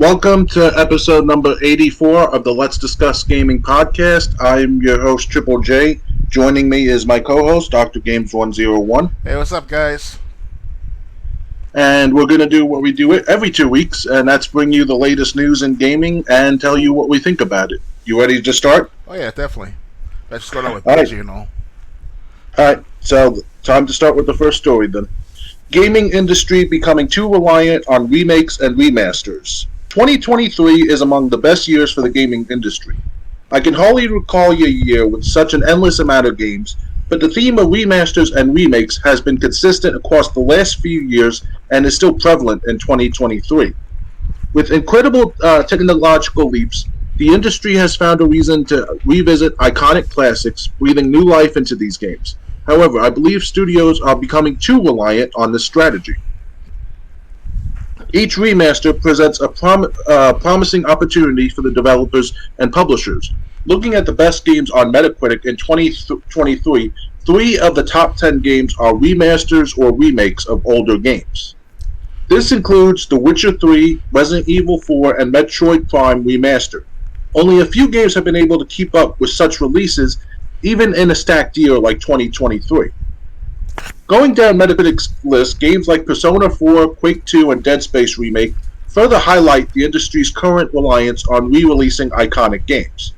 Welcome to episode number 84 of the Let's Discuss Gaming podcast. I'm your host, Triple J. Joining me is my co-host, Dr. Games 101. Hey, what's up, guys? And we're going to do what we do every 2 weeks, and that's bring you the latest news in gaming and tell you what we think about it. You ready to start? Oh, yeah, definitely. Let's start out with All right. PG, All right, so time to start with the first story then. Gaming industry becoming too reliant on remakes and remasters. 2023 is among the best years for the gaming industry. I can hardly recall a year with such an endless amount of games, but the theme of remasters and remakes has been consistent across the last few years and is still prevalent in 2023. With incredible technological leaps, the industry has found a reason to revisit iconic classics, breathing new life into these games. However, I believe studios are becoming too reliant on this strategy. Each remaster presents a promising opportunity for the developers and publishers. Looking at the best games on Metacritic in 2023, 3 of the top 10 games are remasters or remakes of older games. This includes The Witcher 3, Resident Evil 4, and Metroid Prime Remastered. Only a few games have been able to keep up with such releases, even in a stacked year like 2023. Going down Metacritic's list, games like Persona 4, Quake 2, and Dead Space Remake further highlight the industry's current reliance on re-releasing iconic games.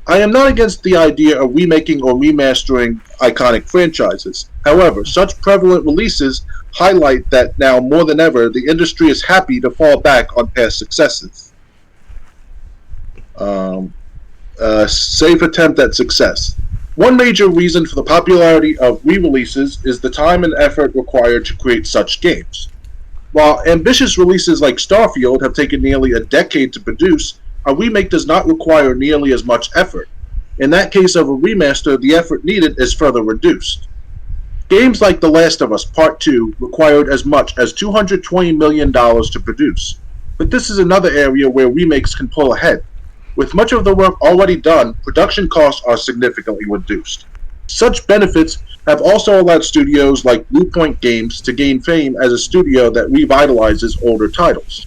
I am not against the idea of remaking or remastering iconic franchises. However, such prevalent releases highlight that now more than ever, the industry is happy to fall back on past successes. Safe attempt at success. One major reason for the popularity of re-releases is the time and effort required to create such games. While ambitious releases like Starfield have taken nearly a decade to produce, a remake does not require nearly as much effort. In that case of a remaster, the effort needed is further reduced. Games like The Last of Us Part 2 required as much as $220 million to produce, but this is another area where remakes can pull ahead. With much of the work already done, production costs are significantly reduced. Such benefits have also allowed studios like Bluepoint Games to gain fame as a studio that revitalizes older titles.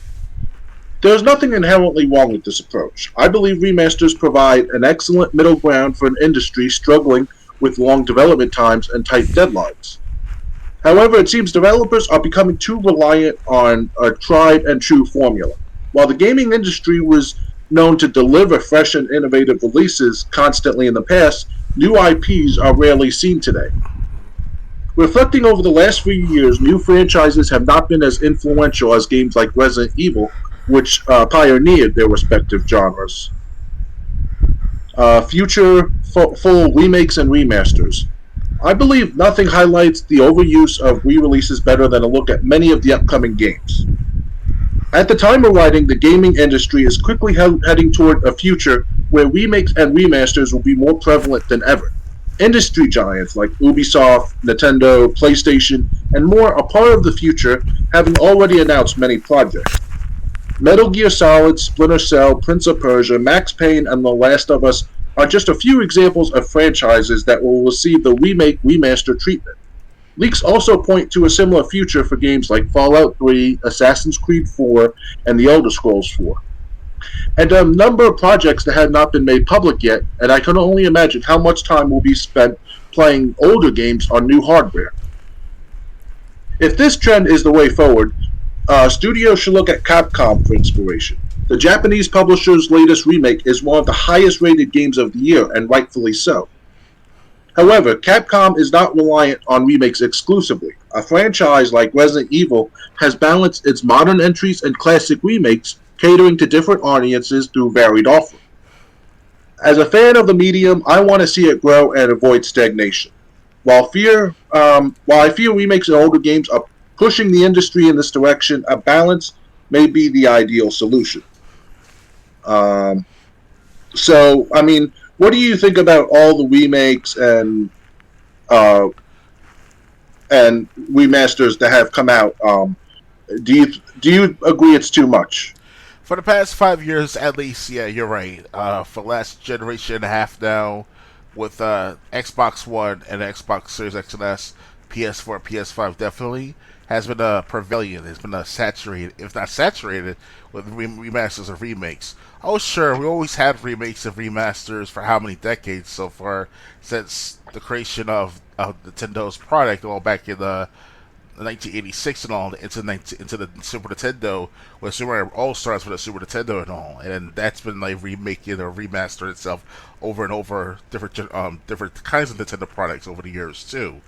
There is nothing inherently wrong with this approach. I believe remasters provide an excellent middle ground for an industry struggling with long development times and tight deadlines. However, it seems developers are becoming too reliant on a tried and true formula. While the gaming industry was known to deliver fresh and innovative releases constantly in the past, new IPs are rarely seen today. Reflecting over the last few years, new franchises have not been as influential as games like Resident Evil, which pioneered their respective genres. Future full remakes and remasters. I believe nothing highlights the overuse of re-releases better than a look at many of the upcoming games. At the time of writing, the gaming industry is quickly heading toward a future where remakes and remasters will be more prevalent than ever. Industry giants like Ubisoft, Nintendo, PlayStation, and more are part of the future, having already announced many projects. Metal Gear Solid, Splinter Cell, Prince of Persia, Max Payne, and The Last of Us are just a few examples of franchises that will receive the remake-remaster treatment. Leaks also point to a similar future for games like Fallout 3, Assassin's Creed 4, and The Elder Scrolls 4. And a number of projects that have not been made public yet, and I can only imagine how much time will be spent playing older games on new hardware. If this trend is the way forward, studios should look at Capcom for inspiration. The Japanese publisher's latest remake is one of the highest rated games of the year, and rightfully so. However, Capcom is not reliant on remakes exclusively. A franchise like Resident Evil has balanced its modern entries and classic remakes, catering to different audiences through varied offerings. As a fan of the medium, I want to see it grow and avoid stagnation. While I fear remakes of older games are pushing the industry in this direction, a balance may be the ideal solution. What do you think about all the remakes and remasters that have come out? Do you agree it's too much? For the past 5 years, at least, yeah, you're right. For the last generation and a half now, with Xbox One and Xbox Series X and S, PS4, PS5 definitely, has been prevalent. It's been saturated, if not saturated, with remasters and remakes. Oh, sure, we always had remakes and remasters for how many decades so far since the creation of Nintendo's product, all back in the 1986 and all into the Super Nintendo, when Super Mario All Stars for the Super Nintendo and all, and that's been like remaking or remastered itself over and over, different kinds of Nintendo products over the years too.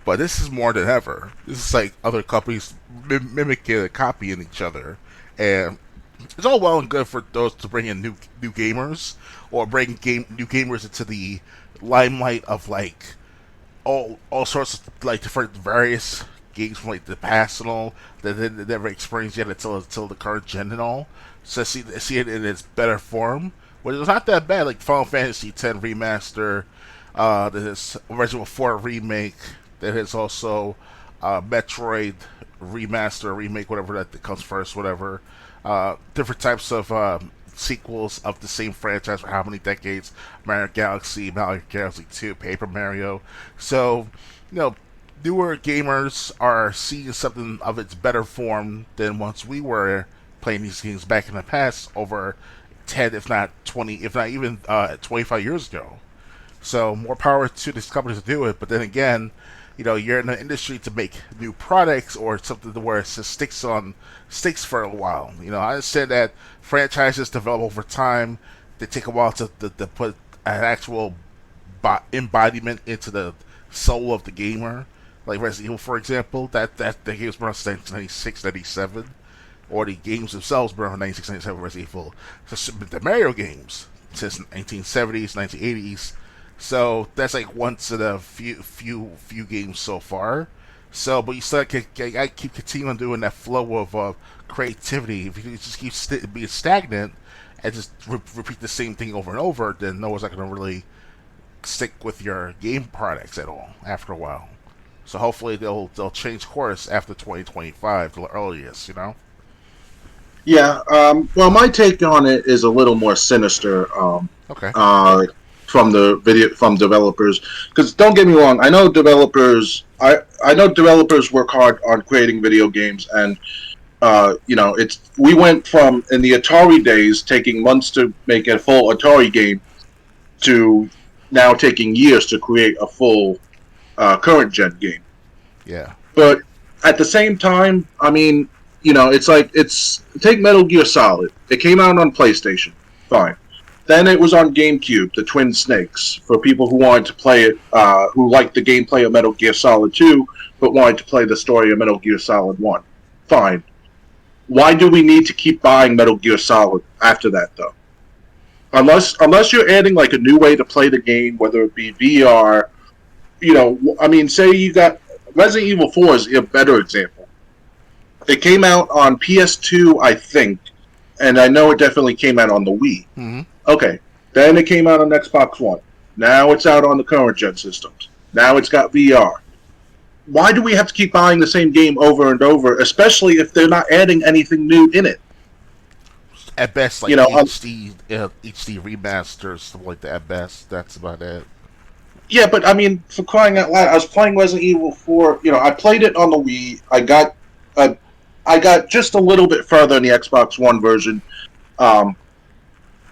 But this is more than ever. This is like other companies mimicking and copying each other, and it's all well and good for those to bring in new gamers or bring new gamers into the limelight of like all sorts of like different various games from like the past and all that they never experienced yet until the current gen and all. So see it in its better form, but it's not that bad. Like Final Fantasy X remaster, there's Resident Evil 4 remake. There is also Metroid remaster, remake, whatever that comes first, whatever. Different types of sequels of the same franchise for how many decades? Mario Galaxy 2, Paper Mario. So, newer gamers are seeing something of its better form than once we were playing these games back in the past over 10, if not 20, if not even 25 years ago. So more power to these companies to do it. But then again, you're in the industry to make new products or something to where it just sticks for a while. I understand that franchises develop over time. They take a while to put an actual embodiment into the soul of the gamer. Like Resident Evil, for example, that the game's been around since 96, 97, or the games themselves been around 96, 97, Resident Evil. So the Mario games since 1970s, 1980s. So that's like once in a few games so far. So, but you still I keep continuing doing that flow of creativity. If you just keep being stagnant and just repeat the same thing over and over, then no one's not going to really stick with your game products at all after a while. So hopefully they'll change course after 2025, the earliest, Yeah. Well, my take on it is a little more sinister. Okay. From developers, because don't get me wrong, I know developers work hard on creating video games, and we went from in the Atari days taking months to make a full Atari game to now taking years to create a full current gen game. Yeah. But at the same time, I mean, take Metal Gear Solid. It came out on PlayStation. Fine. Then it was on GameCube, the Twin Snakes, for people who wanted to play it, who liked the gameplay of Metal Gear Solid 2, but wanted to play the story of Metal Gear Solid 1. Fine. Why do we need to keep buying Metal Gear Solid after that, though? Unless you're adding like a new way to play the game, whether it be VR, say you got Resident Evil 4 is a better example. It came out on PS2, I think, and I know it definitely came out on the Wii. Mm-hmm. Okay, then it came out on Xbox One. Now it's out on the current gen systems. Now it's got VR. Why do we have to keep buying the same game over and over, especially if they're not adding anything new in it? At best, like HD remasters, stuff like that. At best, that's about it. Yeah, but I mean, for crying out loud, I was playing Resident Evil 4. I played it on the Wii. I got just a little bit further in the Xbox One version.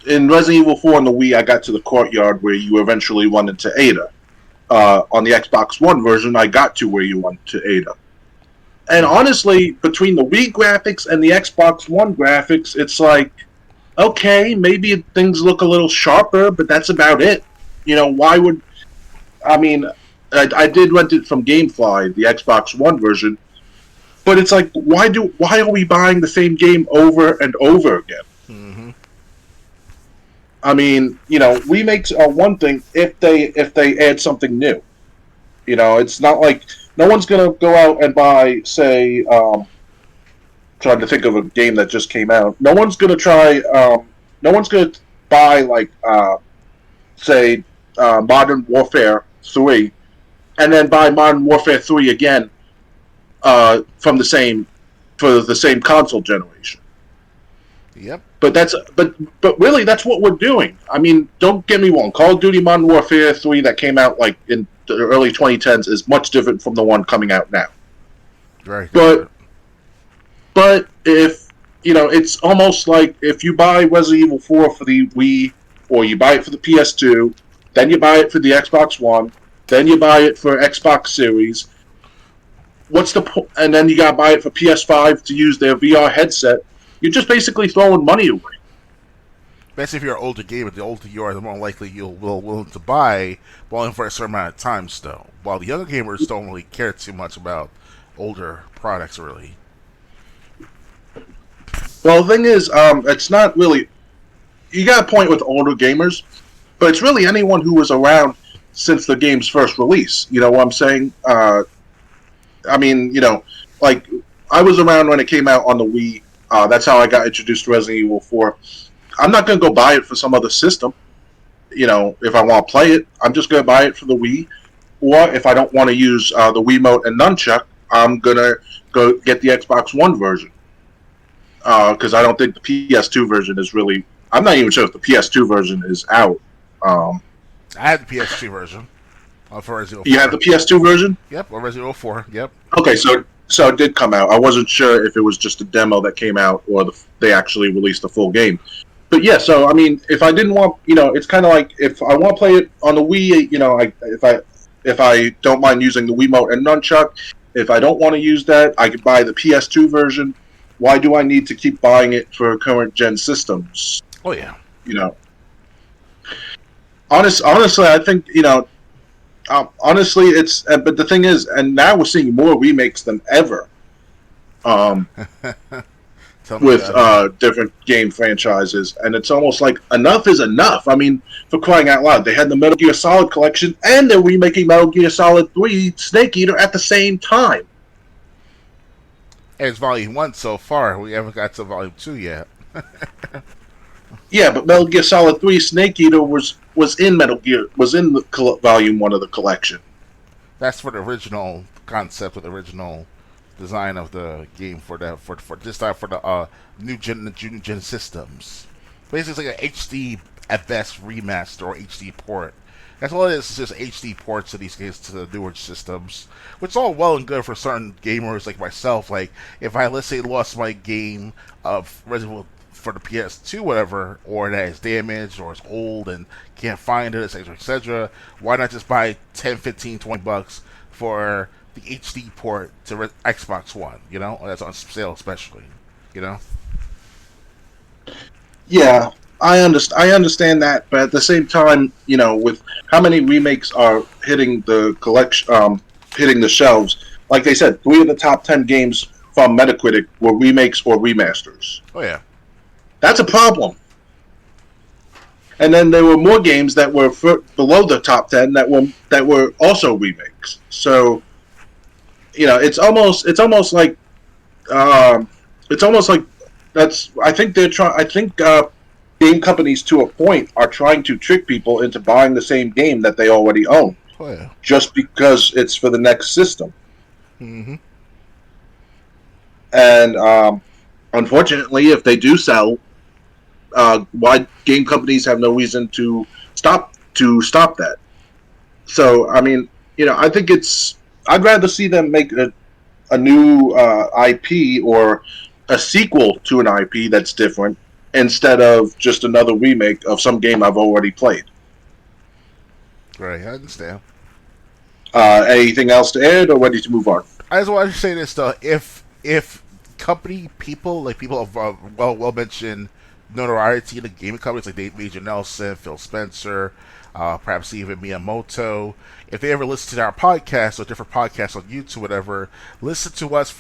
In Resident Evil 4 on the Wii, I got to the courtyard where you eventually run into Ada. On the Xbox One version, I got to where you went to Ada. And honestly, between the Wii graphics and the Xbox One graphics, it's like, okay, maybe things look a little sharper, but that's about it. Why would... I mean, I did rent it from GameFly, the Xbox One version, but it's like, why are we buying the same game over and over again? Mm-hmm. I mean, remakes are one thing if they add something new. It's not like no one's gonna go out and buy, say, trying to think of a game that just came out. No one's gonna buy like, say, Modern Warfare 3, and then buy Modern Warfare 3 again for the same console generation. Yep. But really, that's what we're doing. I mean, don't get me wrong. Call of Duty Modern Warfare 3 that came out like in the early 2010s is much different from the one coming out now. Very But different. if it's almost like if you buy Resident Evil 4 for the Wii, or you buy it for the PS2, then you buy it for the Xbox One, then you buy it for Xbox Series. What's the point? And then you gotta buy it for PS5 to use their VR headset. You're just basically throwing money away. Especially if you're an older gamer, the older you are, the more likely you'll willing to buy, but only for a certain amount of time still. While the younger gamers don't really care too much about older products, really. Well, the thing is, it's not really. You got a point with older gamers, but it's really anyone who was around since the game's first release. You know what I'm saying? I mean, like I was around when it came out on the Wii. That's how I got introduced to Resident Evil 4. I'm not going to go buy it for some other system. If I want to play it, I'm just going to buy it for the Wii. Or if I don't want to use the Wiimote and Nunchuck, I'm going to go get the Xbox One version. Because I don't think the PS2 version is really. I'm not even sure if the PS2 version is out. I had the PS2 version for Resident You Evil have 4. the PS2 version? Yep, or Resident Evil 4. Yep. Okay, so it did come out. I wasn't sure if it was just a demo that came out or they actually released the full game. But yeah, so I mean, if I didn't want, it's kind of like if I want to play it on the Wii, if I don't mind using the Wiimote and Nunchuck, if I don't want to use that, I could buy the PS2 version. Why do I need to keep buying it for current gen systems? Oh yeah. You know, honestly, I think honestly, it's. But the thing is, and now we're seeing more remakes than ever. Tell me With about it. different game franchises, and it's almost like enough is enough. I mean, for crying out loud, they had the Metal Gear Solid collection, and they're remaking Metal Gear Solid 3 Snake Eater at the same time. It's Volume 1 so far. We haven't got to Volume 2 yet. Yeah, but Metal Gear Solid 3 Snake Eater was in the Volume 1 of the collection. That's for the original concept, or the original design of the game for this time for the new gen systems. Basically, it's like an HD at best remaster or HD port. That's all it is. It's just HD ports of these games to the newer systems, which is all well and good for certain gamers like myself. Like if I, let's say, lost my game of Resident Evil for the PS2, whatever, or that is damaged or it's old and can't find it, etc., etc. Why not just buy 10, 15, 20 bucks for the HD port to Xbox One? That's on sale, especially. You know. Yeah, I understand that, but at the same time, with how many remakes are hitting the collection, hitting the shelves, like they said, 3 of the top 10 games from Metacritic were remakes or remasters. Oh yeah. That's a problem. And then there were more games that were below the top 10 that were also remakes. So, it's almost like that's. I think they're trying. I think game companies, to a point, are trying to trick people into buying the same game that they already own, Oh yeah. just because it's for the next system. Mm-hmm. And unfortunately, if they do sell, why game companies have no reason to stop that. So I mean, I think I'd rather see them make a new IP or a sequel to an IP that's different instead of just another remake of some game I've already played. Right, I understand. Anything else to add, or ready to move on? I just want to say this though: if company people, like people of well mentioned notoriety in the gaming companies, like Dave Major Nelson, Phil Spencer, perhaps even Miyamoto, if they ever listen to our podcast or different podcasts on YouTube, whatever, listen to us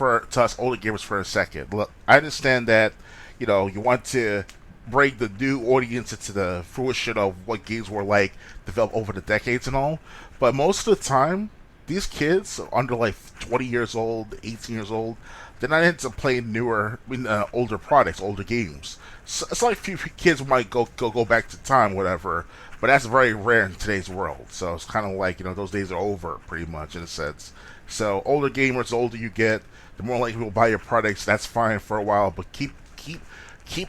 older gamers for a second. Look, I understand that you want to bring the new audience into the fruition of what games were like developed over the decades and all, but most of the time, these kids under like 20 years old, 18 years old, they're not into playing older products, older games. So it's like a few kids might go back to time, whatever, but that's very rare in today's world. So it's kind of like those days are over, pretty much in a sense. So older gamers, the older you get, the more likely people buy your products. That's fine for a while, but keep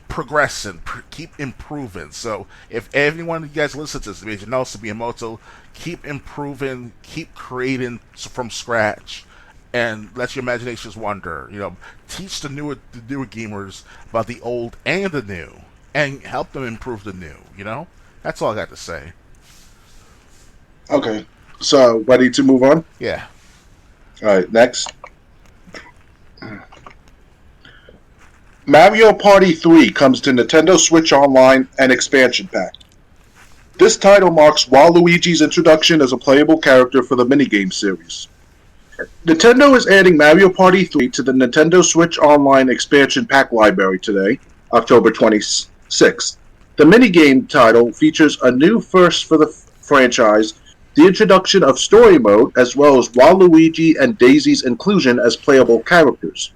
progressing, keep improving. So if any one of you guys listen to this, Major Nelson, Miyamoto, keep improving, keep creating from scratch, and let your imaginations wander. Teach the newer gamers about the old and the new, and help them improve the new. That's all I got to say. Okay. So, ready to move on? Yeah. All right, next. Mario Party 3 comes to Nintendo Switch Online and Expansion Pack. This title marks Waluigi's introduction as a playable character for the minigame series. Nintendo is adding Mario Party 3 to the Nintendo Switch Online Expansion Pack library today, October 26th. The minigame title features a new first for the franchise, the introduction of Story Mode, as well as Waluigi and Daisy's inclusion as playable characters.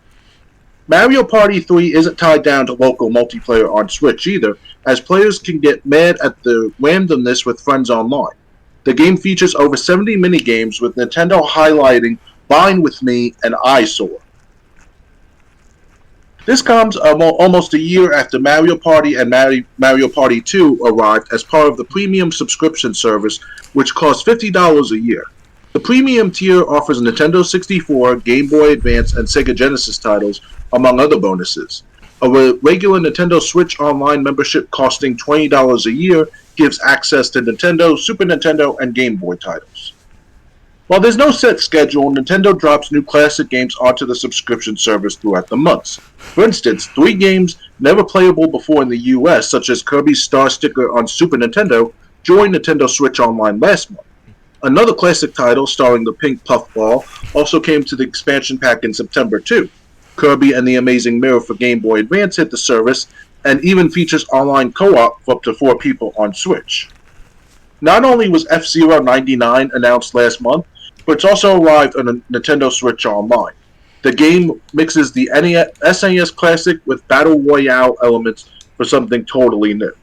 Mario Party 3 isn't tied down to local multiplayer on Switch either, as players can get mad at the randomness with friends online. The game features over 70 minigames, with Nintendo highlighting Bind With Me and Eyesore. This comes almost a year after Mario Party and Mario Party 2 arrived as part of the premium subscription service, which costs $50 a year. The premium tier offers Nintendo 64, Game Boy Advance, and Sega Genesis titles, among other bonuses. A regular Nintendo Switch Online membership costing $20 a year gives access to Nintendo, Super Nintendo, and Game Boy titles. While there's no set schedule, Nintendo drops new classic games onto the subscription service throughout the months. For instance, 3 games never playable before in the US, such as Kirby's Star Sticker on Super Nintendo, joined Nintendo Switch Online last month. Another classic title, starring the Pink Puffball, also came to the expansion pack in September too. Kirby and the Amazing Mirror for Game Boy Advance hit the service, and even features online co-op for up to 4 people on Switch. Not only was F-Zero 99 announced last month, but it's also arrived on a Nintendo Switch Online. The game mixes the SNES Classic with Battle Royale elements for something totally new.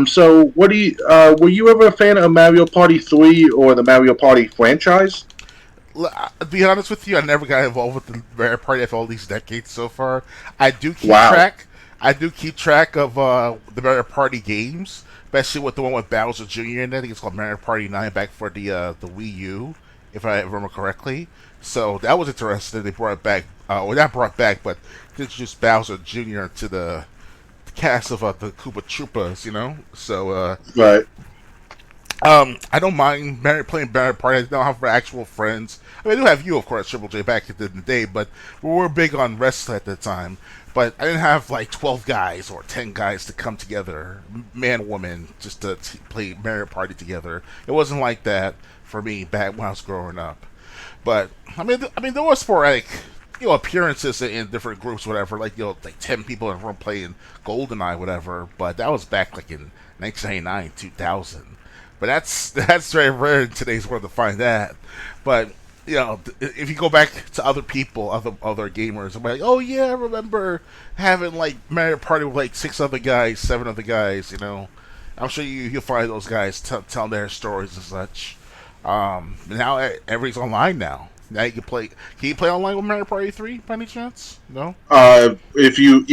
So, were you ever a fan of Mario Party 3 or the Mario Party franchise? To be honest with you, I never got involved with the Mario Party after all these decades so far. I do keep track. I do keep track of the Mario Party games, especially with the one with Bowser Jr. in it. I think it's called Mario Party 9 back for the Wii U, if I remember correctly. So that was interesting. They brought it back, well, not brought back, but introduced Bowser Jr. to the cast of the Koopa Troopas, So, right. I don't mind playing Mario Party. I don't have actual friends. I mean, I do have you, of course, Triple J, back in the day, but we were big on wrestling at the time. But I didn't have like 12 guys or 10 guys to come together, man, woman, just to play Mario Party together. It wasn't like that for me back when I was growing up. But I mean, there were sporadic, appearances in different groups, whatever. Like 10 people in a room playing GoldenEye, whatever. But that was back like in 1999, 2000. But that's very rare in today's world to find that. But if you go back to other people, other gamers, I'm like, oh yeah, I remember having like Mario Party with like 6 other guys, 7 other guys. I'm sure you'll find those guys telling their stories and such. Now everybody's online now. Now you can play. Can you play online with Mario Party 3 by any chance? No. If you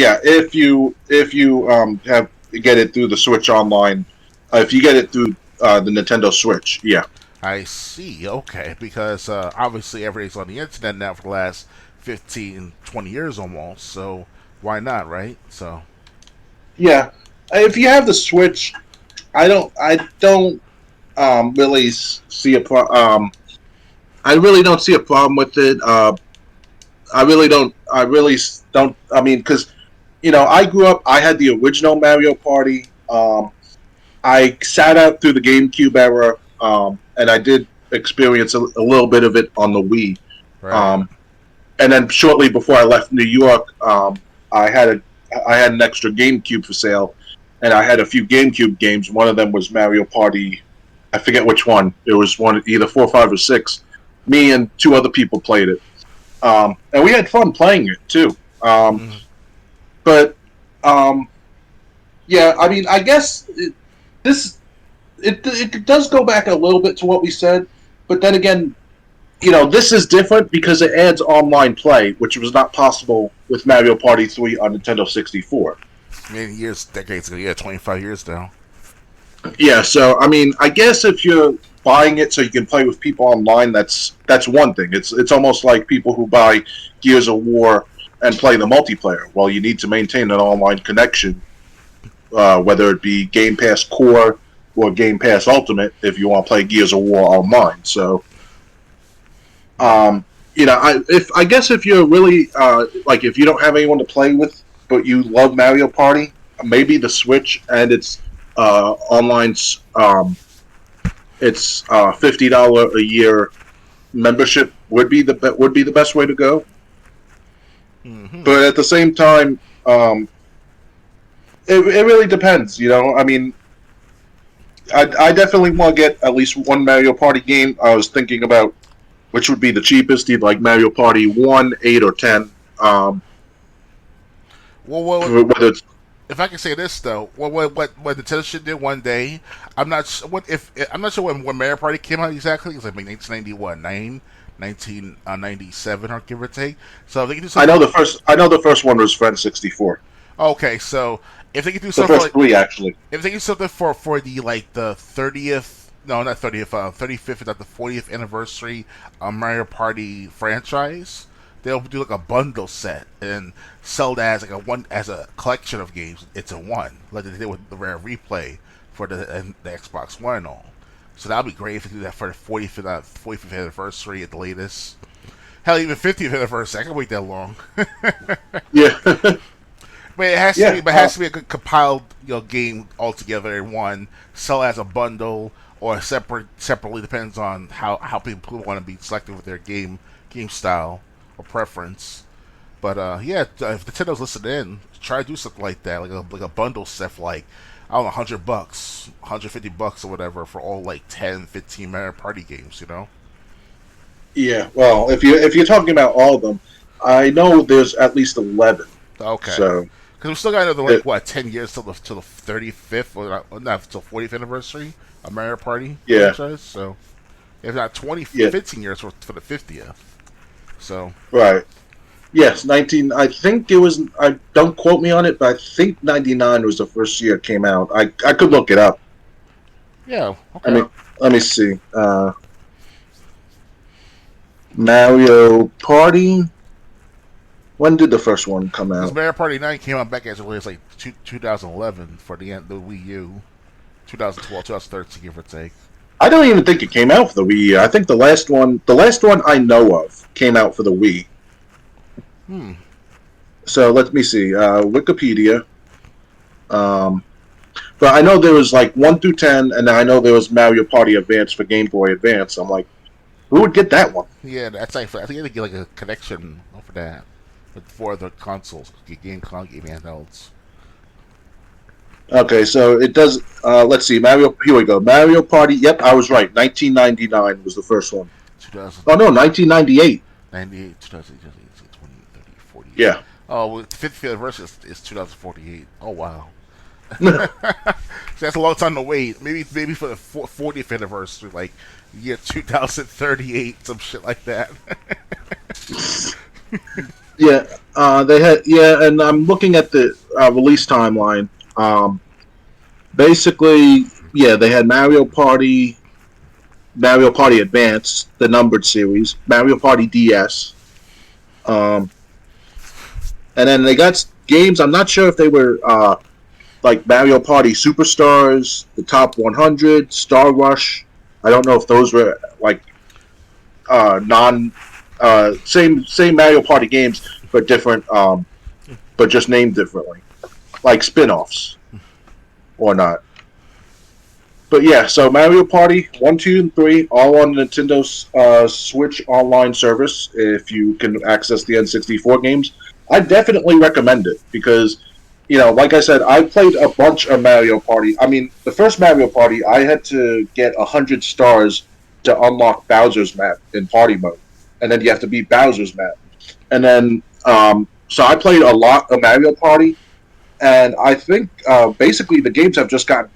have get it through the Switch Online, if you get it through the Nintendo Switch, yeah. I see. Okay, because obviously everybody's on the internet now for the last 15, 20 years almost. So why not, right? So. Yeah, if you have the Switch, I don't really see a problem. I really don't see a problem with it. I really don't. I mean, because I grew up. I had the original Mario Party. I sat out through the GameCube era, and I did experience a little bit of it on the Wii. Right. And then shortly before I left New York, I had an extra GameCube for sale, and I had a few GameCube games. One of them was Mario Party. I forget which one. It was either 4, 5, or 6. Me and 2 other people played it, and we had fun playing it too. But yeah, I mean, I guess it does go back a little bit to what we said, but then again, this is different because it adds online play, which was not possible with Mario Party 3 on Nintendo 64. Many years, decades ago, 25 years now. Yeah, so I mean, I guess if you're buying it so you can play with people online, that's one thing. It's almost like people who buy Gears of War and play the multiplayer. Well, you need to maintain an online connection, whether it be Game Pass Core or Game Pass Ultimate, if you want to play Gears of War online. So, I guess if you're really like if you don't have anyone to play with, but you love Mario Party, maybe the Switch and its online it's $50 a year membership would be the best way to go. Mm-hmm. But at the same time, it really depends. I mean, I definitely want to get at least one Mario Party game. I was thinking about which would be the cheapest, either like Mario Party 1, 8, or 10. Whether it's If I can say this though, what Nintendo should do one day, I'm not sure when Mario Party came out exactly. It's like 1990 what 1997 or give or take. So if they can do something. I know the first one was Friend 64. Okay, so if they can do The something first like three actually. if they can do something for the like the 30th, no, not 30th, 35th, not the 40th anniversary Mario Party franchise, they'll do like a bundle set and sell that as like a collection of games. It's a one, like they did with the Rare Replay for the Xbox One and all. So that'd be great if they do that for the 45th anniversary at the latest. Hell, even 50th anniversary. I can wait that long. Yeah. But it has to Yeah. be. But it has to be a good compiled, game altogether in one. Sell as a bundle or separately depends on how people want to be selected with their game style or preference. But yeah, if Nintendo's listening in, try to do something like that, like a bundle set for like I don't know, $100, $150 or whatever for all like 10, 15 Mario Party games. Yeah. Well, if you're talking about all of them, I know there's at least 11. Okay. So Because we still got another it, 10 years till the 35th or not till 40th anniversary of Mario Party yeah. franchise. So if not 20, Yeah. 15 years for the 50th. So Right. Yes, 19. I think it was. I don't quote me on it, but I think 99 was the first year it came out. I could look it up. yeah, I okay. mean, let me see. Mario Party. When did the first one come Because out? Mario Party 9 came out back as early as like 2011 for the Wii U, 2012, 2013, give or take. I don't even think it came out for the Wii U. I think the last one I know of, came out for the Wii. Hmm. So let me see. Wikipedia. Um, but I know there was like 1 through 10, and then I know there was Mario Party Advance for Game Boy Advance. I'm like, who would get that one? Yeah, that's like I think you had to get like a connection for that for the consoles, game handhelds. Okay, so it does. Let's see. Mario. Here we go. Mario Party. Yep, I was right. 1999 was the first one. 2000. Oh no, 1998. 98, 2008, 20, 30, 40. Yeah. Oh, well, the 50th anniversary is 2048. Oh, wow. So that's a long time to wait. Maybe for the 40th anniversary, like year 2038, some shit like that. Yeah. They had. Yeah, and I'm looking at the release timeline. Basically, yeah, they had Mario Party Advance, the numbered series, Mario Party DS, um, and then they got games. I'm not sure if they were like Mario Party Superstars, the Top 100, Star Rush. I don't know if those were like non same Mario Party games, but different, but just named differently, like spin-offs or not. But yeah, so Mario Party 1, 2, and 3 all on Nintendo's Switch online service. If you can access the N64 games, I definitely recommend it because, like I said, I played a bunch of Mario Party. I mean, the first Mario Party, I had to get 100 stars to unlock Bowser's map in party mode, and then you have to beat Bowser's map. And then, so I played a lot of Mario Party, and I think basically the games have just gotten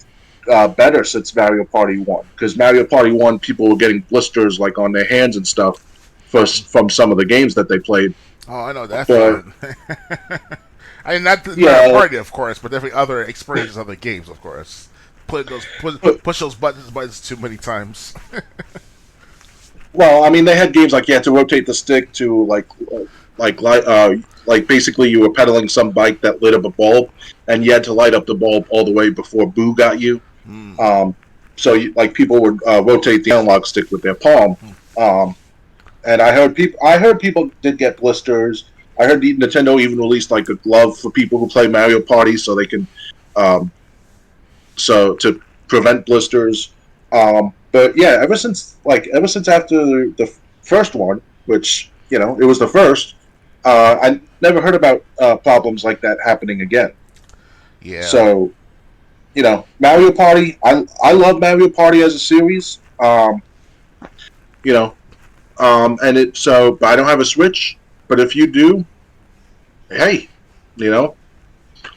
better since Mario Party 1. Because Mario Party 1, people were getting blisters like on their hands and stuff from some of the games that they played. Oh, I know that But fun. I mean, not the Mario yeah, Party, of course, but definitely other experiences, other games, of course. But, push those buttons too many times. well, I mean, they had games like you had to rotate the stick to like basically you were pedaling some bike that lit up a bulb, and you had to light up the bulb all the way before Boo got you. Mm. So like people would rotate the analog stick with their palm. And I heard people did get blisters. I heard Nintendo even released like a glove for people who play Mario Party, so they can, so to prevent blisters. But yeah, ever since after the first one, which it was the first, I never heard about problems like that happening again. Yeah. So, Mario Party. I love Mario Party as a series. You know, but I don't have a Switch. But if you do, hey,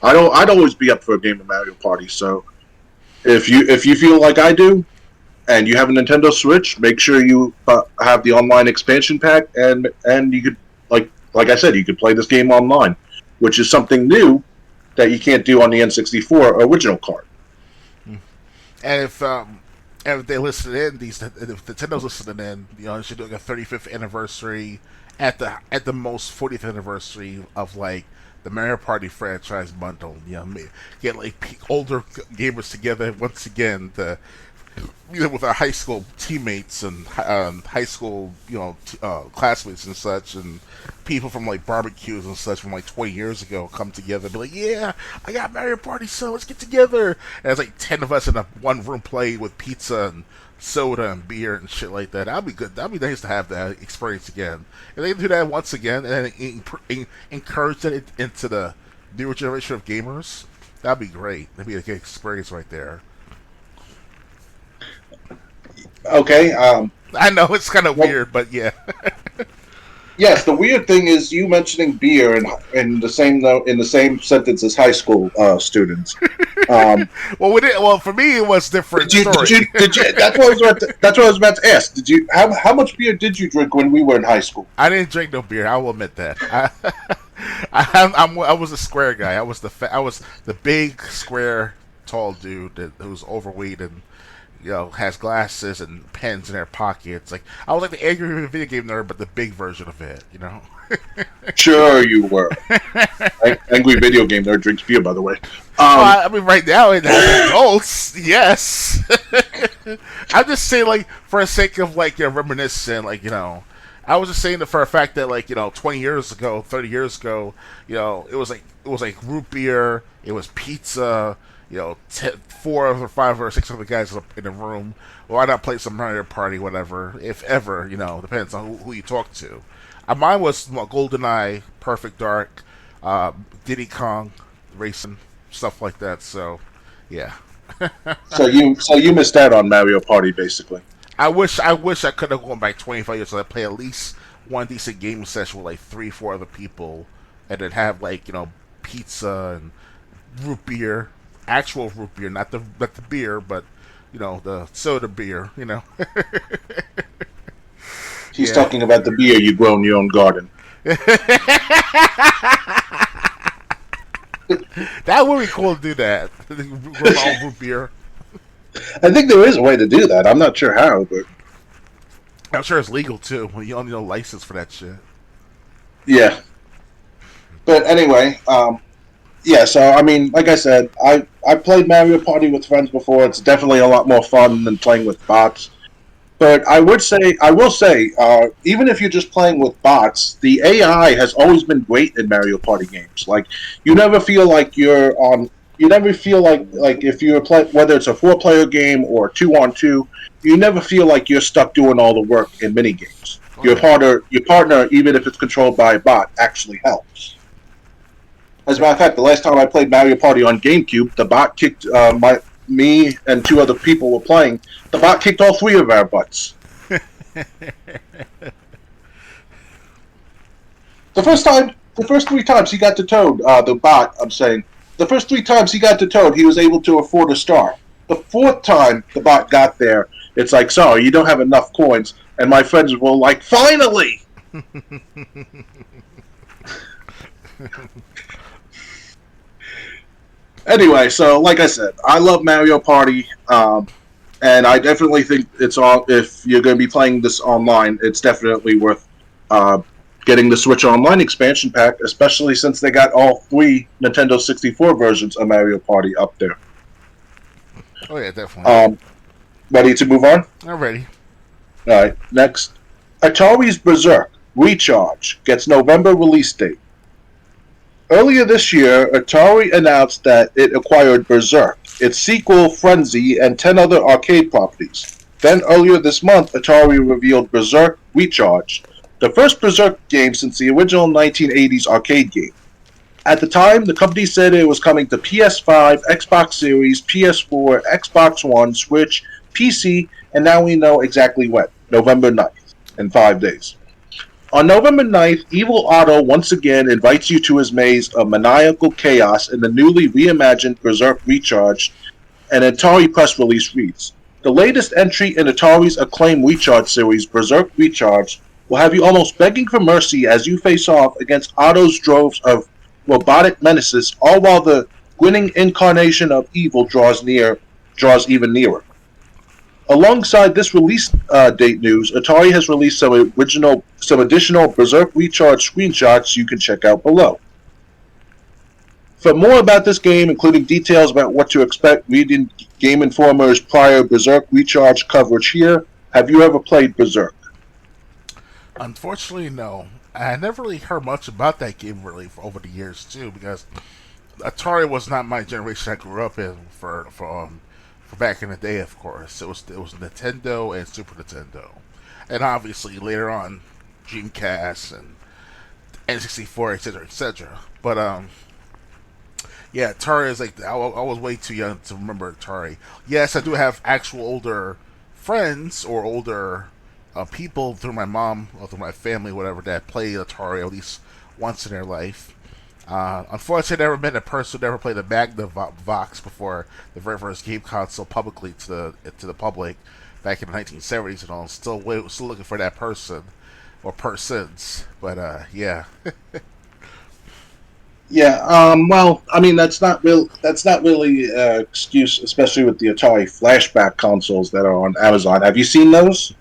I'd always be up for a game of Mario Party. So if you feel like I do, and you have a Nintendo Switch, make sure you have the online expansion pack, and you could like I said, you could play this game online, which is something new that you can't do on the N64 original card. And if they listen in, if Nintendo's listening in, they're doing a 35th anniversary at the most 40th anniversary of like the Mario Party franchise bundle. Get like older gamers together once again to with our high school teammates and high school classmates and such, and people from like barbecues and such from like 20 years ago come together and be like, yeah, I got Mario Party, so let's get together. And it's like 10 of us in a one room playing with pizza and soda and beer and shit like that. That'd be good. That'd be nice to have that experience again. And they can do that once again and then encourage that into the newer generation of gamers. That'd be great. That'd be a good experience right there. Okay. I know it's kind of weird, but yeah. Yes, the weird thing is you mentioning beer in the same sentence as high school students. Well, for me it was different. Did you, that's what I was about to ask. Did you how much beer did you drink when we were in high school? I didn't drink no beer. I will admit that. I was a square guy. I was the big square tall dude who was overweight and has glasses and pens in their pockets. Like I was like the angry video game nerd, but the big version of it. Sure, you were. Angry video game nerd drinks beer, by the way. I mean, right now in adults, yes. I'm just saying, like, for the sake of like reminiscing, like I was just saying that for a fact that like 20 years ago, 30 years ago, it was like root beer, it was pizza. 4 or 5 or 6 other guys in a room. Why not play some Mario Party, whatever, if ever, depends on who you talk to. Mine was GoldenEye, Perfect Dark, Diddy Kong Racing, stuff like that, so, yeah. So you missed out on Mario Party, basically. I wish I could have gone back 25 years so I play at least one decent gaming session with like 3-4 other people, and then have like, pizza and root beer. Actual root beer, not the beer, but the soda beer. He's talking about the beer you grow in your own garden. That would be cool to do that. Grow my own root beer. I think there is a way to do that. I'm not sure how, but I'm sure it's legal too. You don't need no license for that shit. Yeah. But anyway, yeah, so I mean, like I said, I played Mario Party with friends before. It's definitely a lot more fun than playing with bots. But I will say, even if you're just playing with bots, the AI has always been great in Mario Party games. Like, you never feel like you're on. You never feel like if you're whether it's a 4-player game or 2-on-2, you never feel like you're stuck doing all the work in mini games. Okay. Your partner, even if it's controlled by a bot, actually helps. As a matter of fact, the last time I played Mario Party on GameCube, the bot kicked me and 2 other people were playing. The bot kicked all 3 of our butts. The first 3 times he got to Toad, the bot, I'm saying, the first 3 times he got to Toad, he was able to afford a star. The 4th time the bot got there, it's like, sorry, you don't have enough coins. And my friends were like, finally! Anyway, so like I said, I love Mario Party, and I definitely think it's all. If you're going to be playing this online, it's definitely worth uh, getting the Switch Online expansion pack, especially since they got all three Nintendo 64 versions of Mario Party up there. Oh yeah, definitely. Um, Ready to move on? I'm ready. All right, next. Atari's Berserk Recharge gets November release date. Earlier this year, Atari announced that it acquired Berserk, its sequel Frenzy, and 10 other arcade properties. Then earlier this month, Atari revealed Berserk Recharge, the first Berserk game since the original 1980s arcade game. At the time, the company said it was coming to PS5, Xbox Series, PS4, Xbox One, Switch, PC, and now we know exactly when. November 9th, in 5 days. On November 9th, Evil Otto once again invites you to his maze of maniacal chaos in the newly reimagined Berserk Recharge, an Atari press release reads. The latest entry in Atari's acclaimed Recharge series, Berserk Recharge, will have you almost begging for mercy as you face off against Otto's droves of robotic menaces, all while the grinning incarnation of evil draws even nearer. Alongside this release date news, Atari has released some additional Berserk Recharge screenshots you can check out below. For more about this game, including details about what to expect, read in Game Informer's prior Berserk Recharge coverage here. Have you ever played Berserk? Unfortunately, no. I never really heard much about that game really over the years too, because Atari was not my generation I grew up in for back in the day. Of course, it was Nintendo and Super Nintendo, and obviously later on Dreamcast and N64, etc., etc. But yeah, Atari is like I was way too young to remember Atari. Yes, I do have actual older friends or older people through my mom or through my family, whatever, that play Atari at least once in their life. Unfortunately, I never met a person who never played a Magnavox before the very first game console publicly to the public back in the 1970s, and I'm still looking for that person or persons. But yeah, Yeah, well, I mean that's not really an excuse, especially with the Atari flashback consoles that are on Amazon. Have you seen those?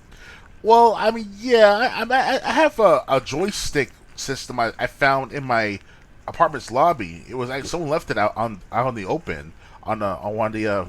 well, I mean, yeah, I have a joystick system I found in my apartment's lobby. It was like someone left it out on the open on one of the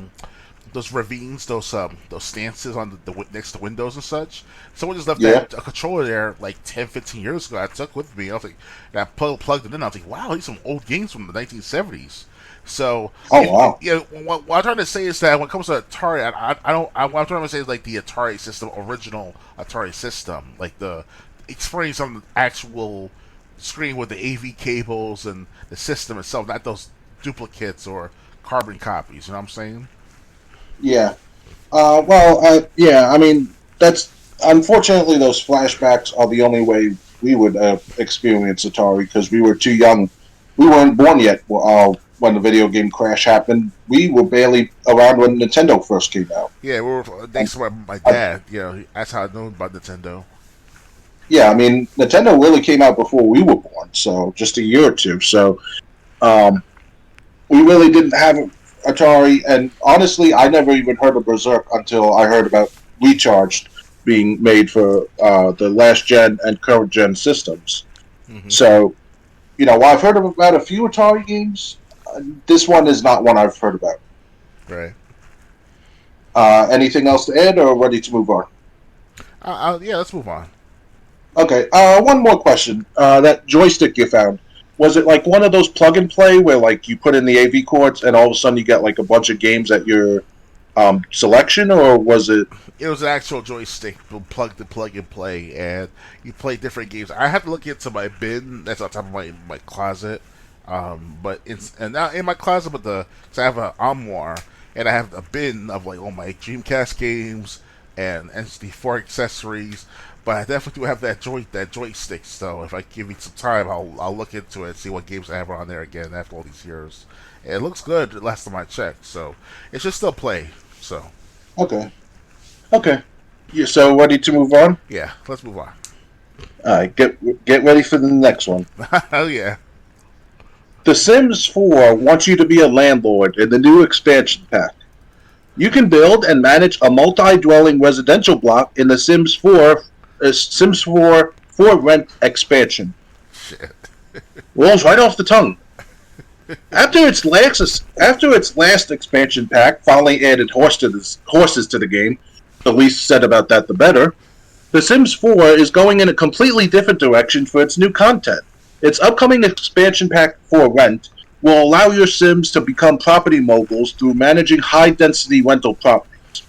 those ravines, those stances on next to windows and such. Someone just left Yeah. that a controller there like 10, 15 years ago. I took with me. I was like, and I plugged it in. I was like, wow, these are some old games from the 1970s. So, Oh wow. what I'm trying to say is that when it comes to Atari, I don't. What I'm trying to say is like the Atari system, original Atari system, like the experience on the actual screen with the AV cables and the system itself, not those duplicates or carbon copies. You know what I'm saying? Yeah. Yeah. I mean, that's unfortunately those flashbacks are the only way we would experience Atari because we were too young. We weren't born yet when the video game crash happened. We were barely around when Nintendo first came out. Yeah, we were And, thanks to my uh, dad. You know, that's how I know about Nintendo. yeah, I mean, Nintendo really came out before we were born, so just a year or two. So um, we really didn't have Atari, and honestly, I never even heard of Berserk until I heard about Recharged being made for the last gen and current gen systems. Hmm. So, while I've heard about a few Atari games, this one is not one I've heard about. Right. Anything else to add, or ready to move on? Yeah, let's move on. Okay, one more question. That joystick you found, was it like one of those plug and play where like you put in the AV cords and all of a sudden you get like a bunch of games at your selection, or was it? It was an actual joystick, plug and play, and you play different games. I have to look into my bin that's on top of my closet. But and now in my closet, cause I have an armoire and I have a bin of like all my Dreamcast games and SD4 accessories. But I definitely do have that joystick. So if I give me some time, I'll look into it and see what games I have on there again after all these years. And it looks good last time I checked, so it should still play. So Okay, okay. Yeah, so ready to move on? yeah, let's move on. All right, get ready for the next one. Oh yeah. The Sims 4 wants you to be a landlord in the new expansion pack. You can build and manage a multi-dwelling residential block in the Sims 4 for rent expansion. Shit. Rolls right off the tongue. After its last expansion pack finally added horses to the game, the least said about that the better, The Sims 4 is going in a completely different direction for its new content. Its upcoming expansion pack for rent will allow your Sims to become property moguls through managing high-density rental properties.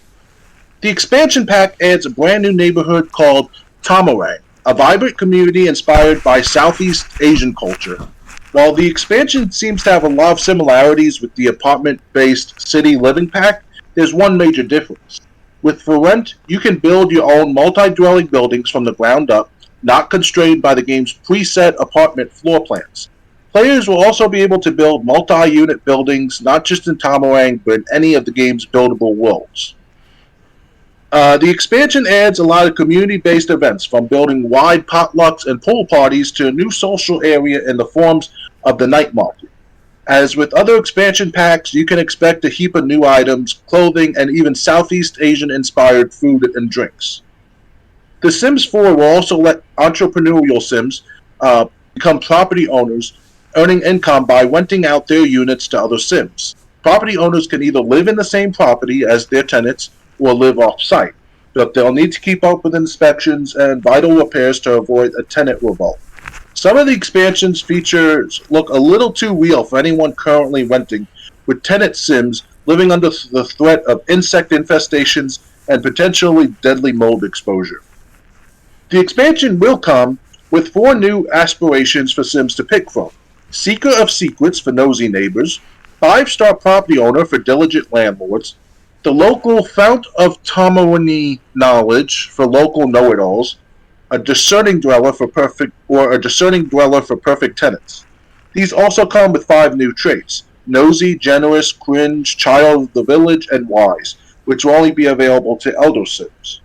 The expansion pack adds a brand new neighborhood called Tamarang, a vibrant community inspired by Southeast Asian culture. While the expansion seems to have a lot of similarities with the apartment-based City Living pack, there's one major difference. With For Rent, you can build your own multi-dwelling buildings from the ground up, not constrained by the game's preset apartment floor plans. Players will also be able to build multi-unit buildings, not just in Tamarang, but in any of the game's buildable worlds. The expansion adds a lot of community-based events, from building wide potlucks and pool parties to a new social area in the forms of the night market. As with other expansion packs, you can expect a heap of new items, clothing, and even Southeast Asian-inspired food and drinks. The Sims 4 will also let entrepreneurial Sims become property owners, earning income by renting out their units to other Sims. Property owners can either live in the same property as their tenants or live off-site, but they'll need to keep up with inspections and vital repairs to avoid a tenant revolt. Some of the expansion's features look a little too real for anyone currently renting, with tenant Sims living under the threat of insect infestations and potentially deadly mold exposure. The expansion will come with 4 new aspirations for Sims to pick from: Seeker of Secrets for nosy neighbors, 5-star property owner for diligent landlords, the local fount of Tamarani knowledge for local know-it-alls, a discerning dweller for perfect tenants. These also come with 5 new traits: nosy, generous, cringe, child of the village, and wise, which will only be available to elder Sims.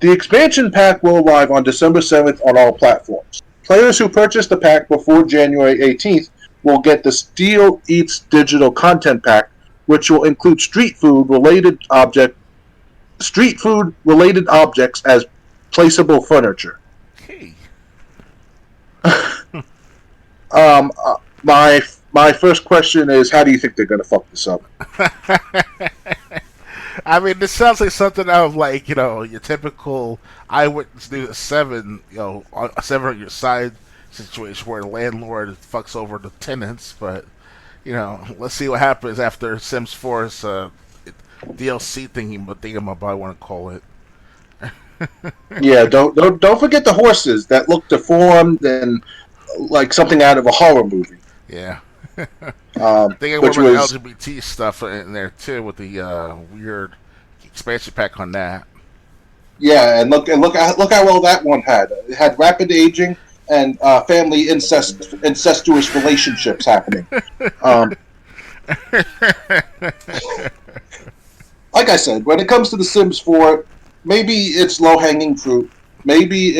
The expansion pack will arrive on December 7th on all platforms. Players who purchase the pack before January 18th will get the Steel Eats digital content pack, which will include street food related objects as placeable furniture. Hey. My first question is, how do you think they're gonna fuck this up? I mean, this sounds like something out of, like, your typical Eyewitness News 7, a 7 on your side situation where the landlord fucks over the tenants. But let's see what happens after Sims 4's DLC thingy, I want to call it. Yeah, don't forget the horses that look deformed and like something out of a horror movie. Yeah. I think I which remember was the LGBT stuff in there too, with the weird expansion pack on that. yeah, and look how well that one had. It had rapid aging and family incestuous relationships happening. Like I said, when it comes to The Sims 4, maybe it's low hanging fruit. Maybe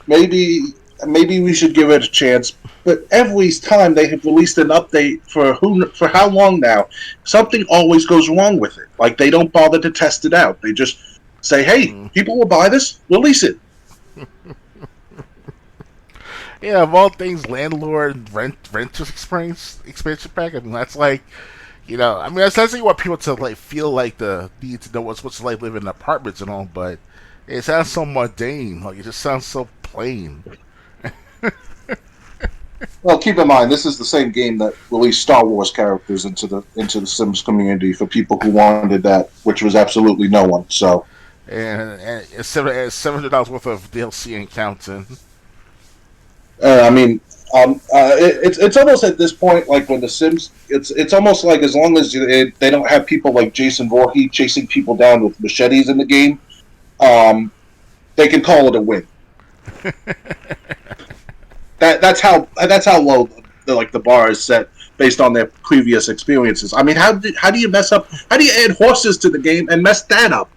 we should give it a chance. But every time they have released an update for how long now, something always goes wrong with it. Like, they don't bother to test it out. They just say, "Hey, people will buy this. Release it." Yeah, of all things, landlord renters expansion pack. I mean, that's like, that's essentially what people to like feel like the need to know what's it like living in apartments and all. But it sounds so mundane. Like, it just sounds so plain. Well, keep in mind, this is the same game that released Star Wars characters into the Sims community for people who wanted that, which was absolutely no one. So, and it's $700 worth of DLC and counting. It's almost at this point like when the Sims. It's almost like as long as they don't have people like Jason Voorhees chasing people down with machetes in the game, they can call it a win. That's how low the bar is set based on their previous experiences. I mean, how do you mess up? How do you add horses to the game and mess that up?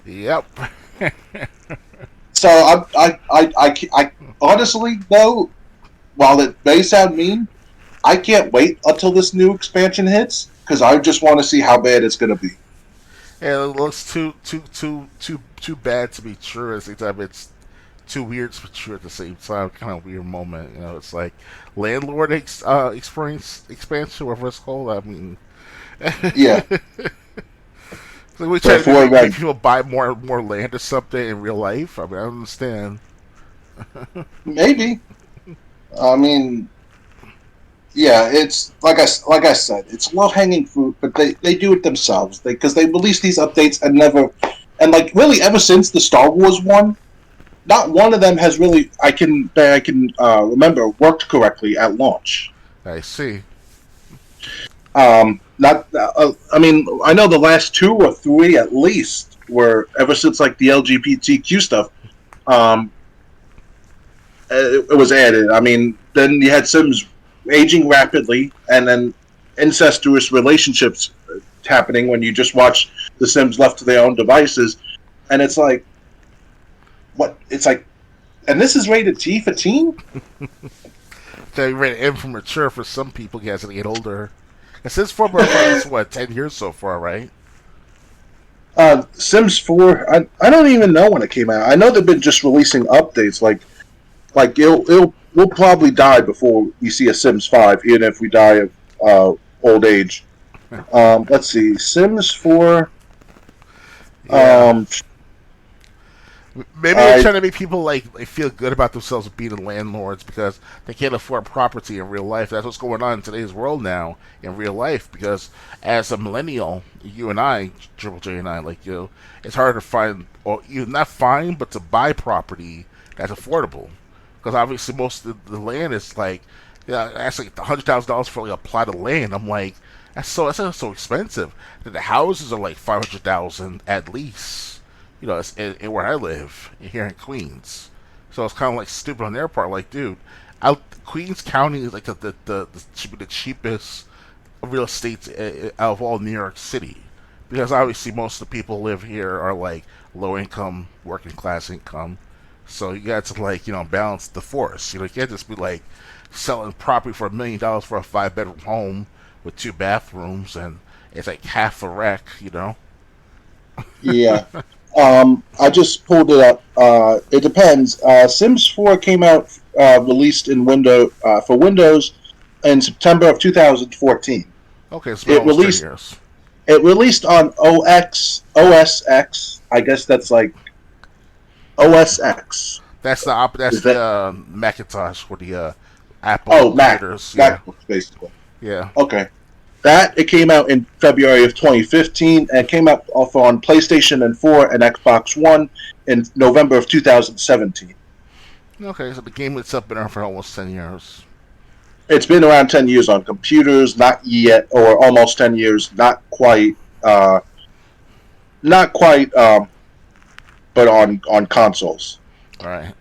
Yep. So I honestly though, while it may sound mean, I can't wait until this new expansion hits because I just want to see how bad it's going to be. Yeah, it looks too bad to be true. At the same time, it's too weird to be true at the same time. Kind of weird moment. You know, it's like landlord experience expansion, whatever it's called. I mean, Yeah, so we try to therefore, make people buy more land or something in real life. I mean, I don't understand. maybe. I mean, yeah, it's like I said, it's low hanging fruit, but they do it themselves because they release these updates and never and like really ever since the Star Wars one, not one of them has really I can remember worked correctly at launch. I see. Not I mean I know the last two or three at least were ever since like the LGBTQ stuff. Um, it was added. I mean, then you had Sims aging rapidly, and then incestuous relationships happening when you just watch the Sims left to their own devices, and it's like, what? It's like, and this is rated T for teen. They rated M for mature for some people. He has to get older. And since former is what 10 years so far, right? Sims 4. I don't even know when it came out. I know they've been just releasing updates. Like we'll probably die before we see a Sims 5, even if we die of old age. Let's see, Sims 4. Yeah. Um, Maybe they're I trying to make people like they feel good about themselves being landlords because they can't afford property in real life. That's what's going on in today's world now in real life. Because as a millennial, you and I, Triple J and I, like you, it's hard to find or you not find, but to buy property that's affordable. Because obviously most of the land is like, yeah, that's like $100,000 for like a plot of land. I'm like, that's so expensive. The houses are like 500,000 at least. You know, it's in where I live here in Queens. So it's kind of like stupid on their part. Like, dude, out Queens County is like the cheapest real estate out of all New York City, because obviously most of the people live here are like low income, working class income. So you got to like balance the force. You know, you can't just be like selling property for $1 million for a 5 bedroom home with 2 bathrooms and it's like half a wreck. You know. yeah. I just pulled it up. It depends. Sims 4 came out released in for Windows in September of 2014. Okay, it's been It almost 10 released years. it released on OS X. I guess that's like OS X. That's Is the that Macintosh for the Apple oh Mac computers. Yeah, MacBooks basically? yeah. Okay. That it came out in February of 2015 and came out also on PlayStation and 4 and Xbox One in November of 2017. Okay, so the game itself been around for almost 10 years. It's been around 10 years on computers, not yet, or almost 10 years, not quite, but on consoles. All right.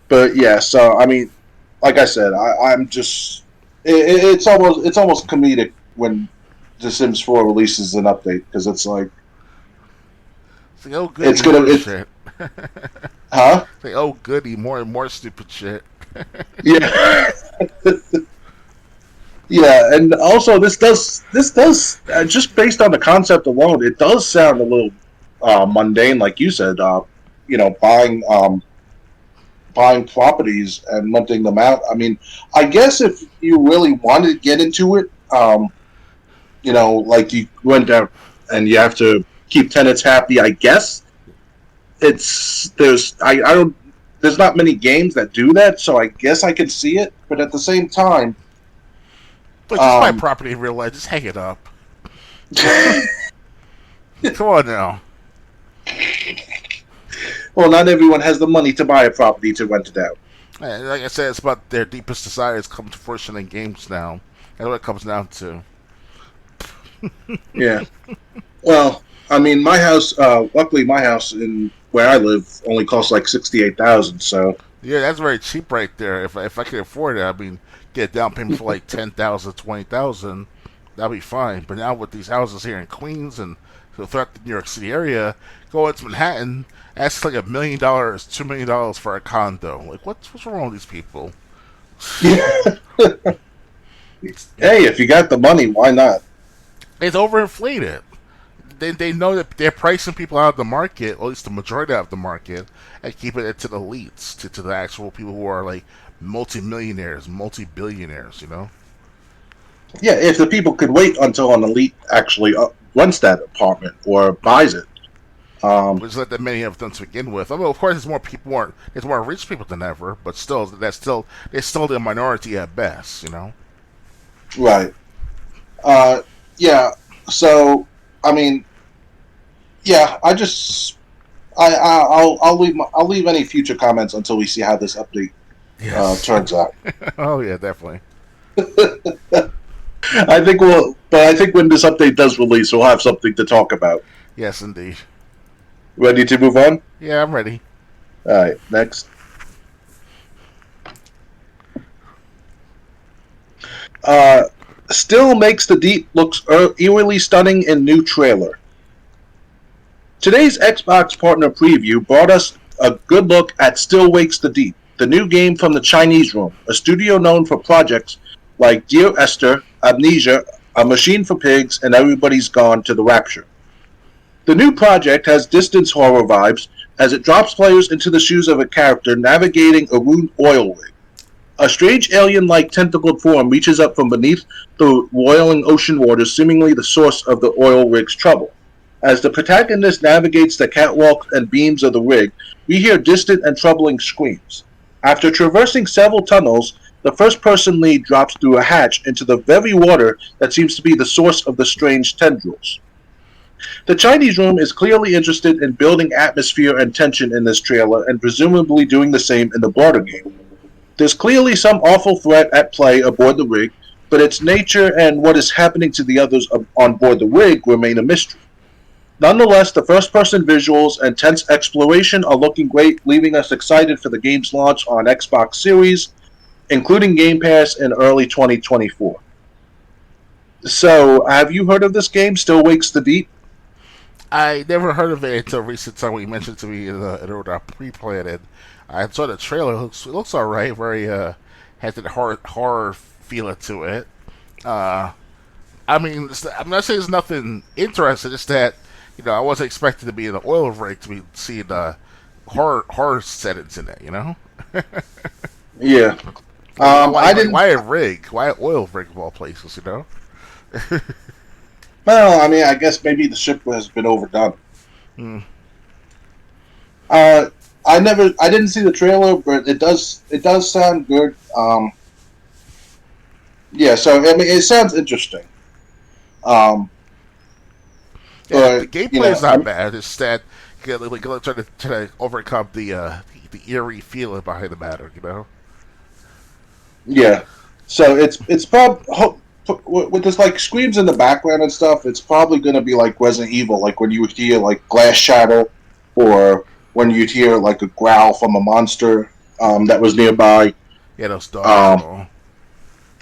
But yeah, so I mean, like I said, I'm just it's almost comedic when The Sims 4 releases an update because it's like It's like, oh it's goody, gonna more it's shit. huh It's like, oh goody, more and more stupid shit. yeah yeah, and also this does just based on the concept alone, it does sound a little mundane, like you said. Buying buying properties and renting them out. I mean, I guess if you really wanted to get into it, like you went out and you have to keep tenants happy. I guess I don't there's not many games that do that, so I guess I could see it. But at the same time, But just buy um, property in real life. Just hang it up. Come on now. well, not everyone has the money to buy a property to rent it out. Like I said, it's about their deepest desires come to fruition in games now. That's what it comes down to. Yeah. Well, I mean, my house. Luckily, my house in where I live only costs like 68,000. So Yeah, that's very cheap right there. If I could afford it, I mean, get a down payment for like 10,000, 20,000, that'd be fine. But now with these houses here in Queens and throughout the New York City area, go into Manhattan, ask like $1 million, $2 million for a condo. Like, what's wrong with these people? Yeah. Hey, if you got the money, why not? It's overinflated. They know that they're pricing people out of the market, or at least the majority out of the market, and keeping it to the elites, to the actual people who are like multimillionaires, multi-billionaires, you know? Yeah, if the people could wait until an elite actually rents that apartment or buys it. Which is not that many have done to begin with. I mean, of course, there's more rich people than ever, but still, they're still the minority at best, you know? Right. Yeah. So, I mean, yeah. I'll leave any future comments until we see how this update turns out. Oh yeah, definitely. I think when this update does release, we'll have something to talk about. Yes, indeed. Ready to move on? Yeah, I'm ready. All right, next. Still makes the deep looks eerily stunning in new trailer. Today's Xbox partner preview brought us a good look at Still Wakes the Deep, the new game from the Chinese Room, a studio known for projects like Dear Esther, Amnesia, A Machine for Pigs, and Everybody's Gone to the Rapture. The new project has distance horror vibes as it drops players into the shoes of a character navigating a ruined oil rig. A strange alien-like tentacled form reaches up from beneath the roiling ocean waters, seemingly the source of the oil rig's trouble. As the protagonist navigates the catwalk and beams of the rig, we hear distant and troubling screams. After traversing several tunnels, the first-person lead drops through a hatch into the very water that seems to be the source of the strange tendrils. The Chinese Room is clearly interested in building atmosphere and tension in this trailer, and presumably doing the same in the broader game. There's clearly some awful threat at play aboard the rig, but its nature and what is happening to the others on board the rig remain a mystery. Nonetheless, the first-person visuals and tense exploration are looking great, leaving us excited for the game's launch on Xbox Series, including Game Pass in early 2024. So, have you heard of this game, Still Wakes the Deep? I never heard of it until recent time when you mentioned it to me in order I pre-played it. I saw the trailer. It looks alright. Very has that horror feel to it. I mean, I'm not saying it's nothing interesting. It's that I wasn't expecting to be in an oil rig to be seeing horror settings in it. You know. Yeah. I didn't. Why a rig? Why an oil rig of all places? You know. Well, I mean, I guess maybe the ship has been overdone. Hmm. I didn't see the trailer, but it does sound good. Yeah, so I mean, it sounds interesting. Yeah, But the gameplay is not bad. It's that trying to overcome the eerie feeling behind the matter. You know. Yeah, so it's probably with this like screams in the background and stuff. It's probably going to be like Resident Evil, like when you would hear like glass shatter, or when you'd hear like a growl from a monster that was nearby. Yeah, those dogs.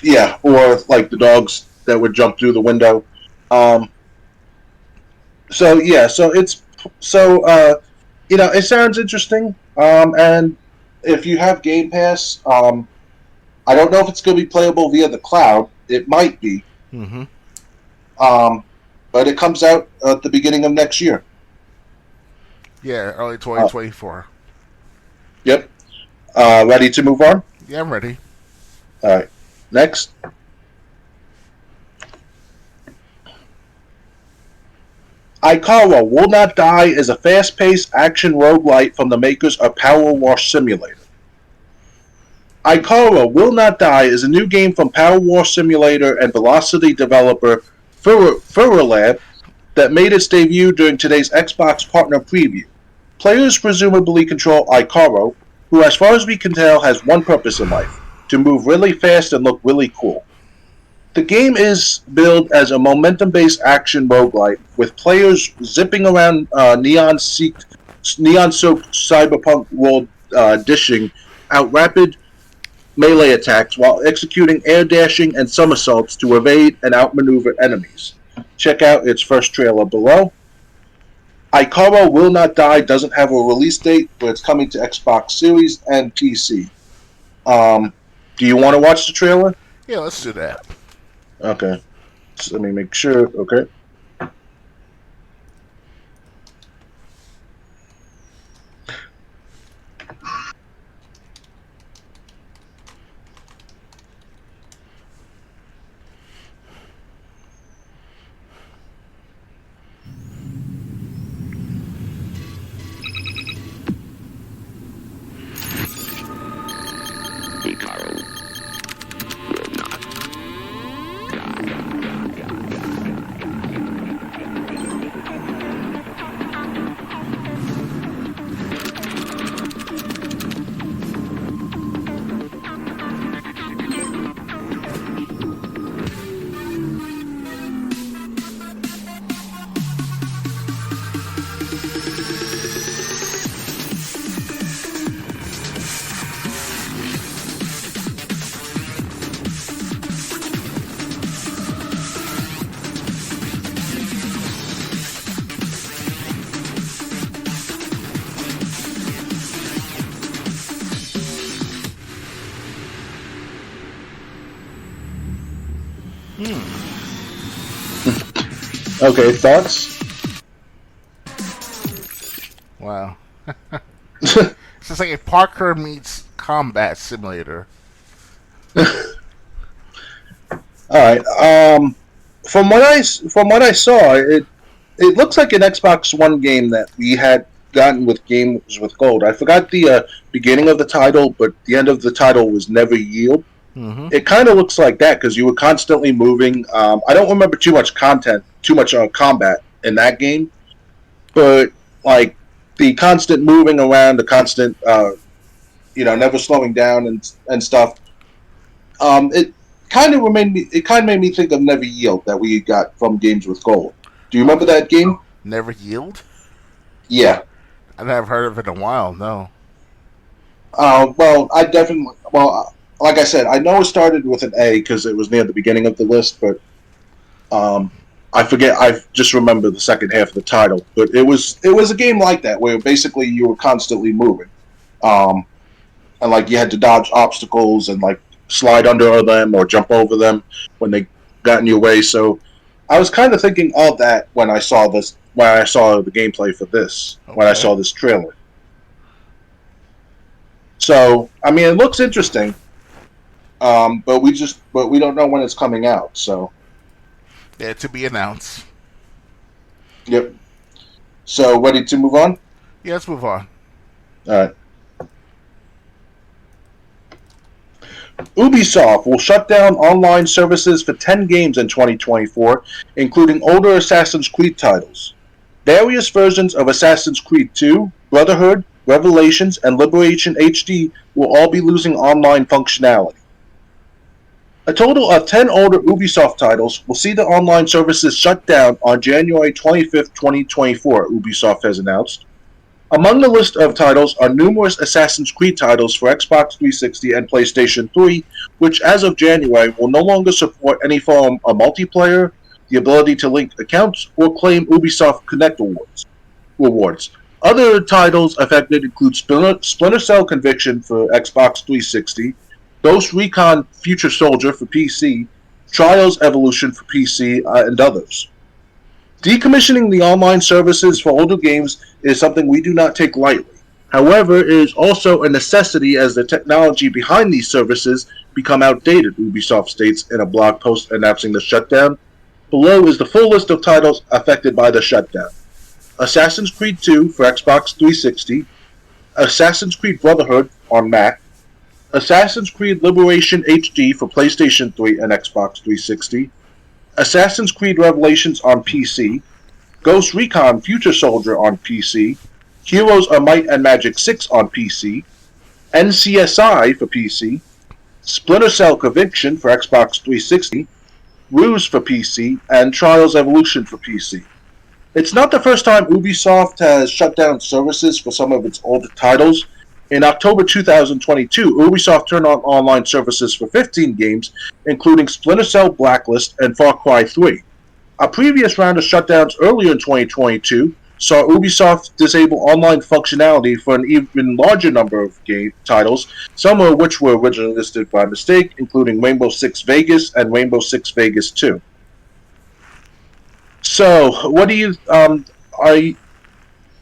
Yeah, or like the dogs that would jump through the window. So it sounds interesting. And if you have Game Pass, I don't know if it's going to be playable via the cloud. It might be. Mm-hmm. But it comes out at the beginning of next year. Yeah, early 2024. Yep. Ready to move on? Yeah, I'm ready. All right. Next. Ikawa Will Not Die is a fast-paced action roguelite from the makers of Power Wash Simulator. Ikawa Will Not Die is a new game from Power Wash Simulator and Velocity developer Furolab that made its debut during today's Xbox partner preview. Players presumably control Ikawa, who as far as we can tell has one purpose in life: to move really fast and look really cool. The game is billed as a momentum-based action roguelite, with players zipping around neon-soaked cyberpunk world, dishing out rapid melee attacks while executing air dashing and somersaults to evade and outmaneuver enemies. Check out its first trailer below. Icaro Will Not Die doesn't have a release date, but it's coming to Xbox Series and PC. Do you want to watch the trailer? Yeah, let's do that. Okay. So let me make sure. Okay. Okay, thoughts? Wow. It's just like if Parker meets Combat Simulator. All right. From what I saw, it looks like an Xbox One game that we had gotten with Games with Gold. I forgot the beginning of the title, but the end of the title was Never Yield. Mm-hmm. It kind of looks like that because you were constantly moving. I don't remember too much combat in that game, but like the constant moving around, the constant, never slowing down and stuff. It kind of made me think of Never Yield that we got from Games with Gold. Do you remember that game? Never Yield? Yeah. I've never heard of it in a while, no. Well, like I said, I know it started with an A because it was near the beginning of the list, but I forget. I just remember the second half of the title. But it was a game like that where basically you were constantly moving, and like you had to dodge obstacles and like slide under them or jump over them when they got in your way. So I was kind of thinking of that when I saw this. When I saw the gameplay for this, when I saw this trailer. So I mean, it looks interesting. But we don't know when it's coming out. So yeah, to be announced. Yep. So ready to move on? Yeah, let's move on. All right. Ubisoft will shut down online services for 10 games in 2024, including older Assassin's Creed titles. Various versions of Assassin's Creed 2, Brotherhood, Revelations, and Liberation HD will all be losing online functionality. A total of 10 older Ubisoft titles will see the online services shut down on January 25th, 2024, Ubisoft has announced. Among the list of titles are numerous Assassin's Creed titles for Xbox 360 and PlayStation 3, which as of January will no longer support any form of multiplayer, the ability to link accounts, or claim Ubisoft Connect rewards. Other titles affected include Splinter Cell Conviction for Xbox 360, Ghost Recon Future Soldier for PC, Trials Evolution for PC, and others. Decommissioning the online services for older games is something we do not take lightly. However, it is also a necessity as the technology behind these services become outdated, Ubisoft states in a blog post announcing the shutdown. Below is the full list of titles affected by the shutdown. Assassin's Creed 2 for Xbox 360, Assassin's Creed Brotherhood on Mac, Assassin's Creed Liberation HD for PlayStation 3 and Xbox 360, Assassin's Creed Revelations on PC, Ghost Recon Future Soldier on PC, Heroes of Might and Magic 6 on PC, NCSI for PC, Splinter Cell Conviction for Xbox 360, Ruse for PC, and Trials Evolution for PC. It's not the first time Ubisoft has shut down services for some of its older titles. In October 2022, Ubisoft turned on online services for 15 games, including Splinter Cell Blacklist and Far Cry 3. A previous round of shutdowns earlier in 2022 saw Ubisoft disable online functionality for an even larger number of game titles, some of which were originally listed by mistake, including Rainbow Six Vegas and Rainbow Six Vegas 2. So, what do you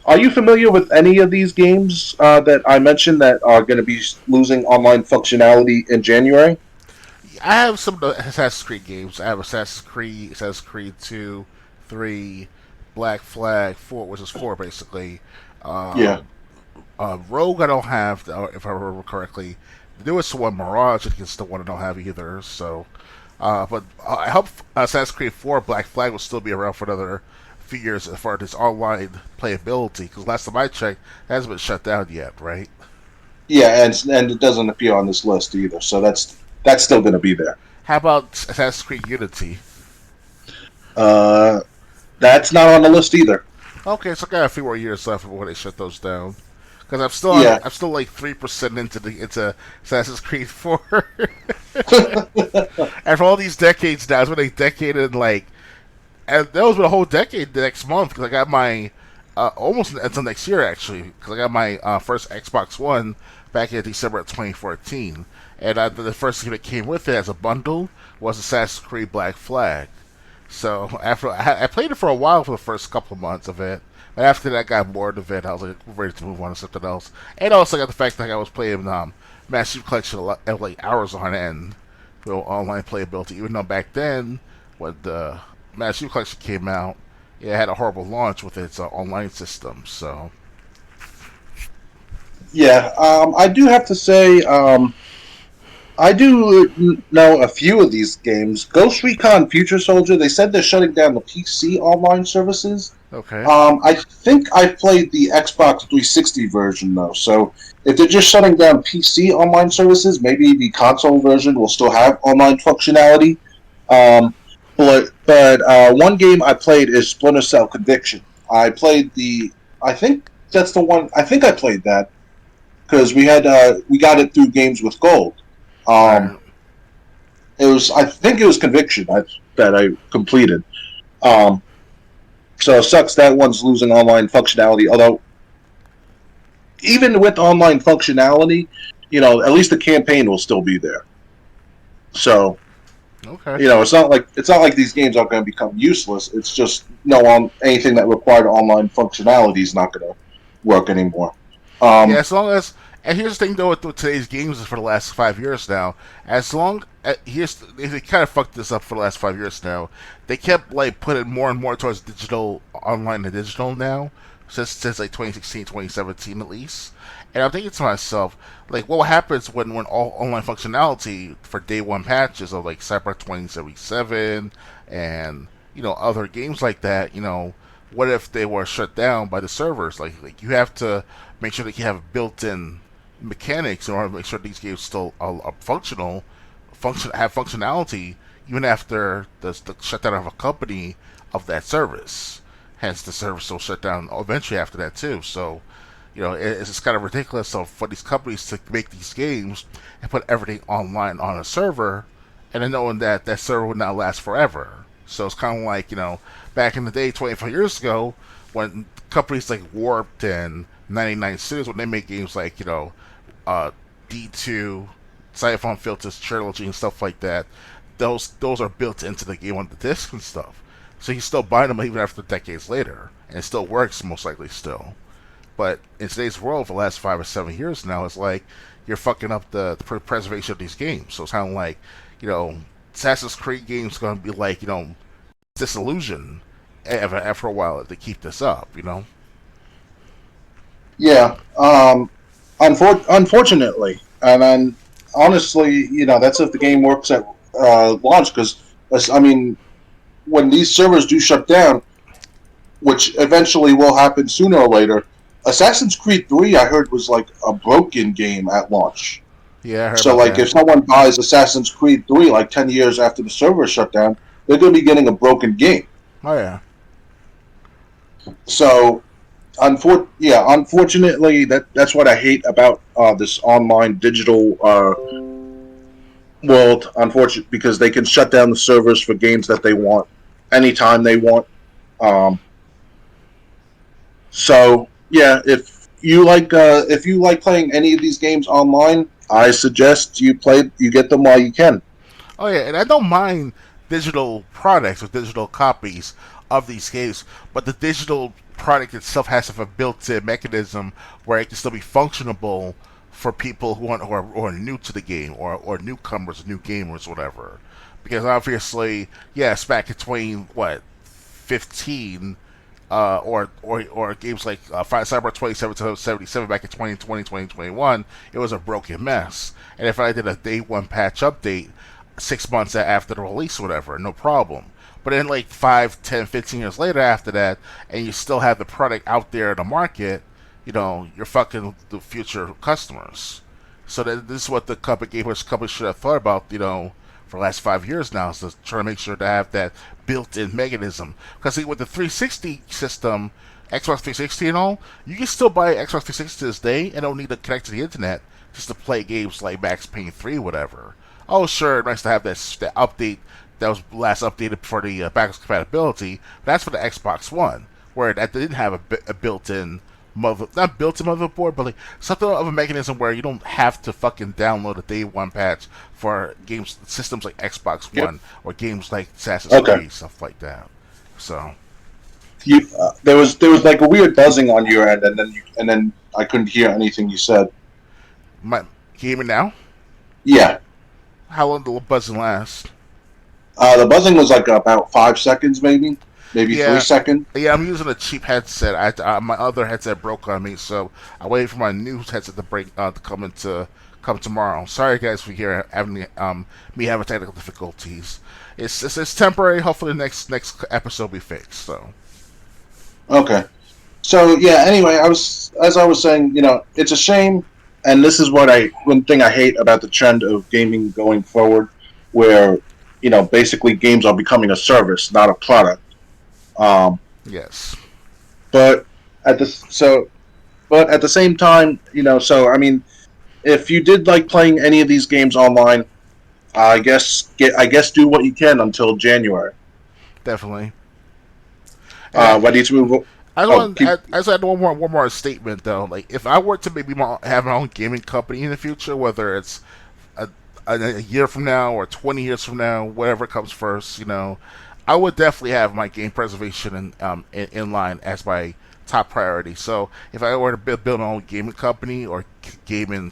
are you familiar with any of these games that I mentioned that are going to be losing online functionality in January? I have some of the Assassin's Creed games. I have Assassin's Creed 2, 3, Black Flag, 4, which is 4 basically. Yeah, Um, Rogue I don't have, if I remember correctly. The newest one, Mirage, I think it's the one I don't have either. So, but I hope Assassin's Creed 4 Black Flag will still be around for another few years as far as its online playability. Because last time I checked, it hasn't been shut down yet, right? yeah, and it doesn't appear on this list either, so that's still going to be there. How about Assassin's Creed Unity? Uh, that's not on the list either. Okay, so I got a few more years left before they shut those down. Because Yeah. I'm still like 3% into Assassin's Creed 4, and for all these decades now, it's been a decade and like, and that was been a whole decade the next month because I got my almost until next year actually because I got my first Xbox One back in December of 2014, and the first game that came with it as a bundle was Assassin's Creed Black Flag. So after I played it for a while for the first couple of months of it, but after that I got bored of it. I was like ready to move on to something else, and also got the fact that I was playing Master Chief Collection at like hours on end, online playability. Even though back then when the Master Chief Collection came out, it had a horrible launch with its online system. So Yeah, I do have to say, I do know a few of these games. Ghost Recon Future Soldier, they said they're shutting down the PC online services. okay, I think I played the Xbox 360 version, though, so if they're just shutting down PC online services, maybe the console version will still have online functionality. Um, but one game I played is Splinter Cell Conviction. I think that's the one, I think I played that, because we got it through Games with Gold. alright. Um, I think it was Conviction that I completed. Um, so it sucks that one's losing online functionality. Although even with online functionality, at least the campaign will still be there. So Okay. it's not like these games are going to become useless. It's just anything that required online functionality is not going to work anymore. Yeah, Um, as long as, and here's the thing though with today's games is for the last 5 years now. As long they kind of fucked this up for the last 5 years now. They kept like putting more and more towards digital, online and digital now, since like 2016, 2017 at least. And I'm thinking to myself, like, what happens when all online functionality for day one patches of like Cyber 2077 and other games like that, what if they were shut down by the servers? Like you have to make sure that you have built-in mechanics in order to make sure these games still are have functionality even after the shutdown of a company of that service. Hence, the service will shut down eventually after that too. So, it's just kind of ridiculous for these companies to make these games and put everything online on a server, and then knowing that that server would not last forever. So it's kind of like back in the day, 25 years ago, when companies like Warped and 99 Cities, when they make games like D2, Siphon Filters Trilogy and stuff like that, those are built into the game on the disc and stuff. So you still buy them even after decades later, and it still works most likely still. But in today's world, for the last 5 or 7 years now, it's like you're fucking up the preservation of these games. So it's kind of like, Assassin's Creed games going to be like, disillusion after a while if they keep this up. yeah. Unfortunately, and then honestly, that's if the game works at launch. Because I mean, when these servers do shut down, which eventually will happen sooner or later, Assassin's Creed 3 I heard was like a broken game at launch. Yeah, I heard So about like that. if someone buys Assassin's Creed 3 like 10 years after the server shut down, they're going to be getting a broken game. Oh yeah. So unfortunately, that's what I hate about this online digital world. Unfortunately, because they can shut down the servers for games that they want anytime they want. Um, So yeah, if you like playing any of these games online, I suggest you get them while you can. Oh yeah, and I don't mind digital products or digital copies of these games, but the digital product itself has to have a built-in mechanism where it can still be functionable for people who are new to the game or newcomers, new gamers, whatever. Because obviously, yes, back in 15, or games like Cyber 2077 back in 2020, 2021, it was a broken mess. And if I did a day one patch update 6 months after the release, whatever, no problem. But then, like 5, 10, 15 years later after that, and you still have the product out there in the market, you're fucking the future customers. So this is what the company should have thought about, for the last 5 years now, is to try to make sure to have that built-in mechanism. Because with the 360 system, Xbox 360 and all, you can still buy Xbox 360 to this day and don't need to connect to the internet just to play games like Max Payne 3, whatever. Oh, sure, nice to have that update that was last updated for the backwards compatibility. That's for the Xbox One, where that didn't have a built-in not built-in motherboard, but like something of a mechanism where you don't have to fucking download a day one patch for games systems like Xbox Yep. One or games like Assassin's Okay. Creed, stuff like that. So There was like a weird buzzing on your end, and then I couldn't hear anything you said. my can you hear me now? Yeah, How long did the buzzing last? the buzzing was like about 5 seconds, maybe three Yeah, seconds. yeah, I'm using a cheap headset. My other headset broke on me, so I waited for my new headset to come tomorrow. Sorry, guys, for having me having technical difficulties. It's temporary. Hopefully, the next episode will be fixed. So Okay. So yeah. Anyway, as I was saying, it's a shame, and this is one thing I hate about the trend of gaming going forward, where basically games are becoming a service, not a product. Um, yes, but at the so, but at the same time, so I mean, if you did like playing any of these games online, I guess do what you can until January. definitely. And Ready to move? Oh, keep. I just had one more statement though. Like, if I were to maybe have my own gaming company in the future, whether it's a, a year from now or 20 years from now, whatever comes first, I would definitely have my game preservation in line as my top priority. So if I were to build my own gaming company or gaming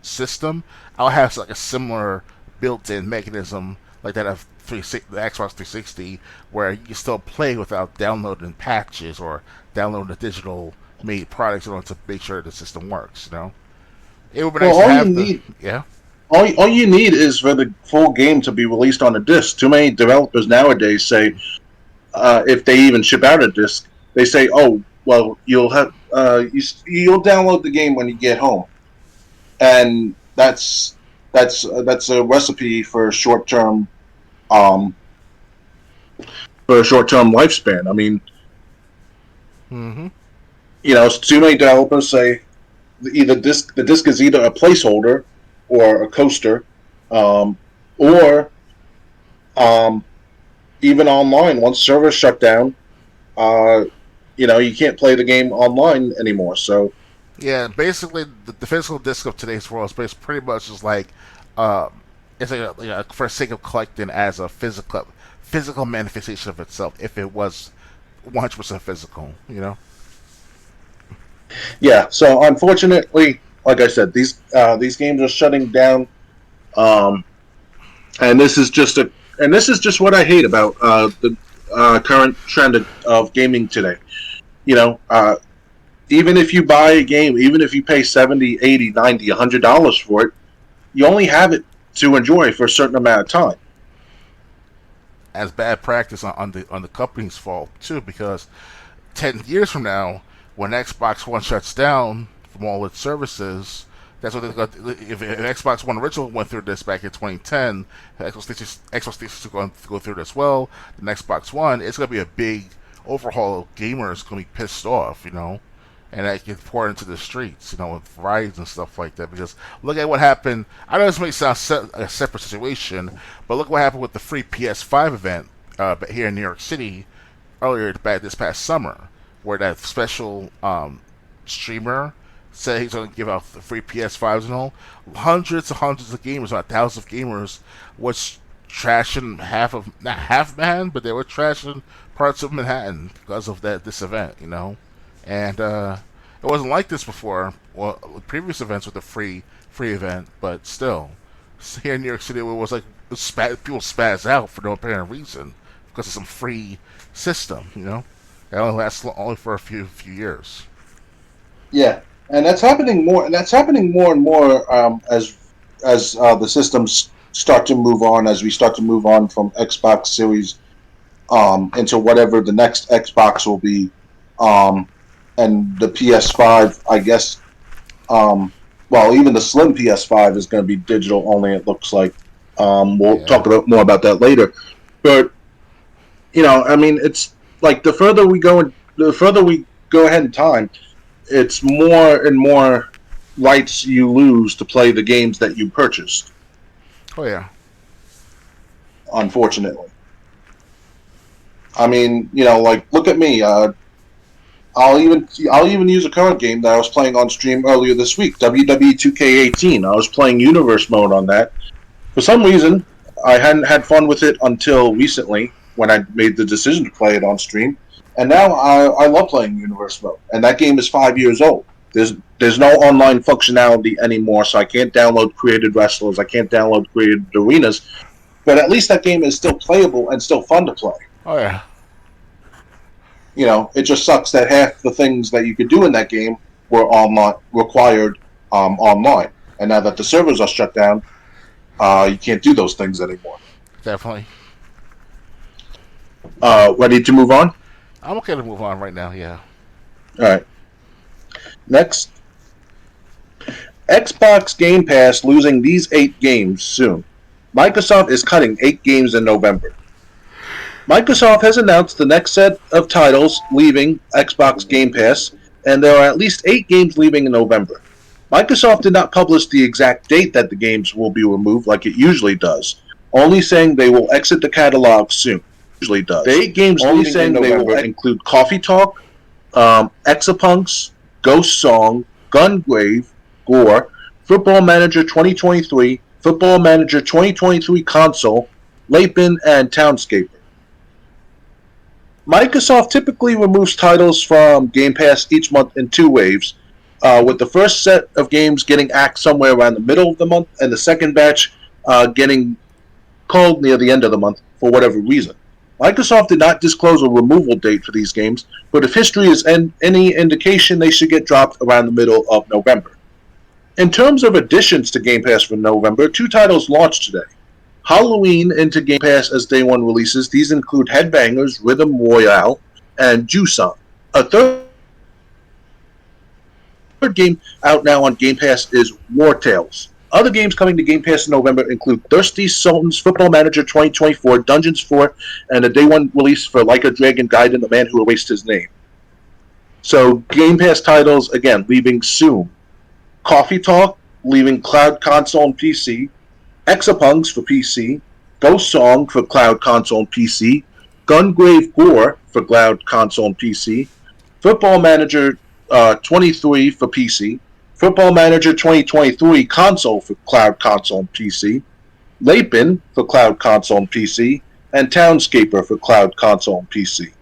system, I'll have like a similar built-in mechanism like that of the Xbox 360, where you can still play without downloading patches or downloading the digital made products in order to make sure the system works. It would be Well, nice to have the yeah. all you need is for the full game to be released on a disc. Too many developers nowadays say, if they even ship out a disc, they say, "Oh, well, you'll download the game when you get home," and that's a recipe um, for a short term lifespan. I mean, Mm-hmm. too many developers say the disc is either a placeholder or a coaster, um, or um, even online. Once servers shut down, uh, you can't play the game online anymore. So Yeah, basically, the physical disc of today's world is pretty much just like, uh, it's for the sake of collecting as a physical manifestation of itself. If it was 100% physical. yeah, so unfortunately, like I said, these games are shutting down, um, and this is just what I hate about the current trend of gaming today. You know, even if you buy a game, even if you pay 70, 80, 90, $100 for it, you only have it to enjoy for a certain amount of time. As bad practice on the company's fault too, because 10 years from now, when Xbox One shuts down from all its services, that's what they got. If Xbox One original went through this back in 2010, Xbox 360 going to go through it as well. The Xbox One, it's going to be a big overhaul. Gamers going to be pissed off. And that gets poured into the streets, with riots and stuff like that. Because look at what happened. I know this may sound a separate situation, but look what happened with the free PS5 event here in New York City earlier this past summer. where that special streamer said he's going to give out the free PS5s and all. Hundreds of gamers, not thousands of gamers, was trashing not half Manhattan, but they were trashing parts of Manhattan because of this event, and it wasn't like this before. Well, with previous events with the free event, but still, here in New York City, it was like people spaz out for no apparent reason because of some free system, It only lasts only for a few years. Yeah, and that's happening more, and that's happening more and more as the systems start to move on, as we start to move on from Xbox Series into whatever the next Xbox will be, and the PS5, I guess. Well, even the slim PS5 is going to be digital only. It looks like. We'll talk more about that later, but I mean, it's like the further we go ahead in time, it's more and more rights you lose to play the games that you purchased. Oh yeah. Unfortunately. I mean, like look at me. I'll even use a current game that I was playing on stream earlier this week, WWE 2K18. I was playing Universe mode on that. For some reason, I hadn't had fun with it until recently when I made the decision to play it on stream. And now I love playing Universe mode. And that game is 5 years old. There's no online functionality anymore, so I can't download created wrestlers. I can't download created arenas. But at least that game is still playable and still fun to play. Oh, yeah. It just sucks that half the things that you could do in that game were required online. And now that the servers are shut down, you can't do those things anymore. Definitely. Ready to move on? I'm okay to move on right now, yeah. All right. Next. Xbox Game Pass losing these 8 games soon. Microsoft is cutting 8 games in November. Microsoft has announced the next set of titles leaving Xbox Game Pass, and there are at least 8 games leaving in November. Microsoft did not publish the exact date that the games will be removed like it usually does, only saying they will exit the catalog soon. The 8 games leaving in November include Coffee Talk, Exapunks, Ghost Song, Gungrave, Gore, Football Manager 2023, Football Manager 2023 Console, Lapin, and Townscaper. Microsoft typically removes titles from Game Pass each month in 2 waves, with the first set of games getting axed somewhere around the middle of the month, and the second batch getting culled near the end of the month for whatever reason. Microsoft did not disclose a removal date for these games, but if history is any indication, they should get dropped around the middle of November. In terms of additions to Game Pass for November, 2 titles launched today. Halloween into Game Pass as Day 1 releases. These include Headbangers, Rhythm Royale, and Jusan. A third game out now on Game Pass is War Tales. Other games coming to Game Pass in November include Thirsty Sultan's Football Manager 2024, Dungeons 4, and a Day 1 release for Like a Dragon Guide and the Man Who Erased His Name. So Game Pass titles, again, leaving soon. Coffee Talk, leaving Cloud Console and PC. Exapunks for PC. Ghost Song for Cloud Console and PC. Gungrave Gore for Cloud Console and PC. Football Manager 23 for PC. Football Manager 2023 Console for Cloud Console and PC. Lapin for Cloud Console and PC. And Townscaper for Cloud Console and PC.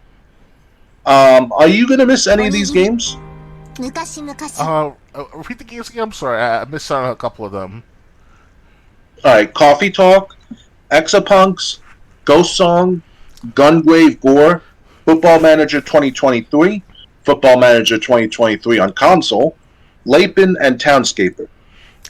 Are you going to miss any of these games? Repeat the games again? I'm sorry, I missed out on a couple of them. Alright, Coffee Talk, Exapunks, Ghost Song, Gungrave Gore, Football Manager 2023, Football Manager 2023 on console, Lapin, and Townscaper.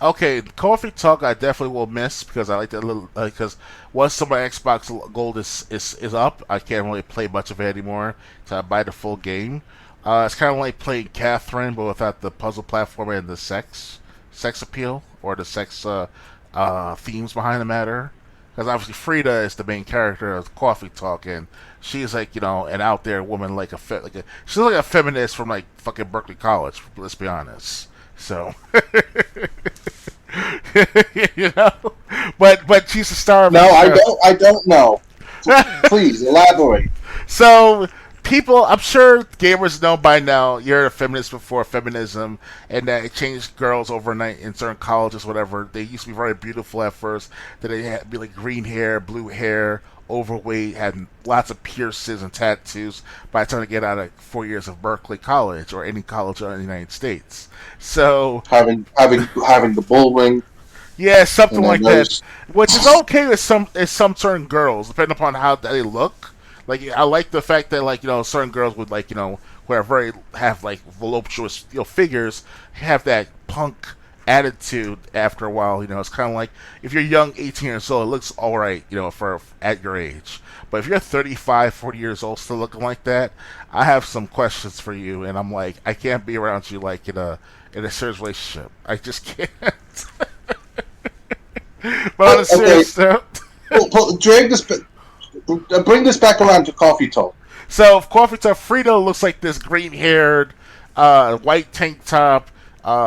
Okay, Coffee Talk I definitely will miss because I like that little because once my Xbox Gold is up, I can't really play much of it anymore, so I buy the full game. It's kind of like playing Catherine, but without the puzzle platform and the sex appeal or the sex themes behind the matter. Because obviously Frida is the main character of Coffee Talk, and she's like an out there woman, she's like a feminist from like fucking Berkeley College. Let's be honest. So, but she's a star. No, I don't know. Please elaborate. So people, I'm sure gamers know by now you're a feminist before feminism, and that it changed girls overnight in certain colleges, whatever. They used to be very beautiful at first. Then they had be like green hair, blue hair, overweight, had lots of piercings and tattoos by the time they get out of 4 years of Berkeley College or any college in the United States. So having the bull ring yeah, something and their like that, nose. which is okay with some certain girls, depending upon how they look. Like I like the fact that like certain girls would like who are very have like voluptuous figures have that punk attitude after a while. It's kind of like if you're young, 18 years old, it looks all right, for at your age. But if you're 35, 40 years old, still looking like that, I have some questions for you, and I'm like, I can't be around you like in a serious relationship. I just can't. But on a Okay, serious note. bring this back around to coffee talk. So, Coffee Top Frida looks like this green-haired, white tank top,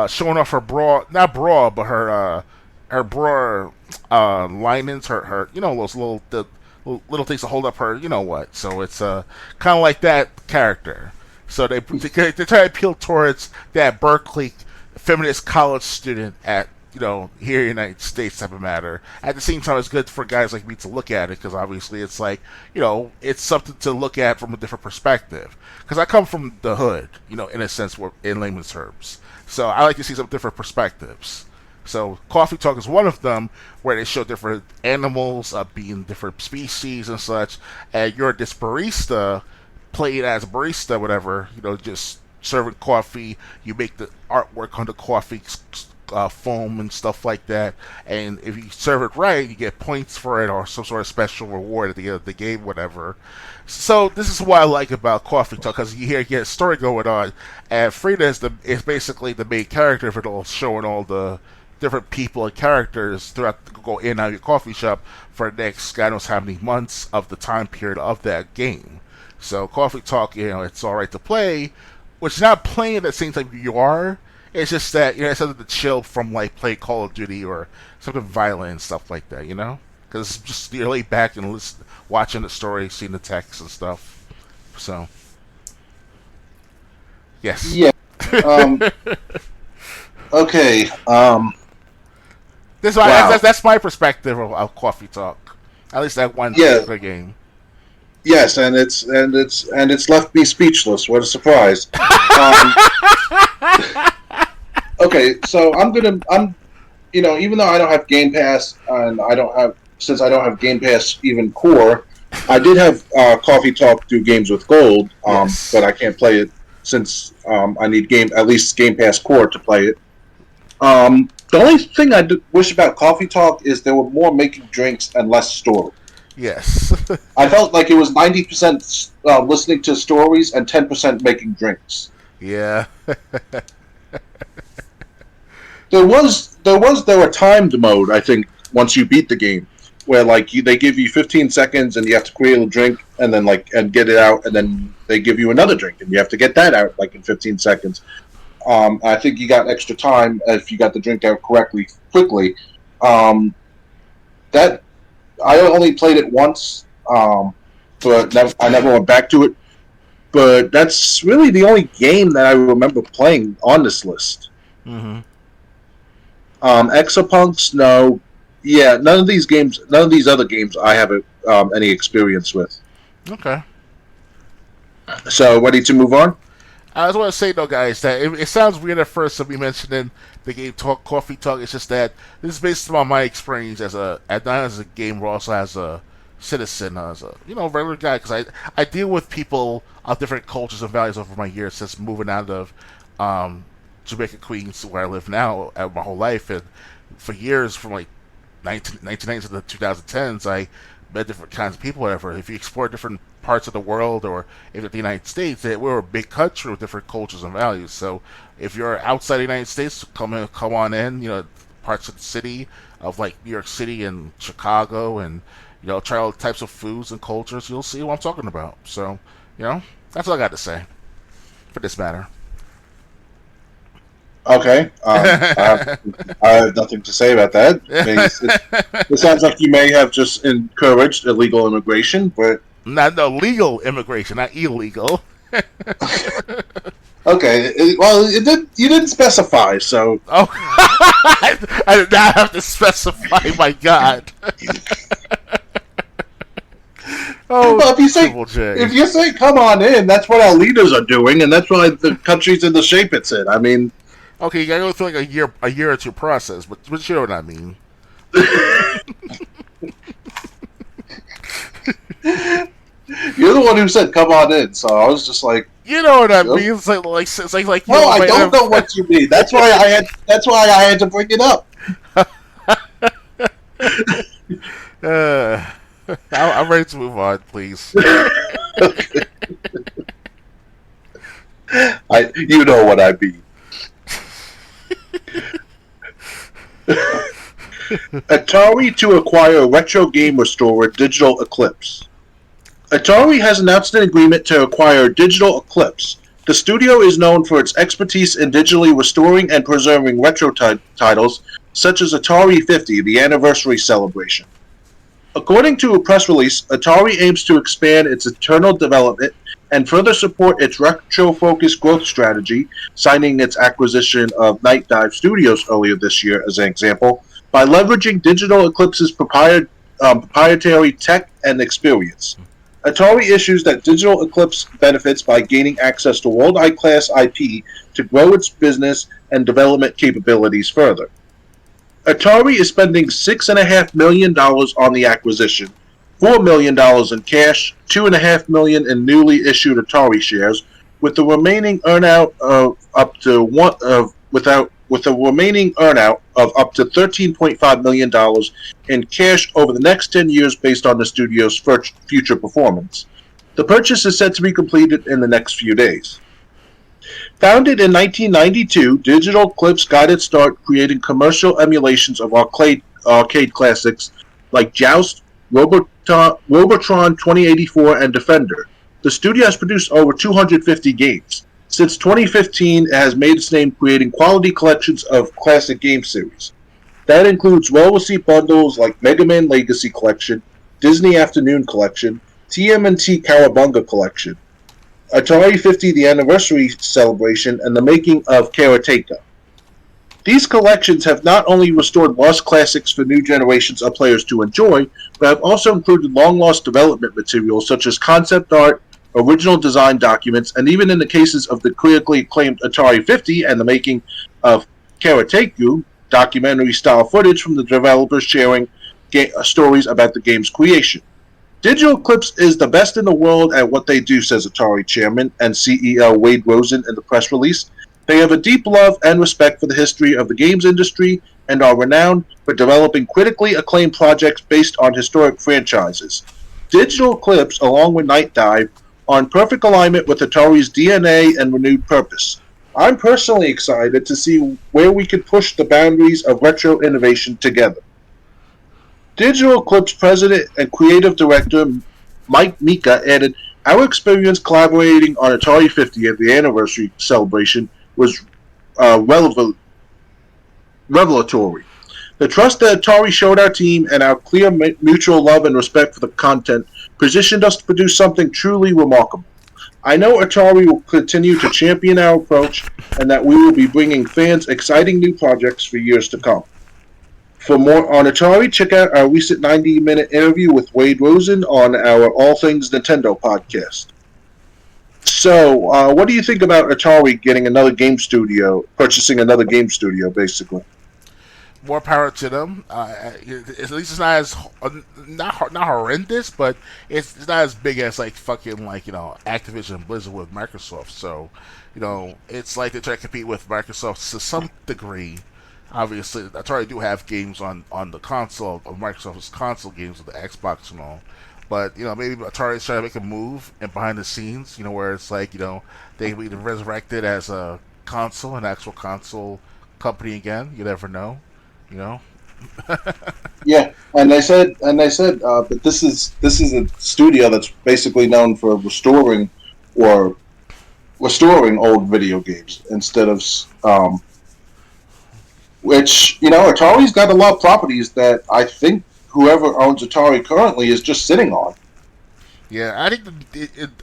showing off her bra, not bra, but her bra linings, her those little things to hold up her, what. So it's kind of like that character. So they try to appeal towards that Berkeley feminist college student at here in the United States type of matter. At the same time, it's good for guys like me to look at it because obviously it's like, it's something to look at from a different perspective. Because I come from the hood, in a sense, in layman's terms. So I like to see some different perspectives. So Coffee Talk is one of them where they show different animals being different species and such. And you're this barista, played as a barista, whatever, just serving coffee. You make the artwork on the coffee foam and stuff like that, and if you serve it right, you get points for it or some sort of special reward at the end of the game, whatever. So this is what I like about Coffee Talk because you get a story going on, and Frida is basically the main character of it all, showing all the different people and characters throughout go in and out of your coffee shop for the next God knows how many months of the time period of that game. So Coffee Talk, it's all right to play, which is not playing at the same time you are. It's just that it's something to chill from, like play Call of Duty or something violent and stuff like that, because it's just you're laid back and watching the story, seeing the text and stuff. So, yes. Yeah. Okay. Wow. That's my perspective of Coffee Talk. At least that one particular game. Yes, and it's left me speechless. What a surprise. Okay, so even though I don't have Game Pass and since I don't have Game Pass even Core, I did have Coffee Talk through Games with Gold, Yes. but I can't play it since I need at least Game Pass Core to play it. The only thing I wish about Coffee Talk is there were more making drinks and less story. Yes. I felt like it was 90% listening to stories and 10% making drinks. Yeah. There were timed mode, I think, once you beat the game, where like they give you 15 seconds and you have to create a drink and then and get it out, and then they give you another drink and you have to get that out like in 15 seconds. I think you got extra time if you got the drink out quickly. That I only played it once, but I never went back to it. But that's really the only game that I remember playing on this list. Mm-hmm. Exapunks, no. Yeah, none of these other games I have any experience with. Okay. So, ready to move on? I just want to say, though, guys, that it sounds weird at first to be mentioning the game Coffee Talk. It's just that this is based on my experience not as a game, but also as a citizen, as a regular guy. Because I deal with people of different cultures and values over my years since moving out of Jamaica, Queens, where I live now, my whole life, and for years, from like 1990s to the 2010s, I met different kinds of people. Whatever. If you explore different parts of the world, or if it's the United States, we're a big country with different cultures and values. So, if you're outside the United States, come on in. Parts of the city of like New York City and Chicago, and try all types of foods and cultures. You'll see what I'm talking about. So, that's all I got to say for this matter. Okay. I have nothing to say about that. It sounds like you may have just encouraged illegal immigration, but No, legal immigration, not illegal. Okay, you didn't specify, so. Oh, I did not have to specify. My God. Oh, Well, Triple J. if you say come on in, that's what our leaders are doing, and that's why the country's in the shape it's in. I mean, Okay, you gotta go through like a year or two process, but you know what I mean. you're the one who said come on in, so I was just like, You know what I sure. mean? It's like. No, I don't know what you mean. That's why I had to bring it up. I'm ready to move on, please. You know what I mean. Atari to acquire retro game restorer Digital Eclipse. Atari has announced an agreement to acquire Digital Eclipse. The studio is known for its expertise in digitally restoring and preserving retro titles such as Atari 50, the anniversary celebration. According to a press release, Atari aims to expand its internal development and further support its retro-focused growth strategy, signing its acquisition of Night Dive Studios earlier this year as an example, by leveraging Digital Eclipse's proprietary tech and experience. Atari issues that Digital Eclipse benefits by gaining access to world-class IP to grow its business and development capabilities further. Atari is spending $6.5 million on the acquisition, $4 million in cash, $2.5 million in newly issued Atari shares, with the remaining earnout of up to $13.5 million in cash over the next 10 years based on the studio's future performance. The purchase is set to be completed in the next few days. Founded in 1992, Digital Eclipse got its start creating commercial emulations of arcade classics like Joust, Robotron 2084, and Defender. The studio has produced over 250 games. Since 2015, it has made its name creating quality collections of classic game series. That includes well-received bundles like Mega Man Legacy Collection, Disney Afternoon Collection, TMNT Cowabunga Collection, Atari 50 The Anniversary Celebration, and the making of Karateka. These collections have not only restored lost classics for new generations of players to enjoy, but have also included long-lost development materials such as concept art, original design documents, and even in the cases of the critically acclaimed Atari 50 and the making of Karateka, documentary-style footage from the developers sharing stories about the game's creation. Digital Eclipse is the best in the world at what they do, says Atari chairman and CEO Wade Rosen in the press release. They have a deep love and respect for the history of the games industry and are renowned for developing critically acclaimed projects based on historic franchises. Digital Eclipse, along with Night Dive, are in perfect alignment with Atari's DNA and renewed purpose. I'm personally excited to see where we can push the boundaries of retro innovation together. Digital Eclipse president and creative director Mike Mika added, "Our experience collaborating on Atari 50 at the anniversary celebration was revelatory. The trust that Atari showed our team and our clear mutual love and respect for the content positioned us to produce something truly remarkable. I know Atari will continue to champion our approach and that we will be bringing fans exciting new projects for years to come." For more on Atari, check out our recent 90-minute interview with Wade Rosen on our All Things Nintendo podcast. So, what do you think about Atari getting another game studio, purchasing another game studio, basically? More power to them. At least it's not as not horrendous, but it's not as big as like fucking like Activision and Blizzard with Microsoft. So, it's like they try to compete with Microsoft to some degree. Obviously, Atari do have games on the console of Microsoft's console games with the Xbox and all. But maybe Atari's trying to make a move and behind the scenes, where it's like they be resurrected as a console, an actual console company again. You never know. Yeah, and they said that this is a studio that's basically known for restoring old video games instead of which Atari's got a lot of properties that I think whoever owns Atari currently is just sitting on. Yeah, I think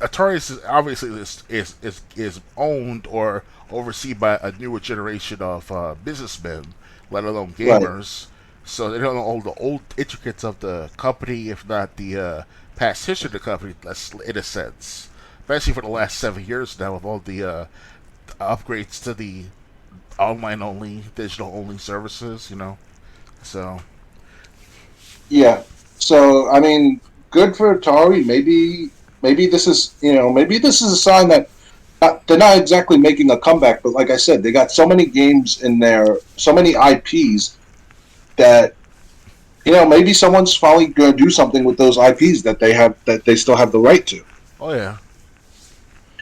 Atari is obviously is owned or overseen by a newer generation of businessmen, let alone Right. gamers. So they don't know all the old intricacies of the company, if not the past history of the company. That's in a sense, especially for the last 7 years now, with all the upgrades to the online only, digital only services. So Yeah. So I mean, good for Atari. Maybe this is maybe this is a sign that they're not exactly making a comeback, but like I said, they got so many games in there, so many IPs that maybe someone's finally going to do something with those IPs that they still have the right to. oh yeah.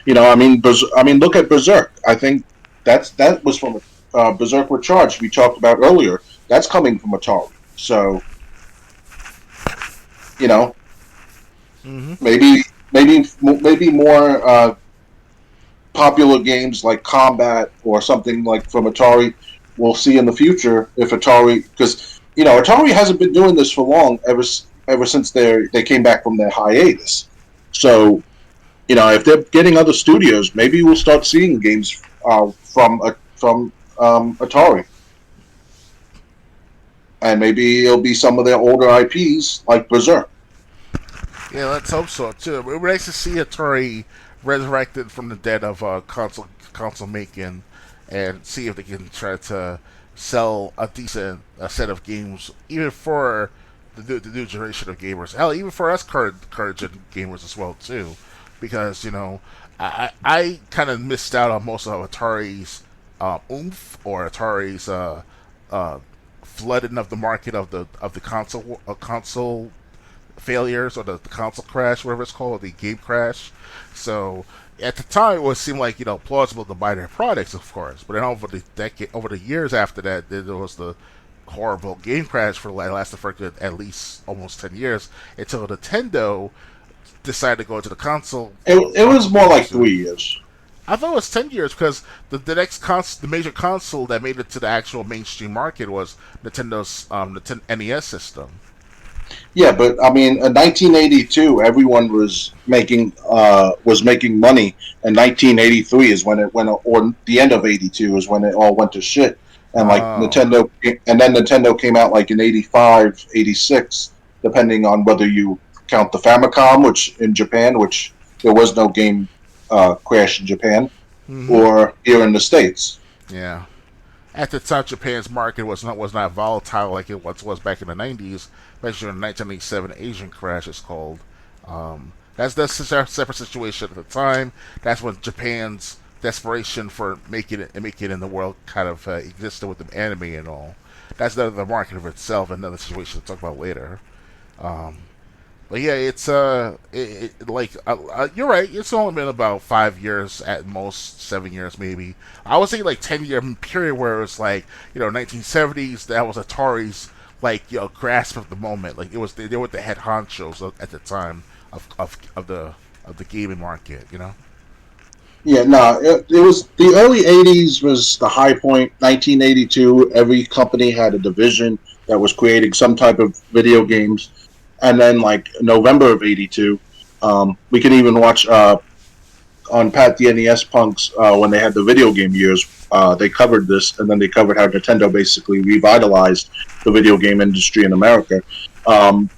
I mean, look at Berserk. I think that was from Berserk Recharged we talked about earlier. That's coming from Atari. So you know, Hmm. maybe more popular games like Combat or something like from Atari we'll see in the future if Atari, because Atari hasn't been doing this for long, ever since they came back from their hiatus. So if they're getting other studios, maybe we'll start seeing games from Atari, and maybe it'll be some of their older IPs like Berserk. Yeah, let's hope so too. It would be nice to see Atari resurrected from the dead of console making, and see if they can try to sell a decent set of games, even for the new generation of gamers. Hell, even for us current gen gamers as well too, because I kind of missed out on most of Atari's oomph, or Atari's uh, flooding of the market of the console failures, or the console crash, whatever it's called, the game crash. So at the time, it would seem like plausible to buy their products, of course. But then over the years after that, there was the horrible game crash for lasted for at least almost 10 years, until Nintendo decided to go into the It was console more game like soon. 3 years. I thought it was 10 years, because the the major console that made it to the actual mainstream market was Nintendo's Nintendo NES system. Yeah, but I mean, in 1982, everyone was making money, and 1983 is when it went, or the end of '82 is when it all went to shit. And like Oh. Nintendo, and then Nintendo came out like in '85, '86, depending on whether you count the Famicom, which in Japan, which there was no game crash in Japan, Hmm. or here in the States. Yeah. At the time, Japan's market was not volatile like it once was back in the 90s, especially in the 1987 Asian crash. It's called. That's a separate situation at the time. That's when Japan's desperation for making it in the world kind of existed with the anime and all. That's the market of itself, another situation to talk about later. Um, but yeah, it's like you're right. It's only been about 5 years at most, 7 years maybe. I would say like 10 year period where it was like 1970s. That was Atari's like grasp of the moment. Like it was they were the head honchos at the time of the gaming market. Yeah, no, it was the early '80s was the high point. 1982, every company had a division that was creating some type of video games, and then like November of '82, we can even watch on Pat the NES Punks when they had the video game years. They covered this, and then they covered how Nintendo basically revitalized the video game industry in America. Um,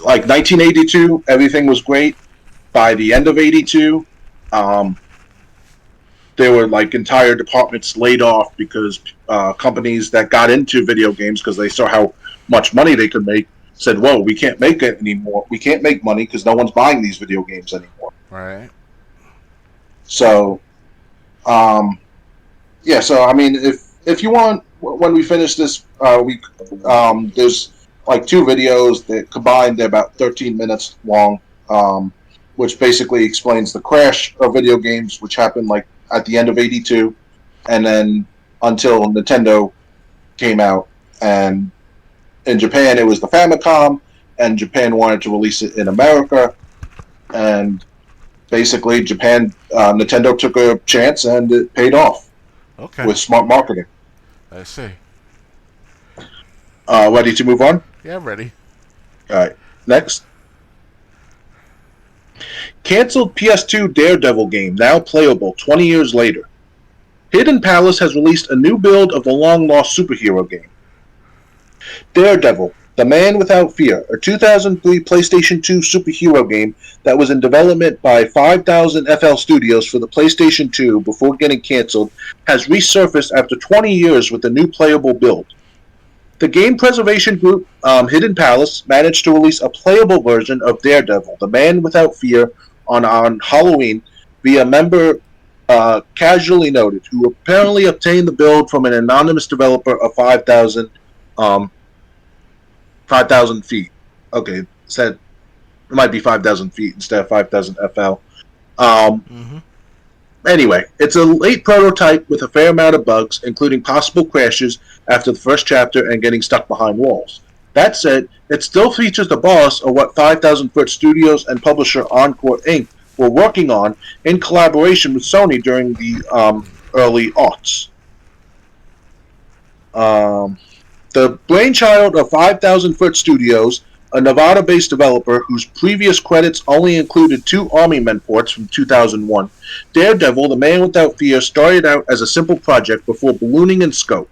like 1982, everything was great. By the end of '82, um, there were like entire departments laid off because companies that got into video games because they saw how much money they could make said, "Whoa, we can't make it anymore. We can't make money because no one's buying these video games anymore." Right. So, um, yeah. So I mean, if you want, when we finish this, there's like two videos that combined they're about 13 minutes long, which basically explains the crash of video games, which happened like at the end of '82, and then until Nintendo came out. And in Japan, it was the Famicom, and Japan wanted to release it in America. And basically, Nintendo took a chance, and it paid off Okay. with smart marketing. I see. Ready to move on? Yeah, I'm ready. All right. Next. Cancelled PS2 Daredevil game now playable 20 years later. Hidden Palace has released a new build of the long-lost superhero game. Daredevil, The Man Without Fear, a 2003 PlayStation 2 superhero game that was in development by 5000 FL Studios for the PlayStation 2 before getting cancelled, has resurfaced after 20 years with a new playable build. The game preservation group Hidden Palace managed to release a playable version of Daredevil, The Man Without Fear, on Halloween via member Casually Noted, who apparently obtained the build from an anonymous developer of 5,000 feet. Okay, said it might be 5,000 feet instead of 5,000 FL. Anyway, it's a late prototype with a fair amount of bugs, including possible crashes after the first chapter and getting stuck behind walls. That said, it still features the boss of what 5,000 Foot Studios and publisher Encore Inc. were working on in collaboration with Sony during the early aughts. The brainchild of 5,000 Foot Studios, a Nevada-based developer whose previous credits only included 2 Army Men ports from 2001, Daredevil, The Man Without Fear started out as a simple project before ballooning in scope.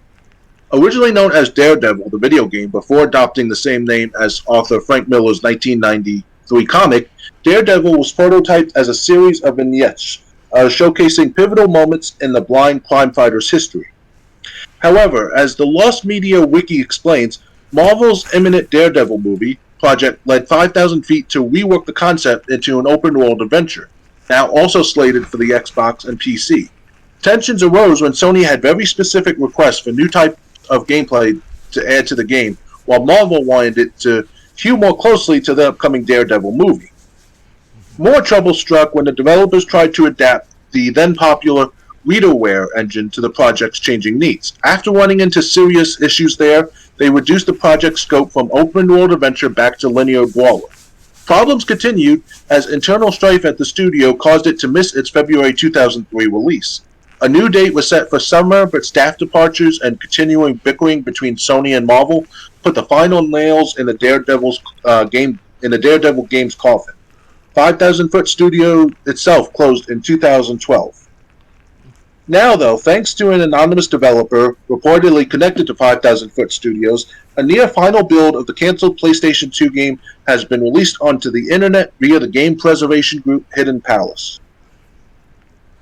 Originally known as Daredevil, the video game, before adopting the same name as author Frank Miller's 1993 comic, Daredevil was prototyped as a series of vignettes showcasing pivotal moments in the blind crime fighter's history. However, as the Lost Media Wiki explains, Marvel's imminent Daredevil movie project led 5,000 Feet to rework the concept into an open-world adventure, now also slated for the Xbox and PC. Tensions arose when Sony had very specific requests for new types of gameplay to add to the game, while Marvel wanted it to hew more closely to the upcoming Daredevil movie. More trouble struck when the developers tried to adapt the then-popular WeDoWare engine to the project's changing needs. After running into serious issues there, they reduced the project's scope from open-world adventure back to linear brawler. Problems continued as internal strife at the studio caused it to miss its February 2003 release. A new date was set for summer, but staff departures and continuing bickering between Sony and Marvel put the final nails in the Daredevil game's coffin. 5,000 Foot Studio itself closed in 2012. Now, though, thanks to an anonymous developer reportedly connected to 5,000 Foot Studios, a near-final build of the cancelled PlayStation 2 game has been released onto the internet via the game preservation group Hidden Palace.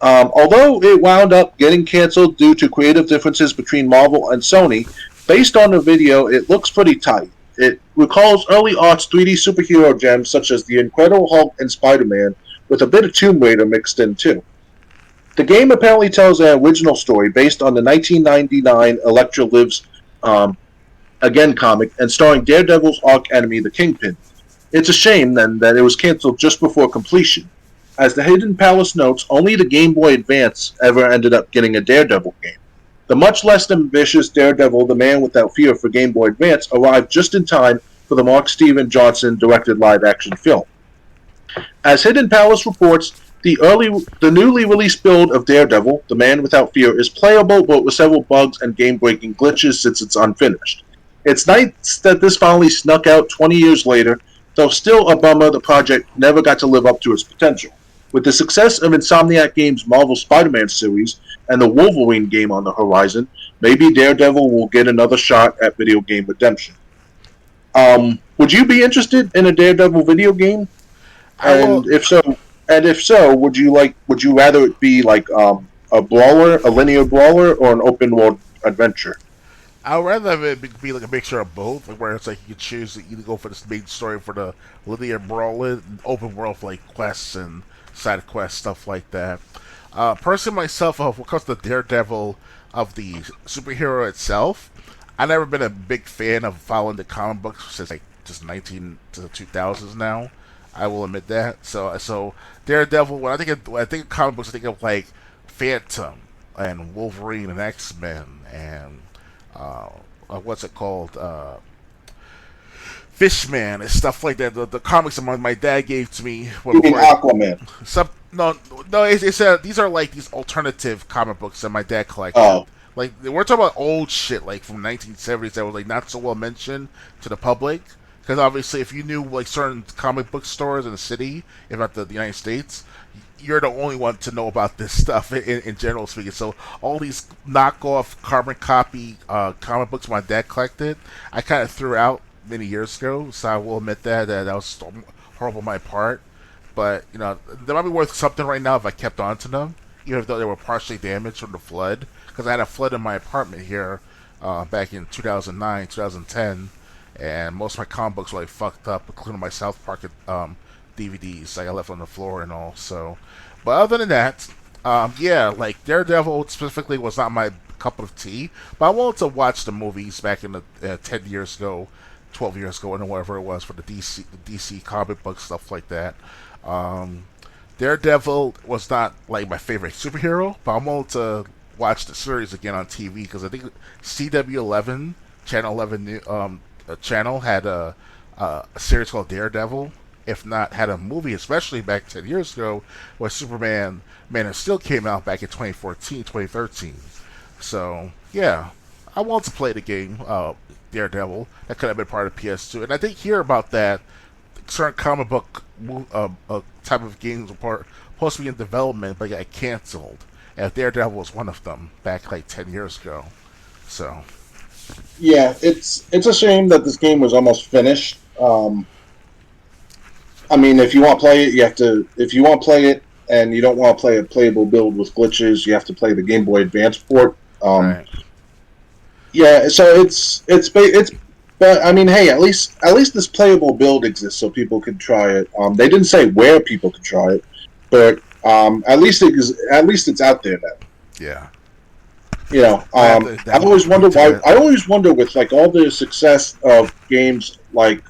Although it wound up getting cancelled due to creative differences between Marvel and Sony, based on the video, it looks pretty tight. It recalls early aughts 3D superhero gems such as the Incredible Hulk and Spider-Man, with a bit of Tomb Raider mixed in too. The game apparently tells an original story based on the 1999 Elektra Lives Again comic and starring Daredevil's arch enemy, the Kingpin. It's a shame, then, that it was cancelled just before completion. As the Hidden Palace notes, only the Game Boy Advance ever ended up getting a Daredevil game. The much less ambitious Daredevil, The Man Without Fear for Game Boy Advance arrived just in time for the Mark Steven Johnson directed live-action film. As Hidden Palace reports, the newly released build of Daredevil, The Man Without Fear, is playable but with several bugs and game-breaking glitches since it's unfinished. It's nice that this finally snuck out 20 years later, though still a bummer the project never got to live up to its potential. With the success of Insomniac Games' Marvel Spider-Man series and the Wolverine game on the horizon, maybe Daredevil will get another shot at video game redemption. Would you be interested in a Daredevil video game? And if so, would you rather it be like a linear brawler, or an open world adventure? I would rather have it be like a mixture of both, like where it's like you can choose to either go for the main story for the linear brawler, and open world for like quests and side quests, stuff like that. Personally, myself, when it comes to Daredevil of the superhero itself, I've never been a big fan of following the comic books since like just 19 to the 2000s now. I will admit that. So Daredevil, when I think of comic books, I think of like Phantom and Wolverine and X-Men and what's it called? Fishman and stuff like that. The comics my dad gave to me. You mean Aquaman? These are like these alternative comic books that my dad collected. Oh. Like we're talking about old shit, like from 1970s that was like not so well mentioned to the public. Because obviously, if you knew like certain comic book stores in the city, if not the United States, you're the only one to know about this stuff in general speaking. So all these knockoff carbon copy comic books my dad collected, I kind of threw out many years ago. So I will admit that was horrible on my part. But they might be worth something right now if I kept on to them, even though they were partially damaged from the flood. Because I had a flood in my apartment here back in 2009, 2010, and most of my comic books were like fucked up, including my South Park DVDs like I left on the floor and all. So, but other than that, yeah, like Daredevil specifically was not my cup of tea. But I wanted to watch the movies back in the 10 years ago, 12 years ago, and whatever it was for the DC comic book stuff like that. Daredevil was not like my favorite superhero, but I'm willing to watch the series again on TV because I think CW11 Channel 11 channel had a series called Daredevil. If not, had a movie, especially back 10 years ago, where Superman Man of Steel came out back in 2014, 2013. So, yeah, I want to play the game, Daredevil. That could have been part of PS2. And I did hear about that. Certain comic book type of games were supposed to be in development, but got canceled. And Daredevil was one of them back like 10 years ago. So, yeah, it's a shame that this game was almost finished. I mean, if you want to play it, you have to. If you want to play it and you don't want to play a playable build with glitches, you have to play the Game Boy Advance port. right. Yeah, so it's. But I mean, hey, at least this playable build exists, so people can try it. They didn't say where people could try it, but at least it's out there now. Yeah. I always wonder why. I always wonder with like all the success of games like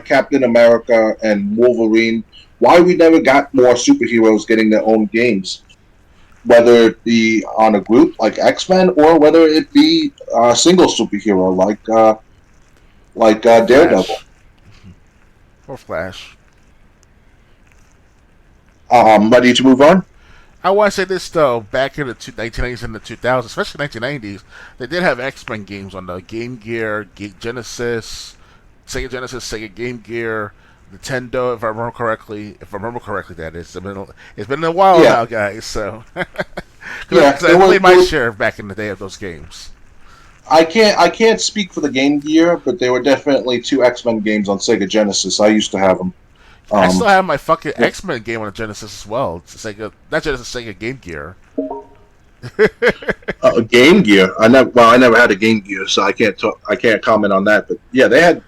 Captain America and Wolverine, why we never got more superheroes getting their own games, whether it be on a group like X-Men or whether it be a single superhero like Daredevil or Flash. Ready to move on? I want to say this though. Back in the 1990s and the 2000s, especially 1990s, they did have X-Men games on the Game Gear, Genesis, Sega Genesis, Sega Game Gear, Nintendo. If I remember correctly, that is. It's been a while now, guys. So, because I played my share back in the day of those games. I can't speak for the Game Gear, but there were definitely 2 X-Men games on Sega Genesis. I used to have them. I still have my fucking X-Men game on the Genesis as well. It's Sega, not Genesis, Sega Game Gear. Game Gear. I never had a Game Gear, so I can't comment on that. But yeah, they had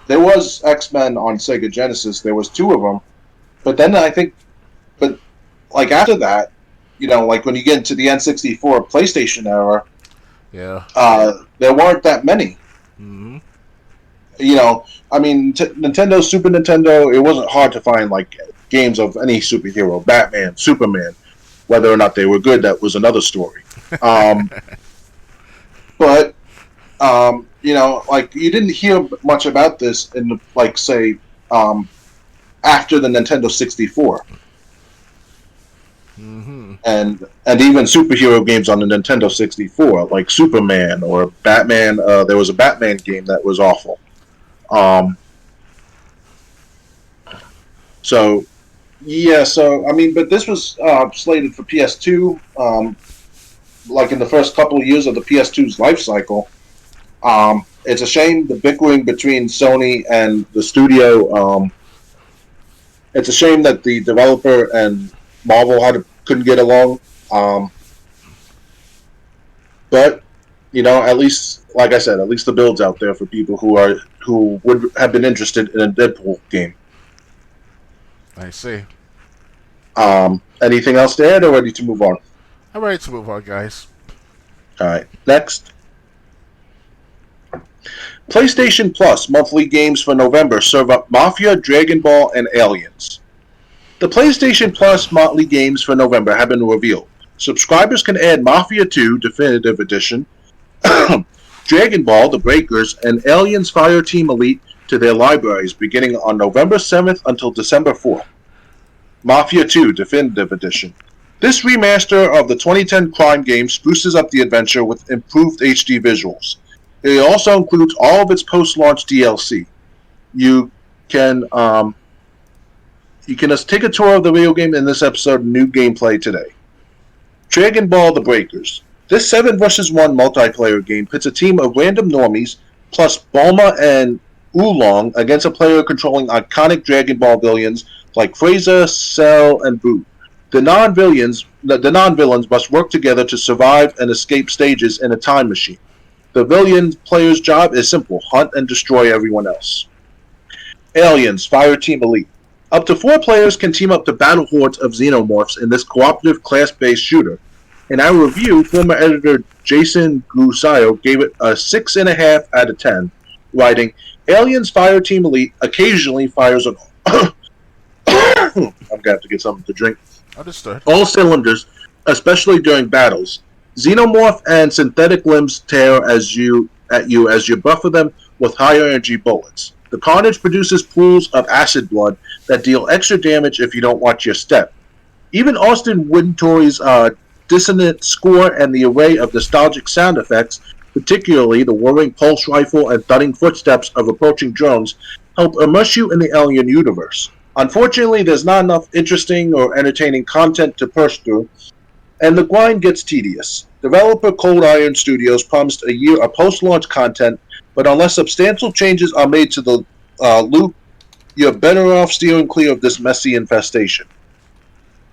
there was X-Men on Sega Genesis. There was 2 of them, but then like after that, like when you get into the N64 PlayStation era, there weren't that many. Mm-hmm. I mean, Nintendo, Super Nintendo, it wasn't hard to find like games of any superhero, Batman, Superman. Whether or not they were good, that was another story. But like you didn't hear much about this in say after the Nintendo 64. Mm-hmm. And even superhero games on the Nintendo 64, like Superman or Batman. There was a Batman game that was awful. So I mean, but this was slated for PS2. Like in the first couple of years of the PS2's life cycle. It's a shame the bickering between Sony and the studio. It's a shame that the developer and Marvel couldn't get along. But at least, like I said, at least the build's out there for people who would have been interested in a Deadpool game. I see. Anything else to add, or ready to move on? I'm ready to move on, guys. All right, next. PlayStation Plus monthly games for November serve up Mafia, Dragon Ball, and Aliens. The PlayStation Plus monthly games for November have been revealed. Subscribers can add Mafia 2 Definitive Edition, Dragon Ball, The Breakers, and Aliens Fireteam Elite to their libraries beginning on November 7th until December 4th. Mafia 2 Definitive Edition. This remaster of the 2010 crime game spruces up the adventure with improved HD visuals. It also includes all of its post-launch DLC. You can just take a tour of the video game in this episode of New Gameplay today. Dragon Ball The Breakers. This 7 vs 1 multiplayer game pits a team of random normies plus Bulma and Oolong against a player controlling iconic Dragon Ball villains like Frieza, Cell, and Boo. The non-villains must work together to survive and escape stages in a time machine. The villain player's job is simple: hunt and destroy everyone else. Aliens Fireteam Elite. Up to 4 players can team up to battle hordes of xenomorphs in this cooperative class-based shooter. In our review, former editor Jason Gusayo gave it a 6.5 out of 10, writing, Aliens Fireteam Elite occasionally fires on I'm going to have to get something to drink. Understood. All cylinders, especially during battles. Xenomorph and synthetic limbs tear at you as you buffer them with higher energy bullets. The carnage produces pools of acid blood that deal extra damage if you don't watch your step. Even Austin Wintory's dissonant score and the array of nostalgic sound effects, particularly the whirring pulse rifle and thudding footsteps of approaching drones, help immerse you in the Alien universe. Unfortunately, there's not enough interesting or entertaining content to push through, and the grind gets tedious. Developer Cold Iron Studios promised a year of post-launch content, but unless substantial changes are made to the loop, you're better off steering clear of this messy infestation.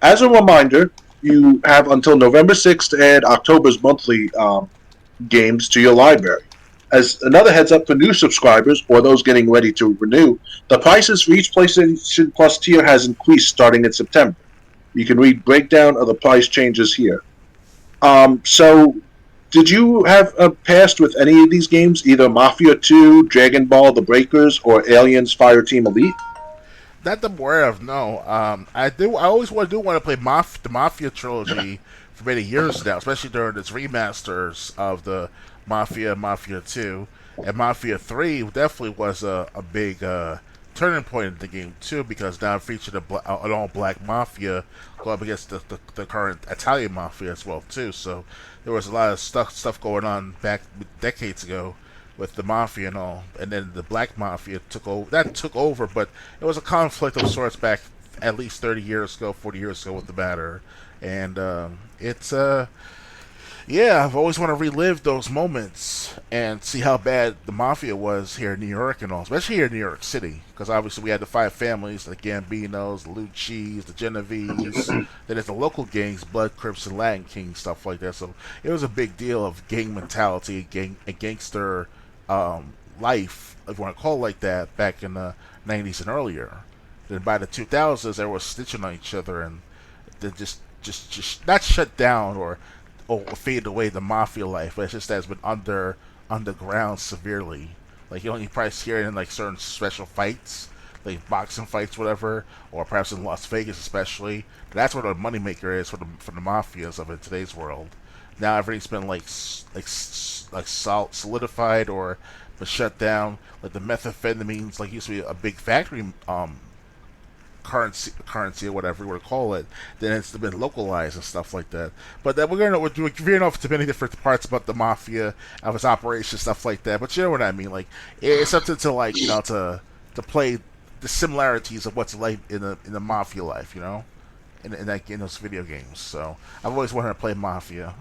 As a reminder, you have until November 6th to add October's monthly games to your library. As another heads up for new subscribers or those getting ready to renew, the prices for each PlayStation Plus tier has increased starting in September. You can read breakdown of the price changes here. So, did you have a past with any of these games, either Mafia 2, Dragon Ball The Breakers, or Aliens Fireteam Elite? Not that I'm aware of, no. I always want to play the Mafia trilogy for many years now, especially during its remasters of the Mafia 2, and Mafia 3 definitely was a big turning point in the game too, because now it featured an all-black mafia going up against the current Italian mafia as well too. So there was a lot of stuff going on back decades ago with the mafia and all, and then the black mafia took over, but it was a conflict of sorts back at least 30 years ago, 40 years ago with the matter, and it's yeah, I've always want to relive those moments and see how bad the mafia was here in New York and all, especially here in New York City, because obviously we had the 5 families, the Gambinos, the Luccis, the Genovese, then there's the local gangs, Blood, Crips, and Latin Kings, stuff like that. So it was a big deal of gang mentality, gangster life, if you want to call it like that, back in the 90s and earlier. Then by the 2000s, they were stitching on each other, and then just not shut down or fade away the mafia life, but it's just that it's been underground severely. Like you only probably hear it in like certain special fights, like boxing fights, whatever, or perhaps in Las Vegas especially. That's where the moneymaker is for the mafias of today's world. Now everything's been like solidified or been shut down. Like the methamphetamines, like used to be a big factory currency or whatever you want to call it, then it's been localized and stuff like that. But then we're veering off to many different parts about the mafia, of its operations, stuff like that. But you know what I mean? Like it's something to like to play the similarities of what's like in the mafia life, in those video games. So I've always wanted to play Mafia.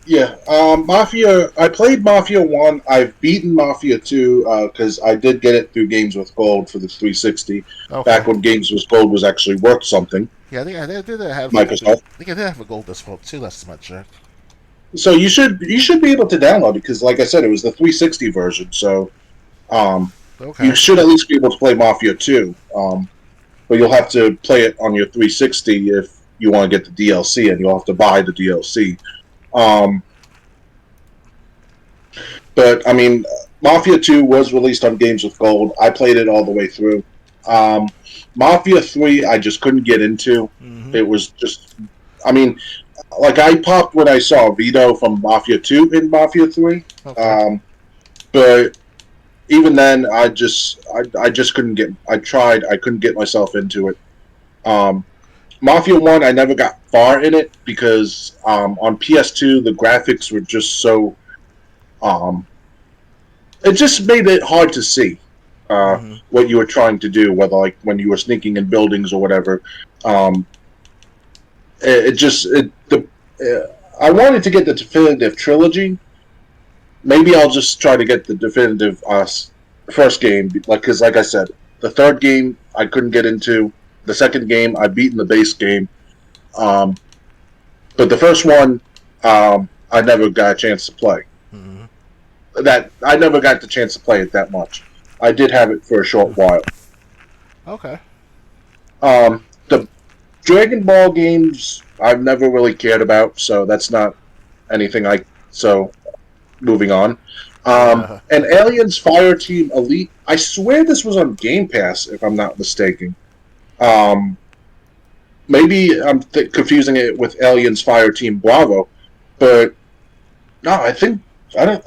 Yeah, Mafia. I played Mafia 1. I've beaten Mafia 2 because I did get it through Games with Gold for the 360. Okay. Back when Games with Gold was actually worth something. Yeah, I did have Microsoft. I think I did have a gold as well too. Last time I checked. So you should be able to download it because, like I said, it was the 360 version. So okay. You should at least be able to play Mafia 2. But you'll have to play it on your 360 if you want to get the DLC, and you'll have to buy the DLC. But I mean, Mafia 2 was released on Games with Gold. I played it all the way through. Mafia 3 I just couldn't get into. Mm-hmm. It was just, I mean, like I popped when I saw Vito from Mafia 2 in Mafia 3. Okay. But even then I just couldn't get, I couldn't get myself into it. Mafia 1, I never got far in it because on PS2 the graphics were just so Um, it just made it hard to see Mm-hmm. what you were trying to do, whether like when you were sneaking in buildings or whatever. Um, it just it the I wanted to get the definitive trilogy. Maybe I'll just try to get the definitive first game, because like I said, the third game I couldn't get into. The second game I beat in the base game, um, but the first one I never got a chance to play. Mm-hmm. That I never got the chance to play it that much. I did have it for a short while. Okay. The Dragon Ball games I've never really cared about, so that's not anything I. So moving on. Yeah. And Aliens Fireteam Elite. I swear this was on Game Pass, if I'm not mistaken. Um, Maybe I'm confusing it with Aliens Fireteam Bravo, but no, I think I don't.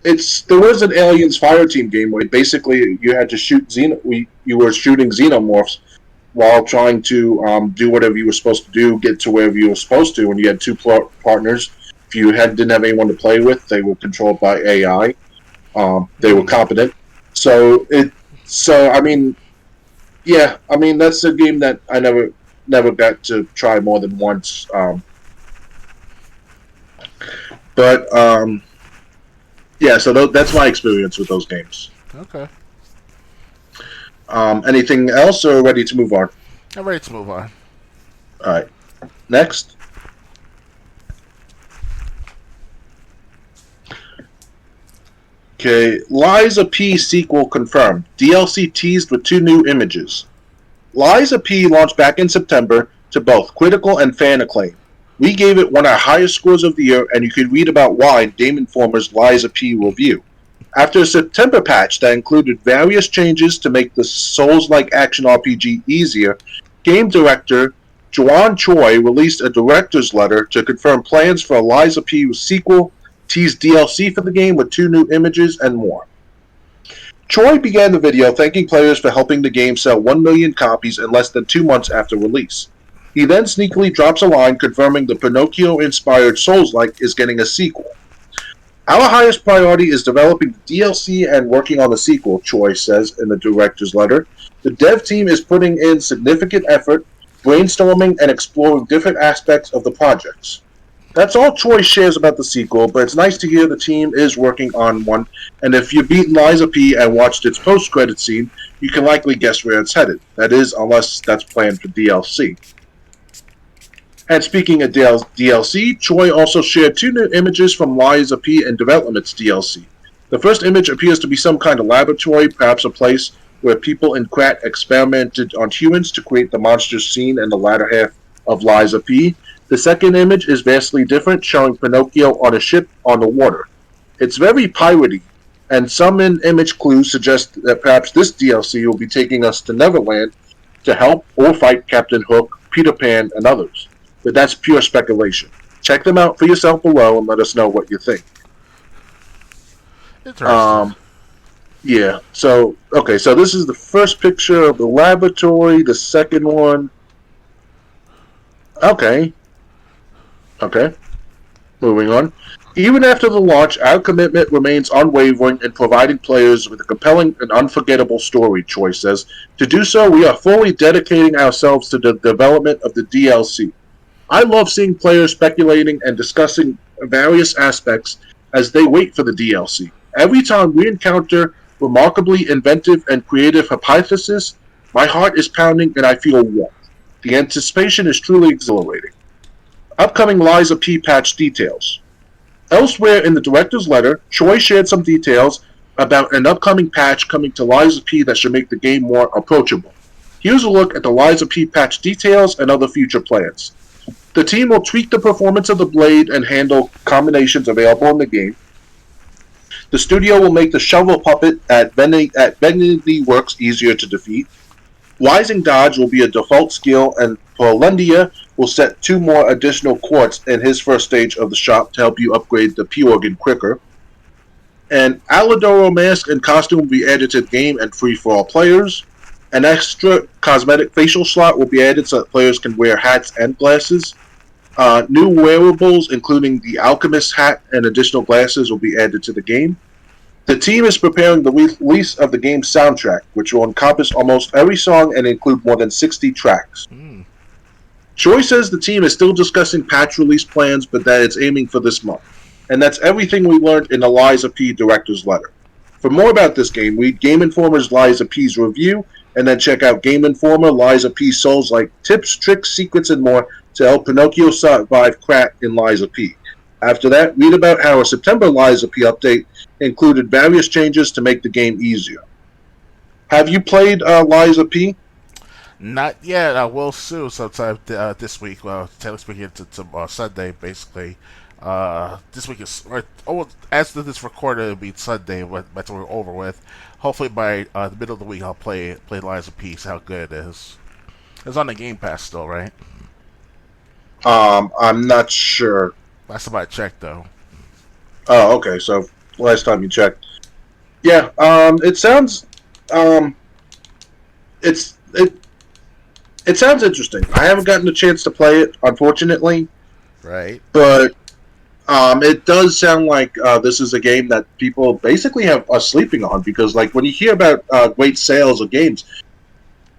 It's there was an Aliens Fireteam game where basically you had to shoot you were shooting xenomorphs while trying to do whatever you were supposed to do, get to wherever you were supposed to, and you had two partners. If you didn't have anyone to play with, they were controlled by AI. They were competent. So I mean, yeah, I mean that's a game that I never got to try more than once. But yeah, so that's my experience with those games. Okay. Anything else, or ready to move on? I'm ready to move on. All right, next. Okay, Liza P sequel confirmed. DLC teased with 2 new images. Liza P launched back in September to both critical and fan acclaim. We gave it one of our highest scores of the year, and you can read about why in Game Informer's Liza P review. After a September patch that included various changes to make the Souls-like action RPG easier, game director Juan Choi released a director's letter to confirm plans for a Liza P sequel, teased DLC for the game with 2 new images, and more. Choi began the video thanking players for helping the game sell 1 million copies in less than 2 months after release. He then sneakily drops a line confirming the Pinocchio-inspired Souls-like is getting a sequel. Our highest priority is developing the DLC and working on the sequel, Choi says in the director's letter. The dev team is putting in significant effort, brainstorming and exploring different aspects of the projects. That's all Choi shares about the sequel, but it's nice to hear the team is working on one, and if you've beaten Liza P and watched its post-credit scene, you can likely guess where it's headed. That is, unless that's planned for DLC. And speaking of DLC, Choi also shared 2 new images from Liza P and Development's DLC. The first image appears to be some kind of laboratory, perhaps a place where people in Krat experimented on humans to create the monsters seen in the latter half of Liza P. The second image is vastly different, showing Pinocchio on a ship on the water. It's very piratey, and some in-image clues suggest that perhaps this DLC will be taking us to Neverland to help or fight Captain Hook, Peter Pan, and others. But that's pure speculation. Check them out for yourself below and let us know what you think. Interesting. Yeah, so this is the first picture of the laboratory, the second one. Okay, moving on. Even after the launch, our commitment remains unwavering in providing players with a compelling and unforgettable story, Choi says. To do so, we are fully dedicating ourselves to the development of the DLC. I love seeing players speculating and discussing various aspects as they wait for the DLC. Every time we encounter remarkably inventive and creative hypothesis, my heart is pounding and I feel warm. The anticipation is truly exhilarating. Upcoming Liza P patch details. Elsewhere in the director's letter, Choi shared some details about an upcoming patch coming to Liza P that should make the game more approachable. Here's a look at the Liza P patch details and other future plans. The team will tweak the performance of the blade and handle combinations available in the game. The studio will make the shovel puppet at Bendy Works easier to defeat. Rising Dodge will be a default skill, and Polendia will set 2 more additional quartz in his first stage of the shop to help you upgrade the P-Organ quicker. An Alidoro mask and costume will be added to the game and free for all players. An extra cosmetic facial slot will be added so that players can wear hats and glasses. New wearables, including the Alchemist hat and additional glasses, will be added to the game. The team is preparing the release of the game's soundtrack, which will encompass almost every song and include more than 60 tracks. Mm. Troy says the team is still discussing patch release plans, but that it's aiming for this month. And that's everything we learned in the Liza P. director's letter. For more about this game, read Game Informer's Liza P.'s review, and then check out Game Informer Liza P. Souls like tips, tricks, secrets, and more to help Pinocchio survive crack in Liza P. After that, read about how a September Liza P. update included various changes to make the game easier. Have you played Liza P? Not yet. I will soon sometime this week. Well, technically speaking, to Sunday, basically. This week is as of this recorded, it'll be Sunday. But that's what we're over with. Hopefully by the middle of the week, I'll play Liza P. See how good it is. It's on the Game Pass still, right? I'm not sure. Last time I checked, though. Oh, okay. So last time you checked, yeah. It sounds, it's it sounds interesting. I haven't gotten a chance to play it, unfortunately, Right. but it does sound like this is a game that people basically are sleeping on because, like, when you hear about great sales of games,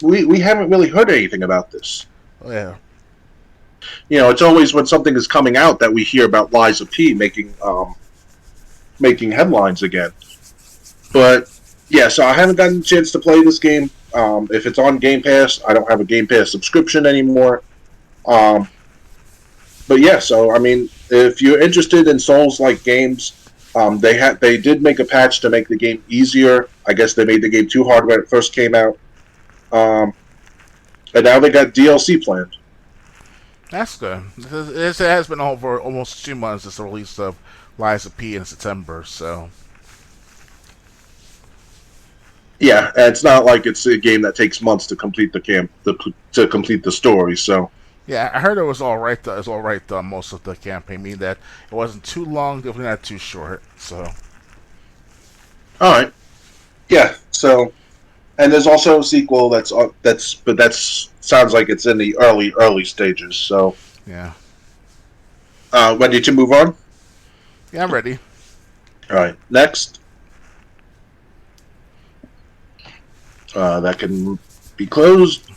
we haven't really heard anything about this. Oh yeah. You know, it's always when something is coming out that we hear about Liza P making headlines again. But yeah, so I haven't gotten a chance to play this game. If it's on Game Pass, I don't have a Game Pass subscription anymore. But yeah, so I mean, if you're interested in Souls-like games, they did make a patch to make the game easier. I guess they made the game too hard when it first came out, and now they got DLC planned. That's good. It has been over almost 2 months since the release of Liza P in September, so. Yeah, and it's not like it's a game that takes months to complete to complete the story. So Yeah, I heard it was all right. It was all right. Most of the campaign, meaning that it wasn't too long, definitely not too short. So, all right, yeah. So, and there's also a sequel that's sounds like it's in the early stages. So, yeah, ready to move on? yeah, I'm ready. All right, next. That can be closed.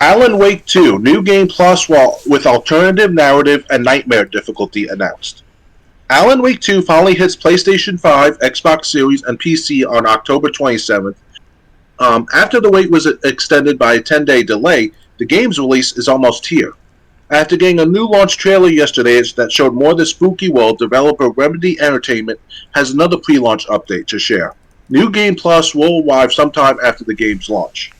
Alan Wake 2, new game plus with alternative narrative and nightmare difficulty announced. Alan Wake 2 finally hits PlayStation 5, Xbox Series, and PC on October 27th. After the wait was extended by a 10-day delay, the game's release is almost here. After getting a new launch trailer yesterday that showed more of the spooky world, developer Remedy Entertainment has another pre-launch update to share. New Game Plus will arrive sometime after the game's launch.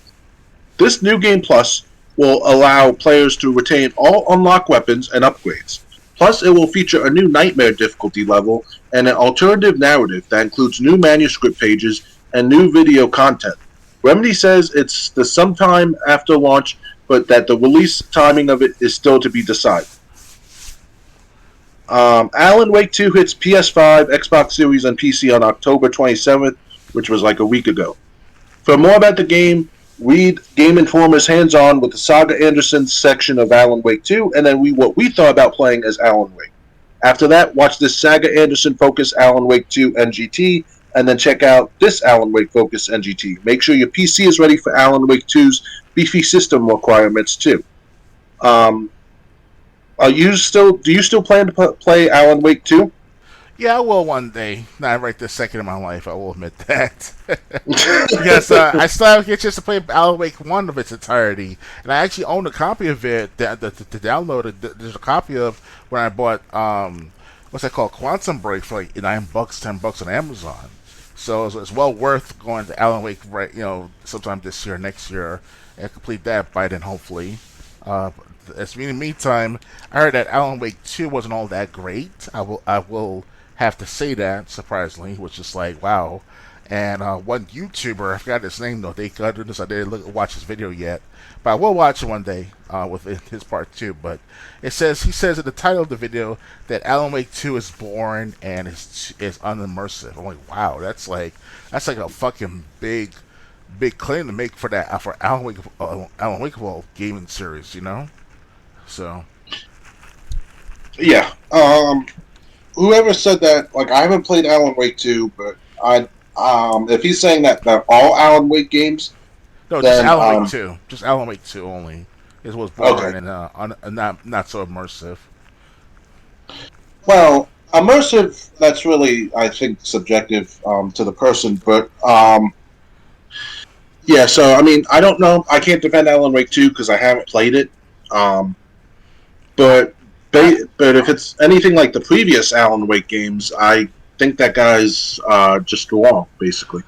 This New Game Plus will allow players to retain all unlocked weapons and upgrades. Plus, it will feature a new Nightmare difficulty level and an alternative narrative that includes new manuscript pages and new video content. Remedy says it's the sometime after launch, but that the release timing of it is still to be decided. Alan Wake 2 hits PS5, Xbox Series, and PC on October 27th, which was like a week ago. For more about the game, read Game Informer's hands-on with the Saga Anderson section of Alan Wake 2, and then read what we thought about playing as Alan Wake. After that, watch this Saga Anderson focus Alan Wake 2 NGT, and then check out this Alan Wake focus NGT. Make sure your PC is ready for Alan Wake 2's beefy system requirements too. Do you still plan to play Alan Wake 2? Yeah, I will one day. Not right this second in my life, I will admit that. Because I still haven't get a chance to play Alan Wake 1 of its entirety. And I actually own a copy of it to download it. There's a copy of when I bought, what's that called? Quantum Break for like $9, $10 on Amazon. So it's well worth going to Alan Wake, right? Sometime this year, next year, and complete that by then, hopefully. In the meantime, I heard that Alan Wake 2 wasn't all that great. I will have to say that, surprisingly, which is like, wow. And one YouTuber, I forgot his name though, they got this. I didn't watch his video yet, but I will watch it one day with his part 2. But he says in the title of the video that Alan Wake 2 is boring and is unimmersive. I'm like, wow, that's like a fucking big claim to make for Alan Wake gaming series, So Yeah. Whoever said that, like, I haven't played Alan Wake 2, but if he's saying that they're all Alan Wake games, No, just then Alan Wake 2. Just Alan Wake 2 only. It was okay. boring and not so immersive. Well, immersive, that's really, I think, subjective to the person, but yeah, so, I mean, I don't know. I can't defend Alan Wake 2 because I haven't played it. Um, but I, but if it's anything like the previous Alan Wake games, I think that guy's just wrong, basically.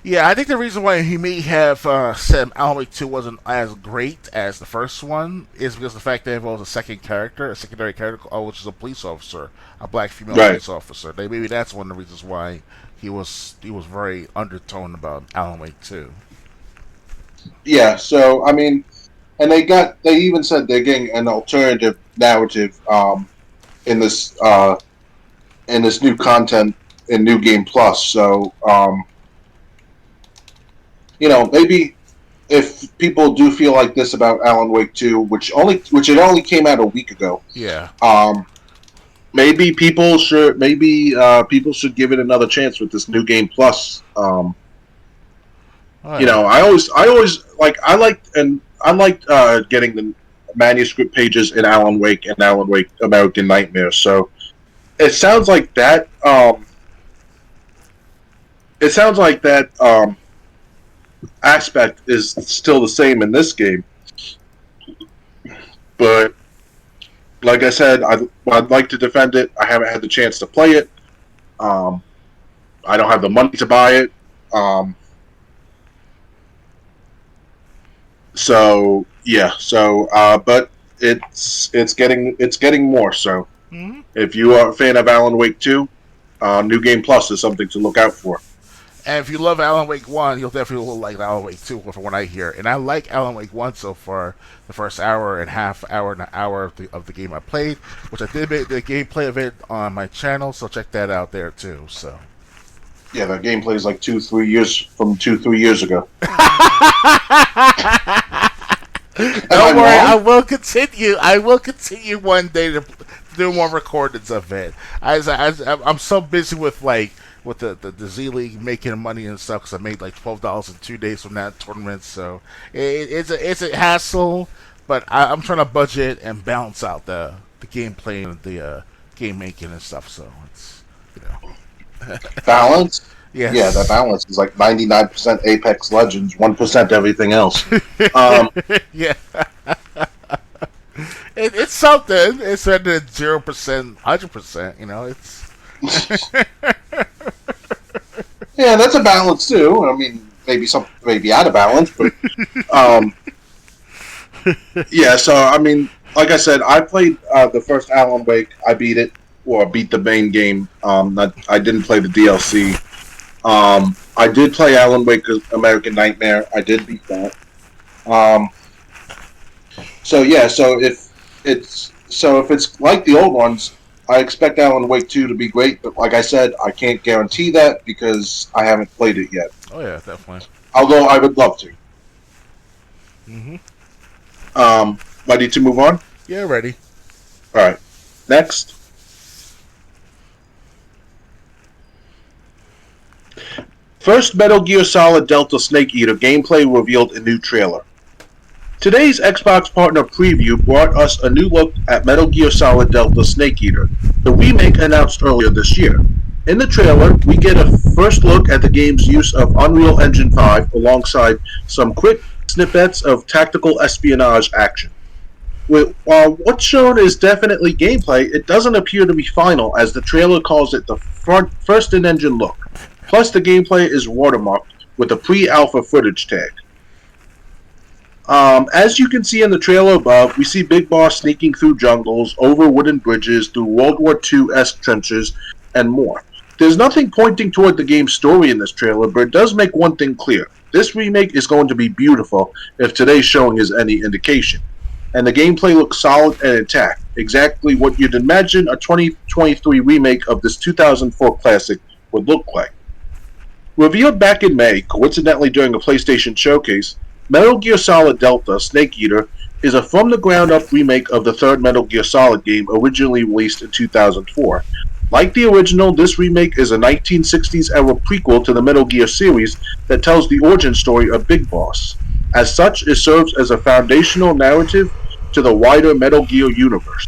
Yeah, I think the reason why he may have said Alan Wake 2 wasn't as great as the first one is because of the fact that it involves a secondary character, which is a police officer, a black female Right. police officer. Maybe that's one of the reasons why he was very undertoned about Alan Wake 2. Yeah, so, I mean, and they even said they're getting an alternative narrative in this new content in New Game Plus. So, maybe if people do feel like this about Alan Wake 2, which it only came out a week ago, Yeah. maybe people should give it another chance with this New Game Plus. Oh, yeah. I always I liked getting the manuscript pages in Alan Wake and Alan Wake American Nightmare. So it sounds like that. It sounds like that aspect is still the same in this game, but like I said, I'd like to defend it. I haven't had the chance to play it. Um, I don't have the money to buy it. Um, so yeah. But it's getting more. So Mm-hmm. if you are a fan of Alan Wake 2, New Game Plus is something to look out for. And if you love Alan Wake 1, you'll definitely like Alan Wake 2 from what I hear. And I like Alan Wake 1 so far, the first hour and an hour of the game I played, which I did make the gameplay of it on my channel, so check that out there too. So. Yeah, that gameplay is like 2-3 years ago. Don't worry, I will continue. I will continue one day to do more recordings of it. I'm so busy with the Z League making money and stuff because I made like $12 in 2 days from that tournament. So it's a hassle, but I'm trying to budget and balance out the gameplay and the game making and stuff. So it's Balance? yes. Yeah, that balance is like 99% Apex Legends, 1% everything else. Um, Yeah. It's something. It's at 0%, 100%. It's yeah, that's a balance too. I mean, maybe out of balance, but um, yeah. So I mean, like I said, I played the first Alan Wake. I beat it, or beat the main game. I didn't play the DLC. I did play Alan Wake American Nightmare. I did beat that. Um, so yeah, if it's like the old ones, I expect Alan Wake 2 to be great, but like I said, I can't guarantee that because I haven't played it yet. oh yeah, definitely. Although I would love to. Hmm. Ready to move on? Yeah, ready. All right. Next. First Metal Gear Solid Delta Snake Eater gameplay revealed in new trailer. Today's Xbox partner preview brought us a new look at Metal Gear Solid Delta Snake Eater, the remake announced earlier this year. In the trailer, we get a first look at the game's use of Unreal Engine 5 alongside some quick snippets of tactical espionage action. While what's shown is definitely gameplay, it doesn't appear to be final as the trailer calls it the first in-engine look. Plus, the gameplay is watermarked with a pre-alpha footage tag. As you can see in the trailer above, we see Big Boss sneaking through jungles, over wooden bridges, through World War II-esque trenches, and more. There's nothing pointing toward the game's story in this trailer, but it does make one thing clear. This remake is going to be beautiful if today's showing is any indication. And the gameplay looks solid and intact, exactly what you'd imagine a 2023 remake of this 2004 classic would look like. Revealed back in May, coincidentally during a PlayStation showcase, Metal Gear Solid Delta Snake Eater is a from-the-ground-up remake of the third Metal Gear Solid game originally released in 2004. Like the original, this remake is a 1960s-era prequel to the Metal Gear series that tells the origin story of Big Boss. As such, it serves as a foundational narrative to the wider Metal Gear universe.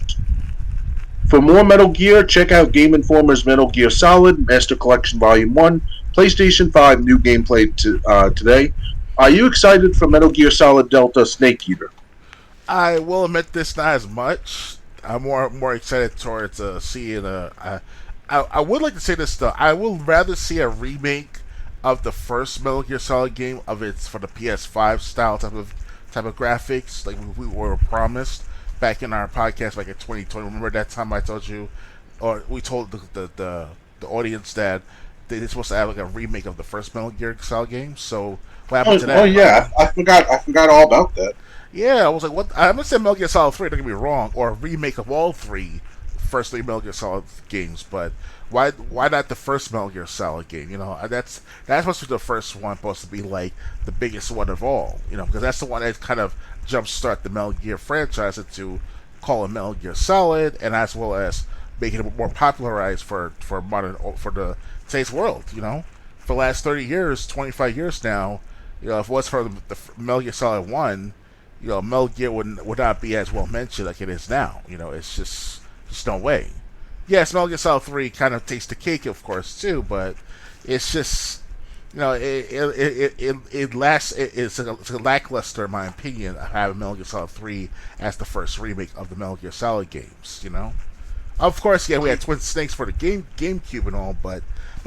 For more Metal Gear, check out Game Informer's Metal Gear Solid Master Collection Volume 1, PlayStation 5 new gameplay today. Are you excited for Metal Gear Solid Delta Snake Eater? I will admit this not as much. I'm more excited towards seeing I would like to say this though. I would rather see a remake of the first Metal Gear Solid game of its for the PS5 style type of graphics like we were promised back in our podcast back in 2020. Remember that time I told you, or we told the audience that they're supposed to have like a remake of the first Metal Gear Solid game. So what happened to that? Oh yeah, I forgot all about that. Yeah, I was like, what? I'm gonna say Metal Gear Solid 3. Don't get me wrong, or a remake of all first three Metal Gear Solid games. But why not the first Metal Gear Solid game? You know, that's supposed to be the first one, supposed to be like the biggest one of all. You know, because that's the one that kind of jumpstart the Metal Gear franchise into call it Metal Gear Solid, and as well as making it more popularized for the today's world. You know, for the last 30 years, 25 years now, you know, if it was for the Metal Gear Solid 1, you know, Metal Gear would not be as well mentioned like it is now. You know, it's just no way. Yes, Metal Gear Solid 3 kind of takes the cake, of course, too, but it's just, you know, it's a lackluster, in my opinion, of having Metal Gear Solid 3 as the first remake of the Metal Gear Solid games, you know? Of course, yeah, we had Twin Snakes for the GameCube and all, but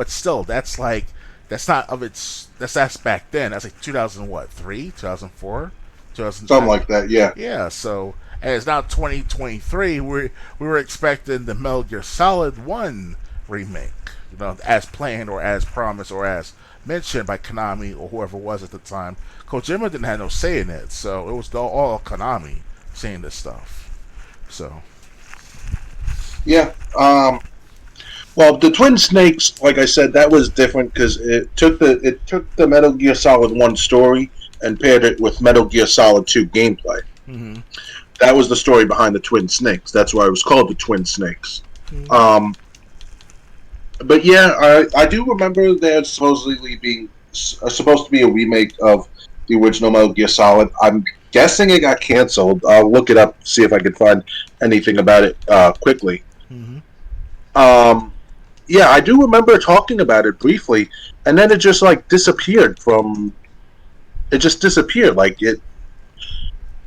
still, that's back then. That's like 2003, 2004? Something like that, yeah. Yeah, so and it's now 2023. We were expecting the Metal Gear Solid 1 remake, you know, as planned or as promised or as mentioned by Konami or whoever it was at the time. Kojima didn't have no say in it, so it was all Konami saying this stuff. So yeah, well, the Twin Snakes, like I said, that was different because it took the Metal Gear Solid 1 story and paired it with Metal Gear Solid 2 gameplay. Mm-hmm. That was the story behind the Twin Snakes. That's why it was called the Twin Snakes. Mm-hmm. But yeah, I do remember there supposedly being supposed to be a remake of the original Metal Gear Solid. I'm guessing it got canceled. I'll look it up, see if I can find anything about it quickly. Mm-hmm. Yeah, I do remember talking about it briefly, and then it just like disappeared from. It just disappeared. Like it.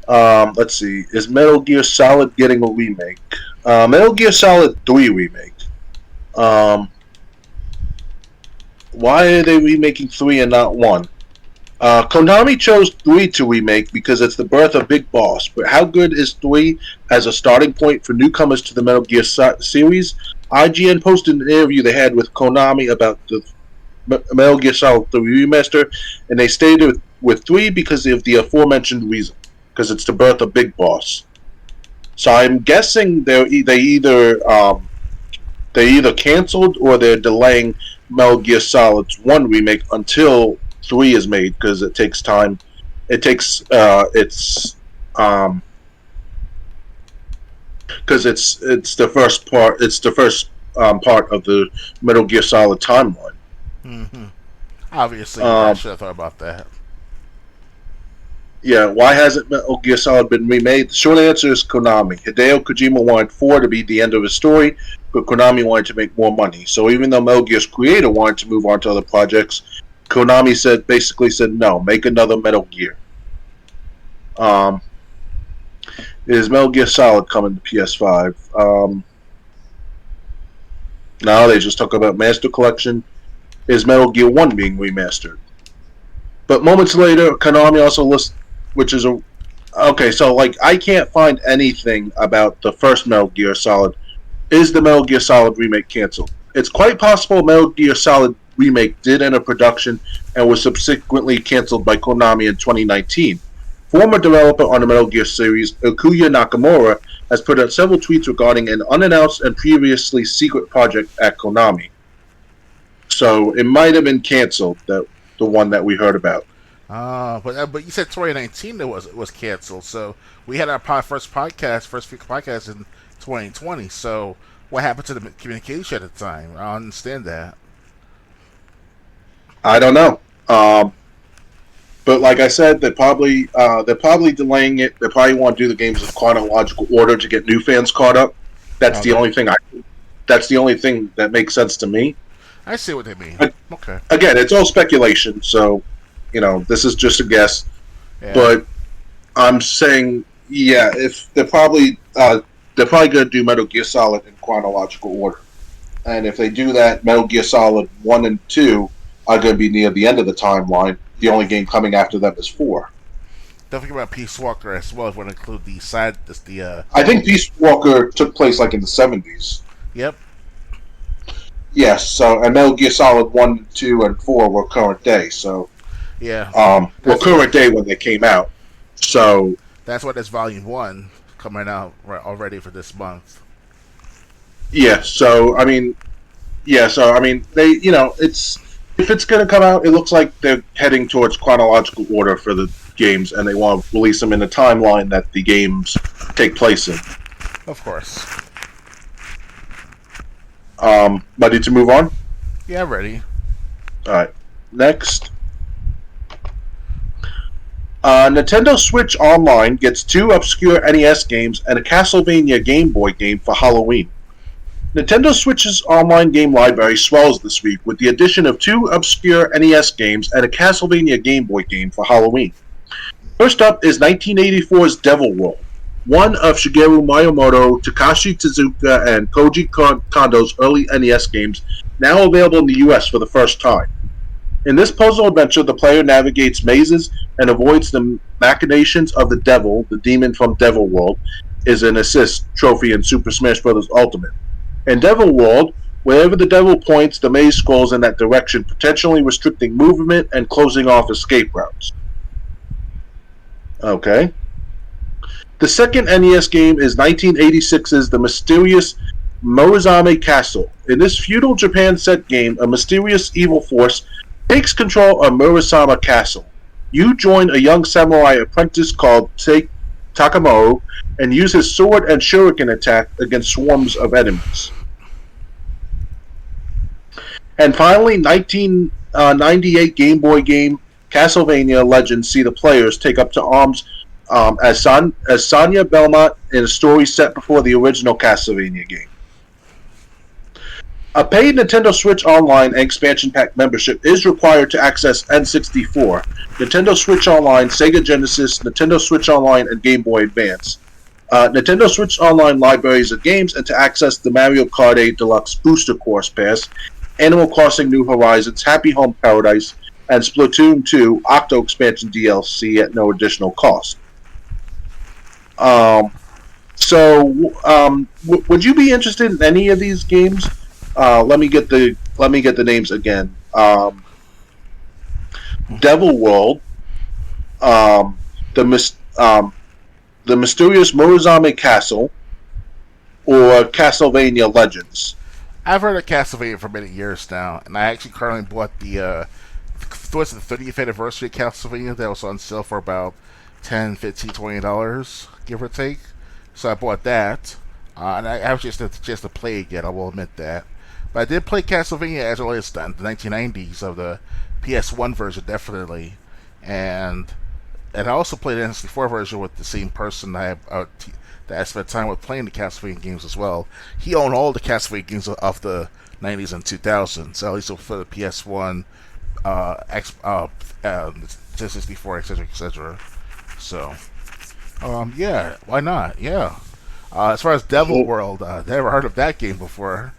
Let's see. Is Metal Gear Solid getting a remake? Metal Gear Solid 3 remake. Why are they remaking 3 and not 1? Konami chose 3 to remake because it's the birth of Big Boss. But how good is 3 as a starting point for newcomers to the Metal Gear series? IGN posted an interview they had with Konami about the Metal Gear Solid 3 remaster, and they stated with 3 because of the aforementioned reason, because it's the birth of Big Boss. So I'm guessing they either canceled or they're delaying Metal Gear Solid 1 remake until 3 is made, because it takes time. It takes because it's the first part. It's the first part of the Metal Gear Solid timeline. Mm-hmm. Obviously, I should have thought about that. Yeah, why hasn't Metal Gear Solid been remade? The short answer is Konami. Hideo Kojima wanted 4 to be the end of his story, but Konami wanted to make more money. So even though Metal Gear's creator wanted to move on to other projects, Konami basically said no, make another Metal Gear. Is Metal Gear Solid coming to PS5? Now they just talk about Master Collection. Is Metal Gear 1 being remastered? But moments later, Konami also lists, which is okay. So like, I can't find anything about the first Metal Gear Solid. Is the Metal Gear Solid remake canceled? It's quite possible Metal Gear Solid remake did enter production and was subsequently canceled by Konami in 2019. Former developer on the Metal Gear series, Okuya Nakamura, has put out several tweets regarding an unannounced and previously secret project at Konami. So it might have been canceled, the one that we heard about. But you said 2019 it was canceled. So we had our first few podcasts in 2020. So what happened to the communication at the time? I don't understand that. I don't know. But like I said, they're probably delaying it. They probably want to do the games in chronological order to get new fans caught up. That's the Okay, only thing. That's the only thing that makes sense to me. I see what they mean. Okay, Again, it's all speculation, so this is just a guess. yeah, But I'm saying, yeah, if they're probably going to do Metal Gear Solid in chronological order, and if they do that, Metal Gear Solid 1 and 2 are going to be near the end of the timeline. The only game coming after them is 4. don't forget about Peace Walker as well. If we want to include the side, this the I think Peace Walker took place like in the 70s. yep, Yes, so and Metal Gear Solid 1, 2, and 4 were current day. So, yeah. were That's what current day when they came out. So, that's what is Volume One coming out already for this month. yeah. So I mean, they, it's if it's going to come out, it looks like they're heading towards chronological order for the games, and they want to release them in the timeline that the games take place in. Of course. Ready to move on? Yeah, ready. All right. Next, Nintendo Switch Online gets 2 obscure NES games and a Castlevania Game Boy game for Halloween. Nintendo Switch's online game library swells this week with the addition of 2 obscure NES games and a Castlevania Game Boy game for Halloween. First up is 1984's Devil World, one of Shigeru Miyamoto, Takashi Tezuka, and Koji Kondo's early NES games, now available in the US for the first time. In this puzzle adventure, the player navigates mazes and avoids the machinations of the devil. The demon from Devil World is an assist trophy in Super Smash Bros. Ultimate. In Devil World, wherever the devil points, the maze scrolls in that direction, potentially restricting movement and closing off escape routes. Okay. The second NES game is 1986's The Mysterious Morizame Castle. In this feudal Japan set game, a mysterious evil force takes control of Murasama Castle. You join a young samurai apprentice called Takamoto and use his sword and shuriken attack against swarms of enemies. And finally, 1998 Game Boy game Castlevania Legends see the players take up to arms as Sonya Belmont in a story set before the original Castlevania game. A paid Nintendo Switch Online and Expansion Pack membership is required to access N64, Nintendo Switch Online, Sega Genesis, Nintendo Switch Online, and Game Boy Advance. Nintendo Switch Online libraries of games, and to access the Mario Kart 8 Deluxe Booster Course Pass, Animal Crossing New Horizons, Happy Home Paradise, and Splatoon 2 Octo Expansion DLC at no additional cost. Would you be interested in any of these games? Let me get the names again. Devil World, the Mysterious Murazame Castle, or Castlevania Legends. I've heard of Castlevania for many years now, and I actually currently bought the towards the 30th anniversary of Castlevania that was on sale for about $10, $15, $20, give or take. So I bought that, and I actually just had the chance to play it yet, I will admit that. But I did play Castlevania as early as the 1990s of the PS1 version, definitely. And I also played the N64 version with the same person that I spent time with playing the Castlevania games as well. He owned all the Castlevania games of the 90s and 2000s, at least for the PS1, N64, etc., etc. So, yeah, why not? Yeah. As far as Devil World, never heard of that game before.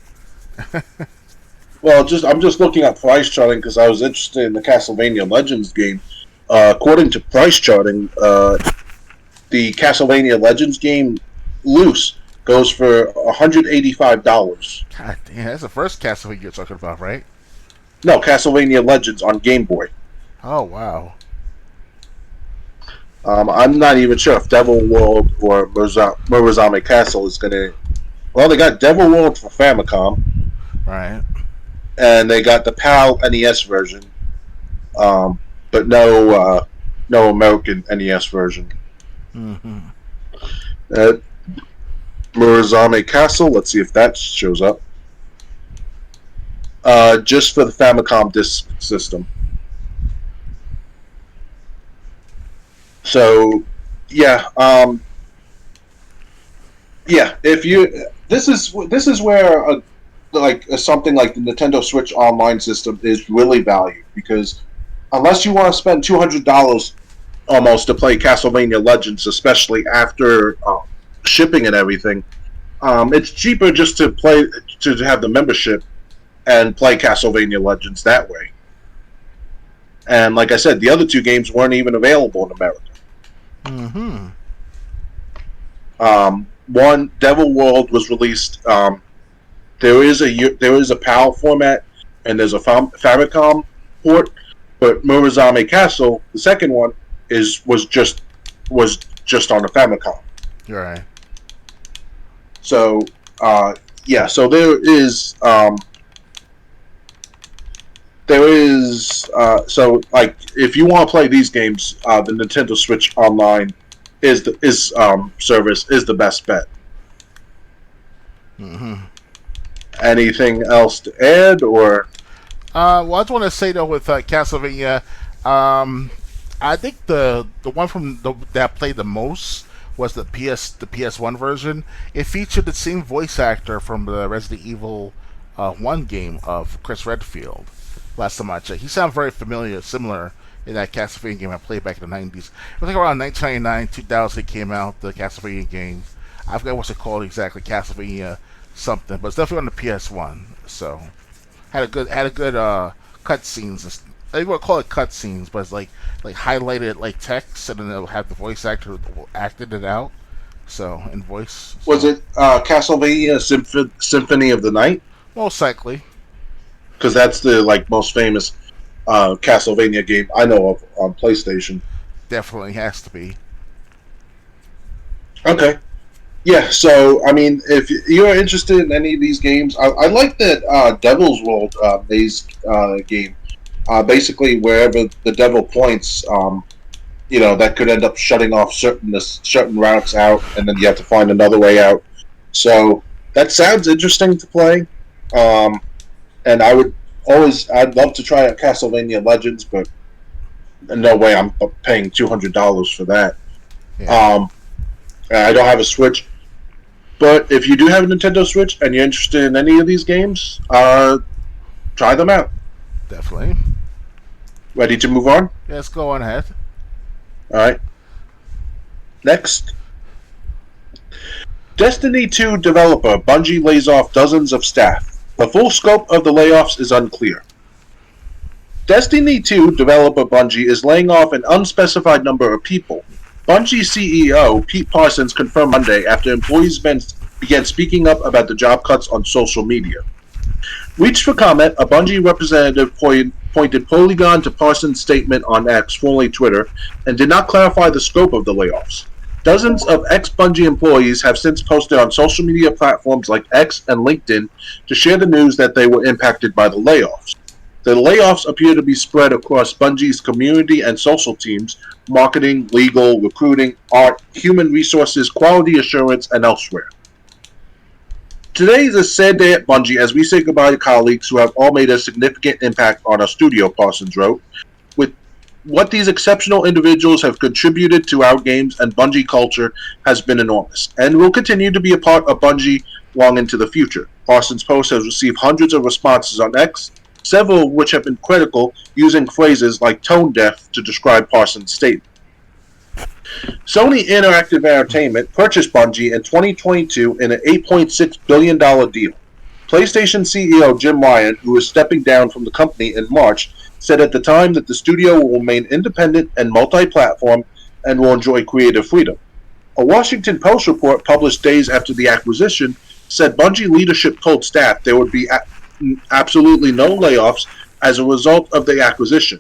Well, I'm just looking at price charting because I was interested in the Castlevania Legends game. According to price charting, the Castlevania Legends game loose goes for $185. God damn, that's the first Castlevania you're talking about, right? No, Castlevania Legends on Game Boy. Oh, wow. I'm not even sure if Devil World or Murazame Castle is going to... Well, they got Devil World for Famicom. Right. And they got the PAL NES version. but no American NES version. Mm-hmm. Uh, Murazame Castle. Let's see if that shows up. Just for the Famicom Disk System. So, yeah, yeah. If you this is where something like the Nintendo Switch Online system is really valued, because unless you want to spend $200 almost to play Castlevania Legends, especially after shipping and everything, it's cheaper just to have the membership and play Castlevania Legends that way. And like I said, the other two games weren't even available in America. Mm-hmm. One, Devil World, was released. There is a PAL format, and there's a Famicom port. But Murazame Castle, the second one, was just on the Famicom. Right. So yeah, so so like if you want to play these games, the Nintendo Switch Online service is the best bet. Mm-hmm. Anything else to add, or? Well, I just want to say though with Castlevania, I think the one that I played the most was the PS1 version. It featured the same voice actor from the Resident Evil 1 game of Chris Redfield. Last time I checked, he sounded very similar in that Castlevania game I played back in the 90s. I think around 1999, 2000 it came out, the Castlevania game. I forgot what's it called exactly, Castlevania something, but it's definitely on the PS1. So had a good cutscenes. They would call it cutscenes, but it's like highlighted like text, and then it'll have the voice actor acted it out. So in voice. So. Was it Castlevania Symphony of the Night? Most likely. Because that's the most famous Castlevania game I know of on PlayStation. Definitely has to be. Okay. Yeah, so, I mean, if you're interested in any of these games, I like that Devil's World maze game. Basically, wherever the devil points, that could end up shutting off certain routes out, and then you have to find another way out. So, that sounds interesting to play. And I'd love to try out Castlevania Legends, but no way I'm paying $200 for that. Yeah. I don't have a Switch. But if you do have a Nintendo Switch and you're interested in any of these games, try them out. Definitely. Ready to move on? Yes, go on ahead. All right. Next. Destiny 2 developer Bungie lays off dozens of staff. The full scope of the layoffs is unclear. Destiny 2 developer Bungie is laying off an unspecified number of people. Bungie CEO Pete Parsons confirmed Monday after employees began speaking up about the job cuts on social media. Reached for comment, a Bungie representative pointed Polygon to Parsons' statement on X, formerly Twitter, and did not clarify the scope of the layoffs. Dozens of ex-Bungie employees have since posted on social media platforms like X and LinkedIn to share the news that they were impacted by the layoffs. The layoffs appear to be spread across Bungie's community and social teams, marketing, legal, recruiting, art, human resources, quality assurance, and elsewhere. Today is a sad day at Bungie as we say goodbye to colleagues who have all made a significant impact on our studio, Parsons wrote. With what these exceptional individuals have contributed to our games and Bungie culture has been enormous, and will continue to be a part of Bungie long into the future. Parsons' post has received hundreds of responses on X, several of which have been critical, using phrases like tone deaf to describe Parsons' statement. Sony Interactive Entertainment purchased Bungie in 2022 in an $8.6 billion deal. PlayStation CEO Jim Ryan, who is stepping down from the company in March, said at the time that the studio will remain independent and multi-platform and will enjoy creative freedom. A Washington Post report published days after the acquisition said Bungie leadership told staff there would be absolutely no layoffs as a result of the acquisition.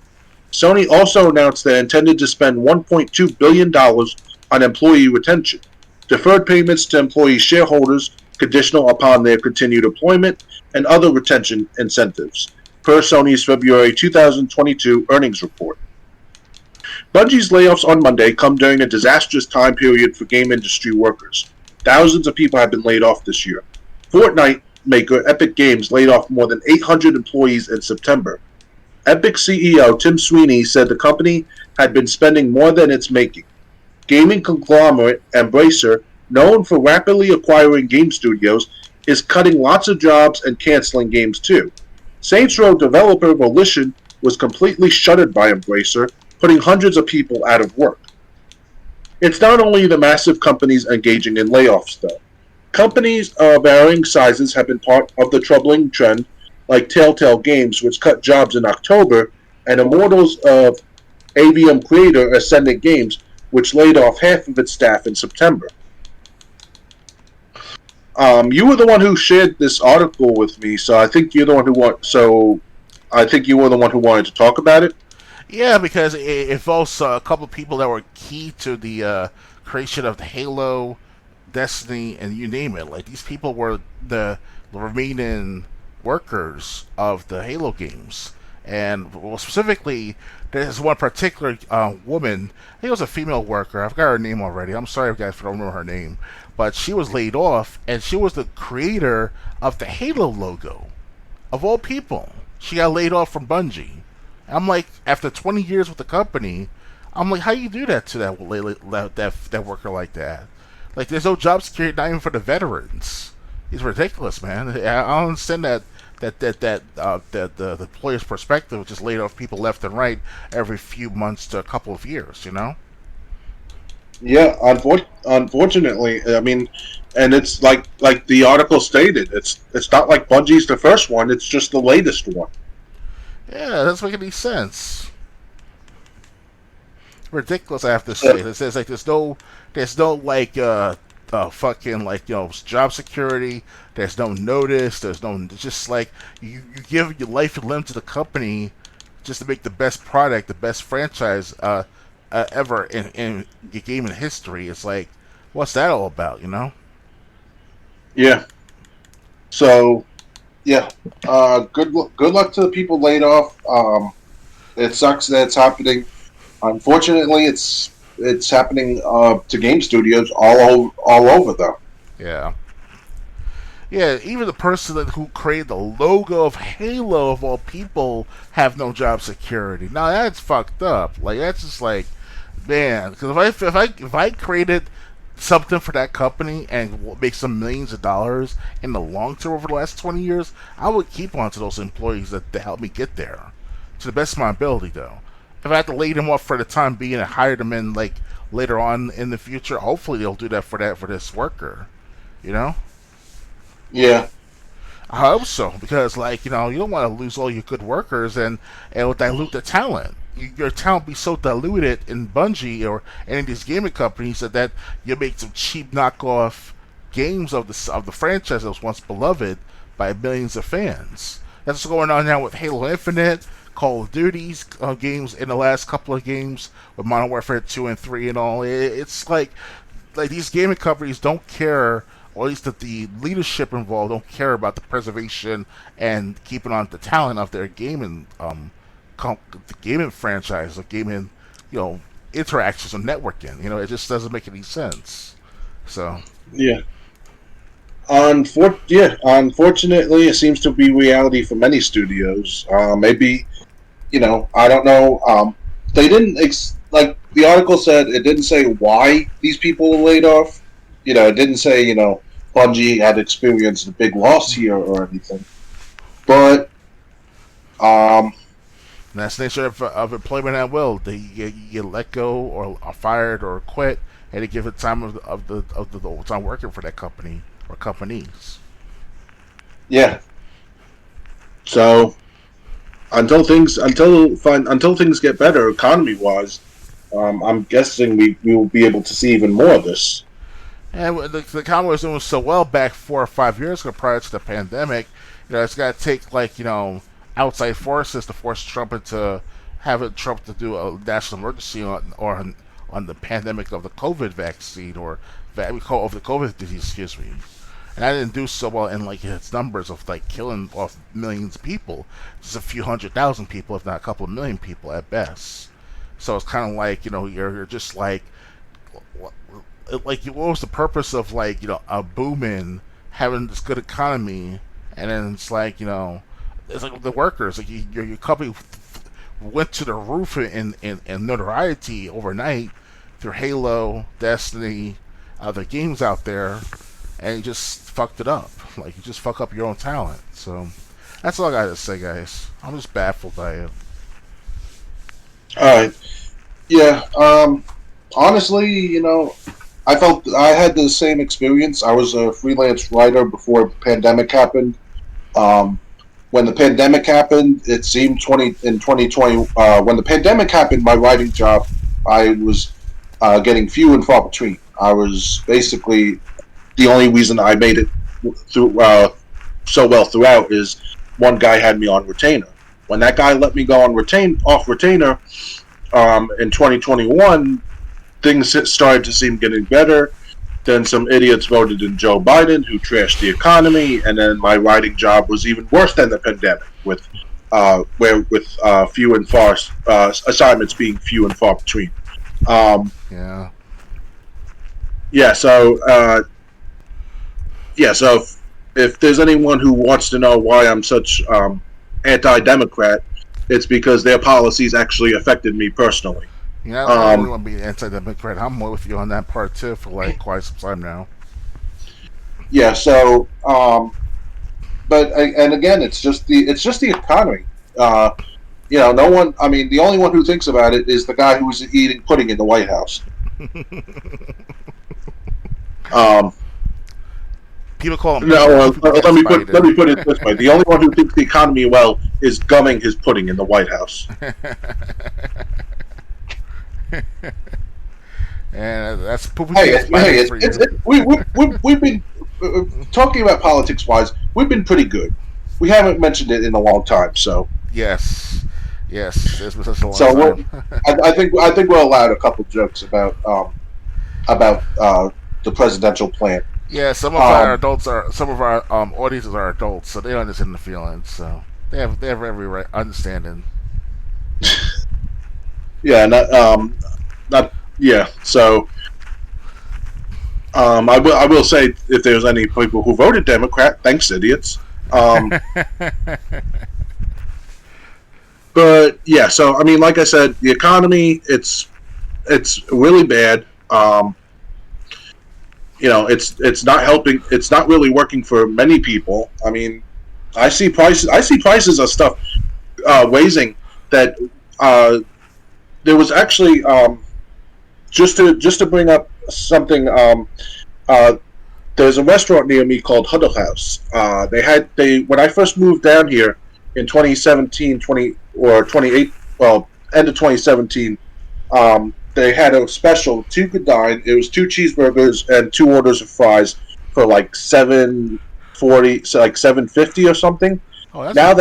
Sony also announced they intended to spend $1.2 billion on employee retention, deferred payments to employee shareholders conditional upon their continued employment, and other retention incentives, per Sony's February 2022 earnings report. Bungie's layoffs on Monday come during a disastrous time period for game industry workers. Thousands of people have been laid off this year. Fortnite maker Epic Games laid off more than 800 employees in September. Epic CEO Tim Sweeney said the company had been spending more than it's making. Gaming conglomerate Embracer, known for rapidly acquiring game studios, is cutting lots of jobs and canceling games too. Saints Row developer Volition was completely shuttered by Embracer, putting hundreds of people out of work. It's not only the massive companies engaging in layoffs, though. Companies of varying sizes have been part of the troubling trend, like Telltale Games, which cut jobs in October, and Immortals of AVM creator Ascendant Games, which laid off half of its staff in September. You were the one who shared this article with me, so I think you're the one who want. So I think you were the one who wanted to talk about it. Yeah, because it involves a couple of people that were key to the creation of the Halo, Destiny, and you name it. Like these people were the remaining workers of the Halo games, and well, specifically, there's one particular woman. I think it was a female worker. I've got her name already. I'm sorry, guys, if I don't remember her name, but she was laid off, and she was the creator of the Halo logo. Of all people, she got laid off from Bungie. I'm like, after 20 years with the company, I'm like, how you do that to that worker like that? Like, there's no job security, not even for the veterans. It's ridiculous, man. I don't understand that the employer's perspective just laid off people left and right every few months to a couple of years, you know? Yeah, unfortunately, I mean, and it's like the article stated, it's not like Bungie's the first one; it's just the latest one. Yeah, that doesn't make any sense. Ridiculous, I have to say. It says like there's no like fucking like job security. There's no notice. There's no. It's just like you give your life and limb to the company just to make the best product, the best franchise ever in gaming history. It's like, what's that all about? You know? Yeah. So, yeah. Good luck to the people laid off. It sucks that it's happening. Unfortunately, it's happening to game studios all over though. Yeah. Yeah, even the person who created the logo of Halo of all people have no job security. Now that's fucked up. Like that's just like, man, because if I created something for that company and make some millions of dollars in the long term over the last 20 years, I would keep on to those employees that helped me get there, to the best of my ability. Though, if I had to lay them off for the time being and hire them in like later on in the future, hopefully they'll do that for this worker. You know. Yeah. I hope so, because like you don't want to lose all your good workers and it'll dilute the talent. Your talent be so diluted in Bungie or any of these gaming companies that you make some cheap knockoff games of the franchise that was once beloved by millions of fans. That's what's going on now with Halo Infinite, Call of Duty's games in the last couple of games with Modern Warfare 2 and 3 and all. It's like these gaming companies don't care, or at least that the leadership involved don't care about the preservation and keeping on the talent of their gaming the gaming franchise or gaming interactions and networking. It just doesn't make any sense. So yeah. Unfortunately, it seems to be reality for many studios. Maybe, I don't know. They didn't like the article said. It didn't say why these people were laid off. It didn't say Bungie had experienced a big loss here or anything. But that's the nature of employment at will. You let go or are fired or quit, and to give it time of the time working for that company or companies. Yeah. So until things get better economy wise, I'm guessing we will be able to see even more of this. And the economy was doing so well back 4 or 5 years ago prior to the pandemic. It's got to take outside forces to force Trump into having Trump to do a national emergency on the pandemic of the COVID vaccine or of the COVID disease, excuse me. And that didn't do so well in its numbers of killing off millions of people, just a few 100,000 people, if not a couple of million people at best. So it's kind of like you're just like what was the purpose of a booming having this good economy, and then it's it's like the workers like your company went to the roof in notoriety overnight through Halo, Destiny, other games out there, and you just fucked it up. Like you just fuck up your own talent. So that's all I gotta say, guys. I'm just baffled by it. All right. Yeah. Honestly, I felt I had the same experience. I was a freelance writer before the pandemic happened. Um, when the pandemic happened, it seemed 2020. When the pandemic happened, my writing job, I was getting few and far between. I was basically the only reason I made it through so well throughout is one guy had me on retainer. When that guy let me go on off retainer in 2021, things started to seem getting better. Then some idiots voted in Joe Biden, who trashed the economy, and then my writing job was even worse than the pandemic, with few and far assignments being few and far between. Yeah. Yeah. So if there's anyone who wants to know why I'm such anti-democrat, it's because their policies actually affected me personally. Yeah, I don't really want to be anti-democrat. I'm with you on that part too for quite some time now. Yeah. So, but and again, it's just the economy. No one. I mean, the only one who thinks about it is the guy who was eating pudding in the White House. People call him. No, let me put it this way: the only one who thinks the economy well is gumming his pudding in the White House. And that's poopy. We've been talking about politics wise. We've been pretty good. We haven't mentioned it in a long time, so yes, it's been such a long time. I think we're allowed a couple jokes about the presidential plan. Yeah, some of our audiences are adults, so they understand the feelings. So they have every right understanding. Yeah, not yeah. So, I will say if there's any people who voted Democrat, thanks, idiots. But yeah, so I mean, like I said, the economy it's really bad. It's not helping. It's not really working for many people. I mean, I see prices of stuff raising that. There was actually just to bring up something. There's a restaurant near me called Huddle House. When I first moved down here in 2017, 28. Well, end of 2017. They had a special 2 could dine. It was 2 cheeseburgers and 2 orders of fries for like $7.40, so like $7.50 or something. Oh, that's now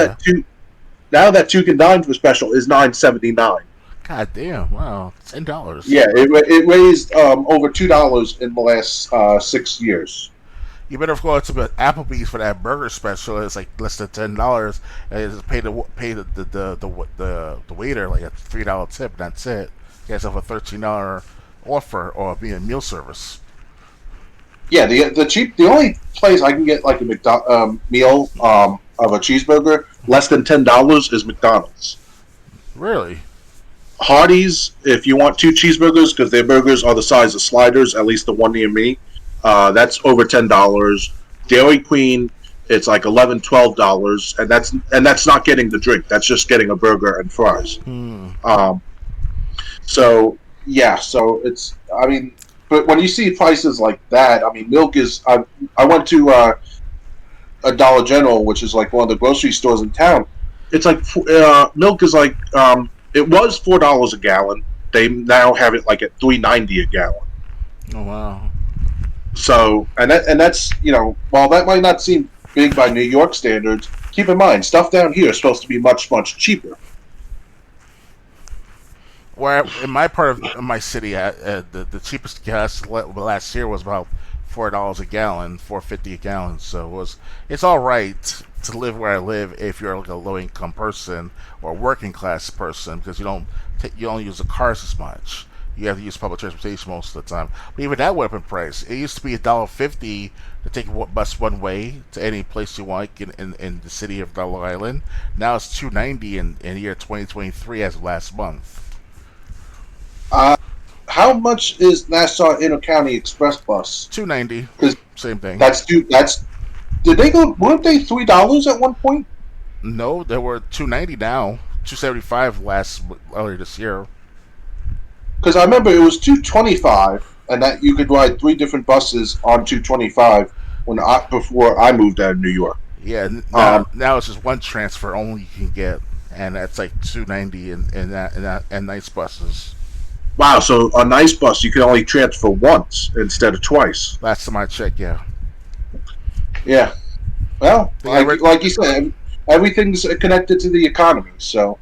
that 2 can dine for special is $9.79. God damn! Wow, $10. Yeah, it raised over $2 in the last 6 years. You better go to Applebee's for that burger special. It's like less than $10, and just pay the waiter like a $3 tip. And that's it. You guys have a $13 offer or being a meal service. Yeah, the only place I can get like a meal of a cheeseburger less than $10 is McDonald's. Really? Hardee's, if you want 2 cheeseburgers, because their burgers are the size of sliders, at least the one near me, that's over $10. Dairy Queen, it's like $11, $12, and that's not getting the drink. That's just getting a burger and fries. So it's. I mean, but when you see prices like that, I mean, milk is. I went to a Dollar General, which is like one of the grocery stores in town. It's like milk is like. It was $4 a gallon. They now have it like at $3.90 a gallon. Oh wow! So and that's while that might not seem big by New York standards, keep in mind stuff down here is supposed to be much cheaper. Where in my part of my city, the cheapest gas last year was about $4 a gallon, $4.50 a gallon. So it's all right to live where I live if you're like a low income person or a working class person because you don't use the cars as much. You have to use public transportation most of the time. But even that went up in price. It used to be $1.50 to take a bus one way to any place you like in the city of Long Island. Now it's $2.90 in the year 2023 as of last month. How much is Nassau Intercounty Express bus? $2.90. Because Same thing. that's did they go? Weren't they $3 at one point? No, there were $2.90 now. $2.75 earlier this year. Because I remember it was $2.25, and that you could ride 3 different buses on $2.25 before I moved out of New York. Yeah, now it's just one transfer only you can get, and that's like $2.90 in nice buses. Wow, so a nice bus you can only transfer once instead of twice. Last time I checked, yeah. Yeah. Well, like you said, everything's connected to the economy, so.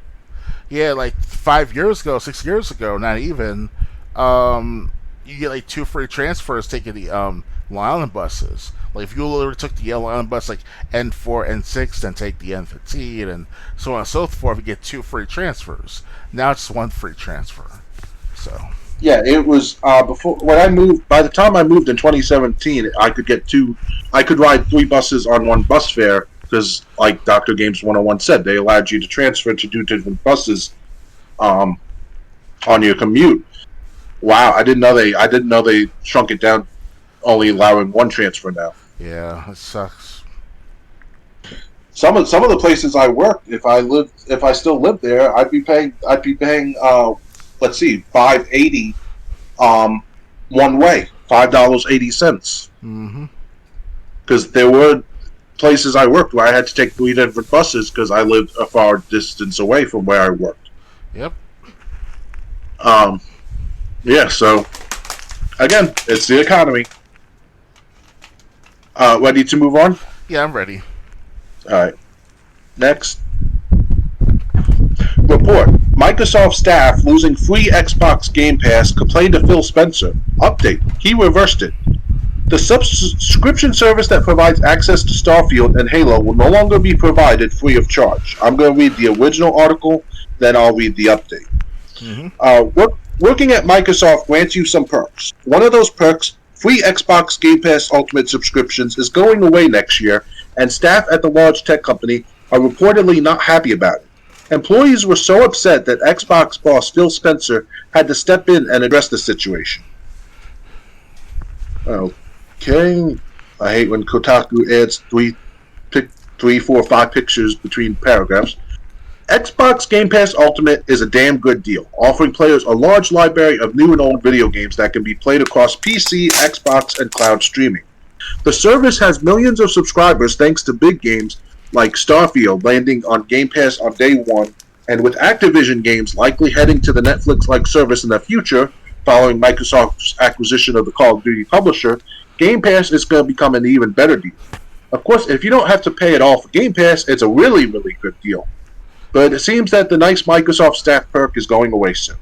Yeah, like 5 years ago, 6 years ago, not even, you get like 2 free transfers taking the Long Island buses. Like if you literally took the Long Island bus like N4, N6, then take the N15, and so on and so forth, you get 2 free transfers. Now it's 1 free transfer. So. Yeah, it was before when I moved. By the time I moved in 2017, I could ride 3 buses on 1 bus fare. Because, like Dr. Games 101 said, they allowed you to transfer to 2 different buses on your commute. Wow, I didn't know they shrunk it down, only allowing 1 transfer now. Yeah, it sucks. Some of the places I worked, if I still lived there, I'd be paying let's see, $5.80 one way, $5.80. Mm-hmm. Because there were places I worked where I had to take 3 different buses because I lived a far distance away from where I worked. Yep. Yeah, so again, it's the economy. Ready to move on? Yeah, I'm ready. Alright. Next. Report. Microsoft staff losing free Xbox Game Pass complained to Phil Spencer. Update. He reversed it. The subscription service that provides access to Starfield and Halo will no longer be provided free of charge. I'm going to read the original article, then I'll read the update. Mm-hmm. Working at Microsoft grants you some perks. One of those perks, free Xbox Game Pass Ultimate subscriptions, is going away next year, and staff at the large tech company are reportedly not happy about it. Employees were so upset that Xbox boss Phil Spencer had to step in and address the situation. Okay. I hate when Kotaku adds 3, 4, 5 pictures between paragraphs. Xbox Game Pass Ultimate is a damn good deal, offering players a large library of new and old video games that can be played across PC, Xbox, and cloud streaming. The service has millions of subscribers thanks to big games like Starfield landing on Game Pass on day 1, and with Activision games likely heading to the Netflix-like service in the future, following Microsoft's acquisition of the Call of Duty publisher, Game Pass is going to become an even better deal. Of course, if you don't have to pay at all for Game Pass, it's a really, really good deal. But it seems that the nice Microsoft staff perk is going away soon.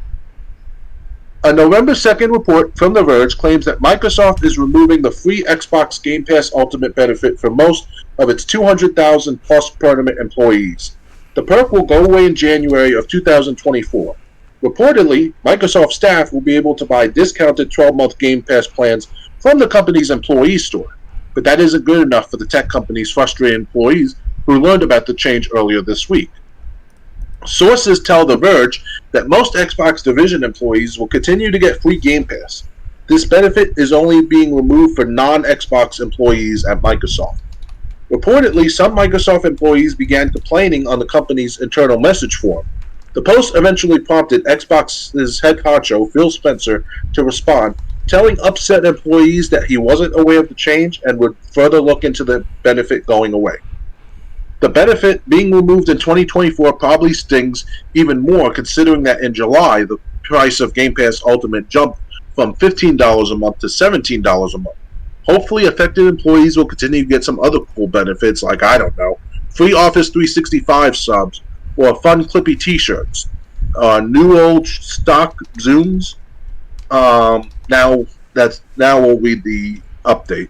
A November 2nd report from The Verge claims that Microsoft is removing the free Xbox Game Pass Ultimate benefit for most of its 200,000 plus permanent employees. The perk will go away in January of 2024. Reportedly, Microsoft staff will be able to buy discounted 12-month Game Pass plans from the company's employee store. But that isn't good enough for the tech company's frustrated employees who learned about the change earlier this week. Sources tell The Verge that most Xbox Division employees will continue to get free Game Pass. This benefit is only being removed for non-Xbox employees at Microsoft. Reportedly, some Microsoft employees began complaining on the company's internal message forum. The post eventually prompted Xbox's head honcho, Phil Spencer, to respond, telling upset employees that he wasn't aware of the change and would further look into the benefit going away. The benefit being removed in 2024 probably stings even more, considering that in July the price of Game Pass Ultimate jumped from $15 a month to $17 a month. Hopefully affected employees will continue to get some other cool benefits like, I don't know, free Office 365 subs or fun clippy t-shirts, new old stock Zooms. Now we'll read the update.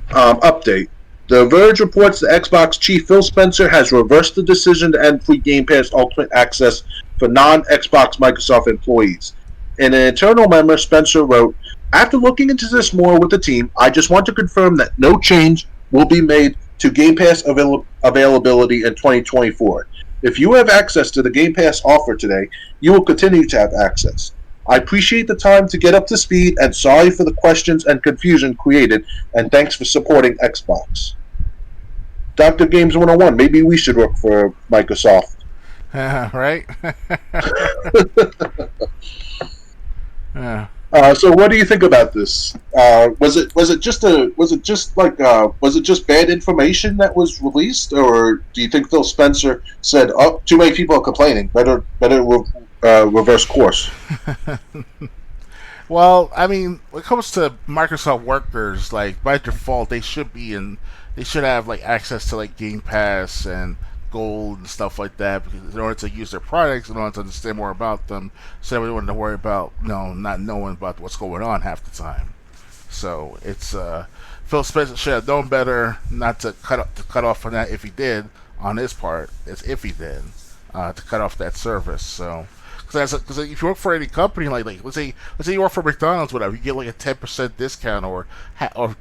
Update. The Verge reports the Xbox chief Phil Spencer has reversed the decision to end free Game Pass Ultimate Access for non-Xbox Microsoft employees. In an internal memo, Spencer wrote, "After looking into this more with the team, I just want to confirm that no change will be made to Game Pass availability in 2024. If you have access to the Game Pass offer today, you will continue to have access. I appreciate the time to get up to speed and sorry for the questions and confusion created, and thanks for supporting Xbox." Dr. Games 101, maybe we should work for Microsoft. Right? Yeah. So what do you think about this? Was it just bad information that was released, or do you think Phil Spencer said, "Oh, too many people are complaining. Better reverse course"? Well, I mean, when it comes to Microsoft workers, like by default, they should have like access to like Game Pass and Gold and stuff like that, because in order to use their products, in order to understand more about them, so they wouldn't have to worry about not knowing about what's going on half the time. So it's Phil Spencer should have known better not to cut off on that if he did on his part. It's if he did to cut off that service. So. Because if you work for any company, like let's say you work for McDonald's, whatever, you get like a 10% discount or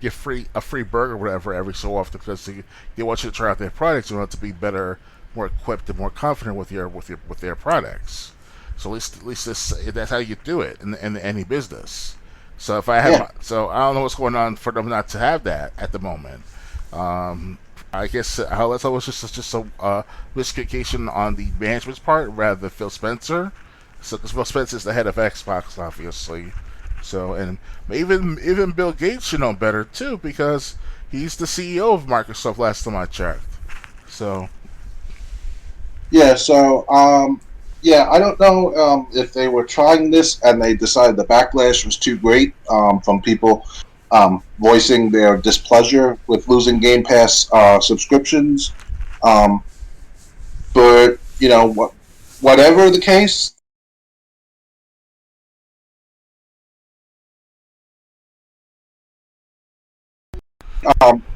get a free burger, whatever, every so often, because they want you to try out their products. You want to be better, more equipped, and more confident with their products. So at least that's how you do it in any business. So if I have, so I don't know what's going on for them not to have that at the moment. I guess that's always just a miscommunication on the management's part rather than Phil Spencer. So, because Phil Spencer is the head of Xbox, obviously. So, and even Bill Gates should know better too, because he's the CEO of Microsoft. Last time I checked. So. Yeah. So, I don't know if they were trying this and they decided the backlash was too great from people voicing their displeasure with losing Game Pass subscriptions. But whatever the case.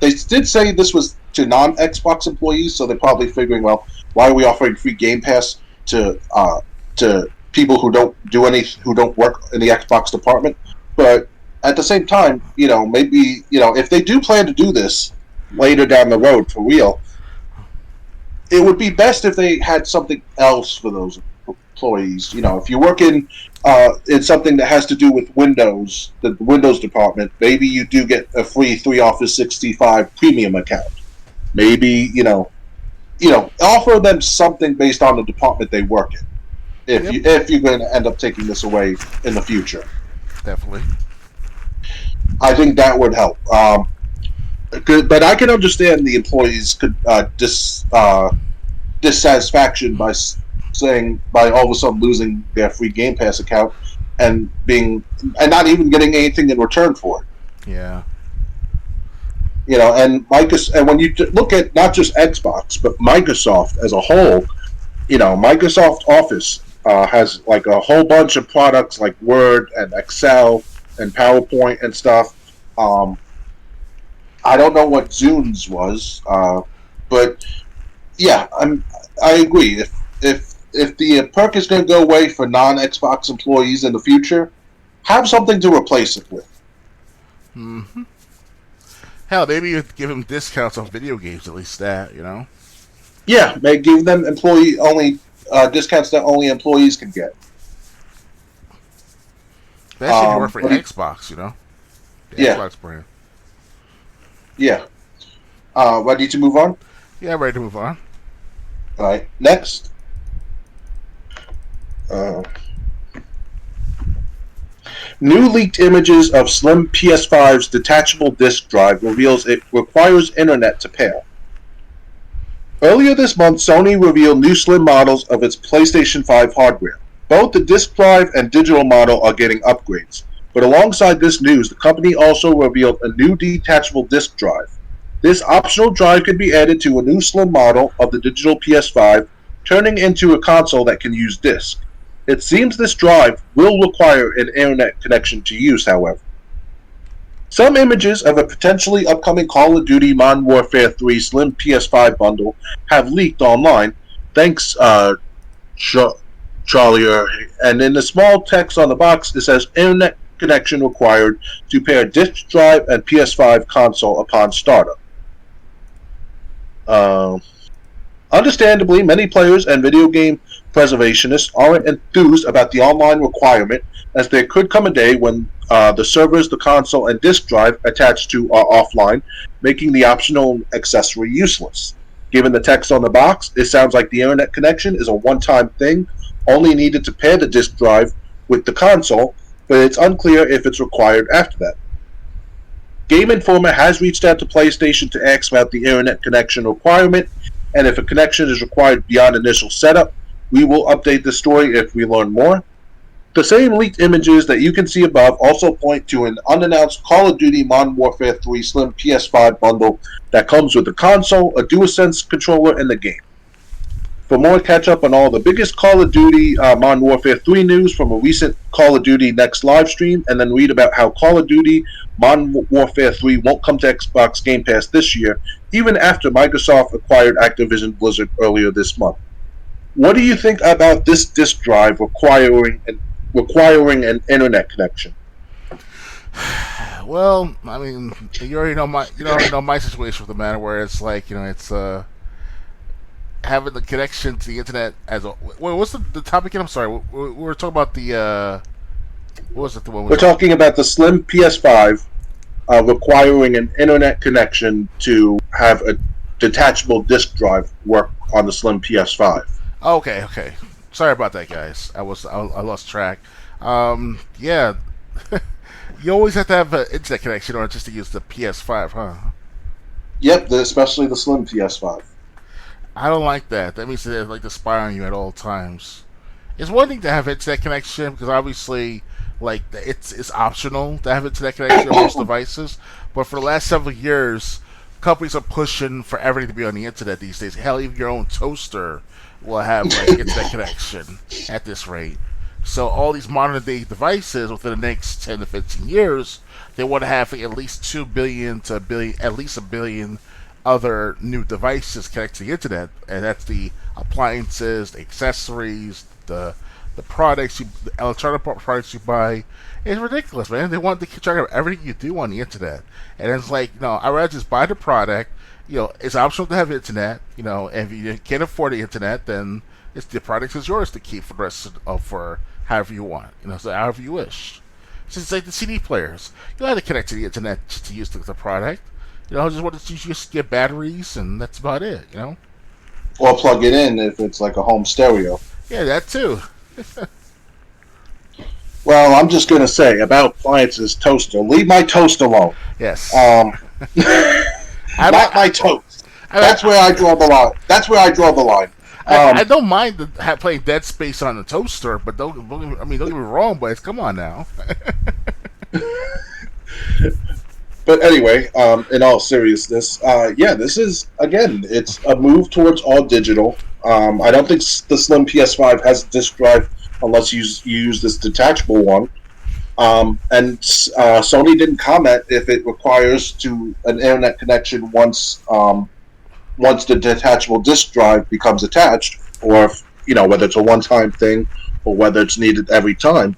They did say this was to non-Xbox employees, so they're probably figuring, well, why are we offering free Game Pass to people who don't work in the Xbox department? But at the same time, maybe if they do plan to do this later down the road for real, it would be best if they had something else for those employees. If you work in something that has to do with Windows, the Windows department, maybe you do get a free 3 Office 65 premium account. Maybe offer them something based on the department they work in. If you're going to end up taking this away in the future, definitely, I think that would help. But I can understand the employees could dissatisfaction by all of a sudden losing their free Game Pass account and not even getting anything in return for it. Yeah. And Microsoft, and when you look at not just Xbox but Microsoft as a whole, Microsoft Office has like a whole bunch of products like Word and Excel and PowerPoint and stuff. I don't know what Zune's was, but yeah, I agree. If the perk is going to go away for non-Xbox employees in the future, have something to replace it with. Mm-hmm. Hell, maybe you give them discounts on video games, at least that, Yeah, may give them employee-only discounts that only employees can get. Especially if you work for Xbox, The Xbox brand. Yeah. Ready to move on? Yeah, ready to move on. All right, next. New leaked images of slim PS5's detachable disk drive reveals it requires internet to pair. Earlier this month, Sony revealed new slim models of its PlayStation 5 hardware. Both the disk drive and digital model are getting upgrades. But alongside this news, the company also revealed a new detachable disk drive. This optional drive can be added to a new slim model of the digital PS5, turning into a console that can use disk. It seems this drive will require an internet connection to use, however. Some images of a potentially upcoming Call of Duty Modern Warfare 3 Slim PS5 bundle have leaked online. Thanks, Charlie. And in the small text on the box, it says internet connection required to pair disk drive and PS5 console upon startup. Understandably, many players and video game preservationists aren't enthused about the online requirement, as there could come a day when the servers, the console, and disk drive attached to are offline, making the optional accessory useless. Given the text on the box, it sounds like the internet connection is a one-time thing, only needed to pair the disk drive with the console, but it's unclear if it's required after that. Game Informer has reached out to PlayStation to ask about the internet connection requirement, and if a connection is required beyond initial setup, we will update the story if we learn more. The same leaked images that you can see above also point to an unannounced Call of Duty Modern Warfare 3 Slim PS5 bundle that comes with the console, a DualSense controller, and the game. For more catch-up on all the biggest Call of Duty Modern Warfare 3 news from a recent Call of Duty Next live stream, and then read about how Call of Duty Modern Warfare 3 won't come to Xbox Game Pass this year, even after Microsoft acquired Activision Blizzard earlier this month. What do you think about this disk drive requiring an internet connection? Well, I mean, you already know my situation with the matter, where it's like, it's having the connection to the internet as a. Wait, what's the topic again? I'm sorry. We were talking about the. What was it? The one we're talking about the Slim PS5 requiring an internet connection to have a detachable disk drive work on the Slim PS5. Okay. Sorry about that, guys. I lost track. Yeah. You always have to have an internet connection or just to use the PS5, huh? Yep, especially the Slim PS5. I don't like that. That means they like to spy on you at all times. It's one thing to have internet connection, because obviously, like, it's optional to have internet connection on most devices. But for the last several years, companies are pushing for everything to be on the internet these days. Hell, even your own toaster will have like internet connection at this rate. So all these modern day devices within the next 10 to 15 years, they want to have at least 2 billion to at least a billion other new devices connected to the internet, and that's the appliances, the accessories, the products, the electronic products you buy. It's ridiculous, man. They want to keep track of everything you do on the internet, and it's like, no, I'd rather just buy the product. It's optional to have internet. If you can't afford the internet, then the product is yours to keep for the rest of for however you want. So however you wish. It's like the CD players. You don't have to connect to the internet to use the product. Just want to just get batteries, and that's about it. Or plug it in if it's like a home stereo. Yeah, that too. Well, I'm just going to say about appliances, toaster. Leave my toast alone. Yes. Not my toast. That's where I draw the line. I don't mind playing Dead Space on the toaster, but don't get me wrong, but come on now. But anyway, in all seriousness, this is, again, it's a move towards all digital. I don't think the Slim PS5 has a disk drive unless you use this detachable one. And Sony didn't comment if it requires an internet connection once the detachable disk drive becomes attached, or if, whether it's a one-time thing or whether it's needed every time.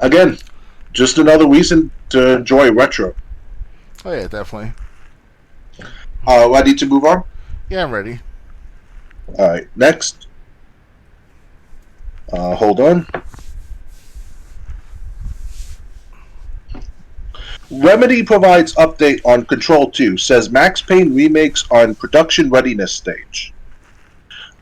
Again, just another reason to enjoy retro. Oh yeah, definitely. Ready to move on? Yeah, I'm ready. All right, next. Hold on. Remedy provides update on Control 2, says Max Payne remakes are in production readiness stage.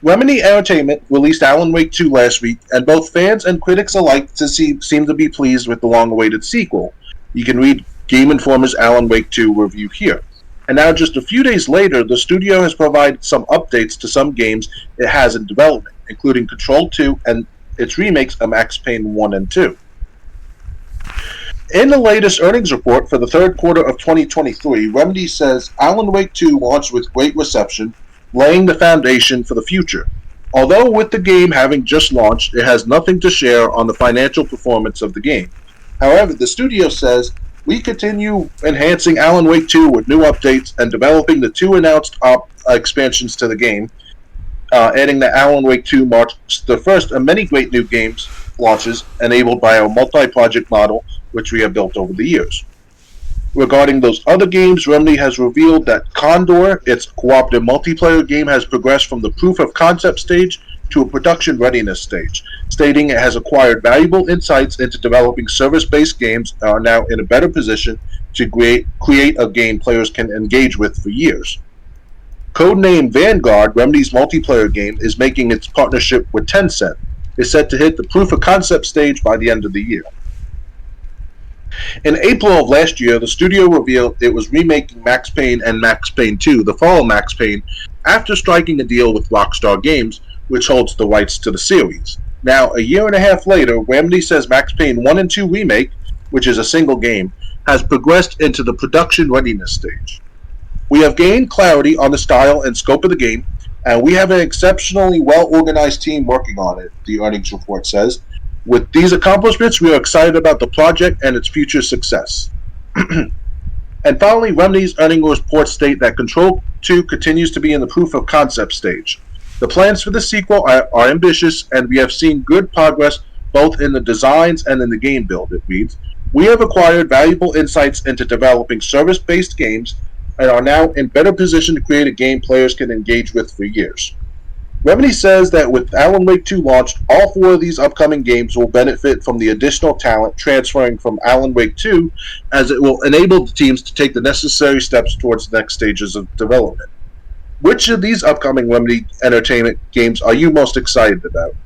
Remedy Entertainment released Alan Wake 2 last week, and both fans and critics alike seem to be pleased with the long-awaited sequel. You can read Game Informer's Alan Wake 2 review here. And now, just a few days later, the studio has provided some updates to some games it has in development, including Control 2 and its remakes of Max Payne 1 and 2. In the latest earnings report for the third quarter of 2023, Remedy says Alan Wake 2 launched with great reception, laying the foundation for the future. Although with the game having just launched, it has nothing to share on the financial performance of the game. However, the studio says we continue enhancing Alan Wake 2 with new updates and developing the two announced expansions to the game, adding that Alan Wake 2 marks the first of many great new games launches enabled by our multi-project model, which we have built over the years. Regarding those other games, Remedy has revealed that Condor, its cooperative multiplayer game, has progressed from the proof of concept stage to a production readiness stage, stating it has acquired valuable insights into developing service-based games and are now in a better position to create a game players can engage with for years. Codenamed Vanguard, Remedy's multiplayer game, is making its partnership with Tencent. It's set to hit the proof of concept stage by the end of the year. In April of last year, the studio revealed it was remaking Max Payne and Max Payne 2, the fall of Max Payne, after striking a deal with Rockstar Games, which holds the rights to the series. Now, a year and a half later, Remedy says Max Payne 1 and 2 Remake, which is a single game, has progressed into the production readiness stage. We have gained clarity on the style and scope of the game, and we have an exceptionally well-organized team working on it, the earnings report says. With these accomplishments, we are excited about the project and its future success. And finally, Remedy's earnings report state that Control 2 continues to be in the proof of concept stage. The plans for the sequel are ambitious, and we have seen good progress both in the designs and in the game build, it reads. We have acquired valuable insights into developing service-based games and are now in better position to create a game players can engage with for years. Remedy says that with Alan Wake 2 launched, all four of these upcoming games will benefit from the additional talent transferring from Alan Wake 2, as it will enable the teams to take the necessary steps towards the next stages of development. Which of these upcoming Remedy Entertainment games are you most excited about?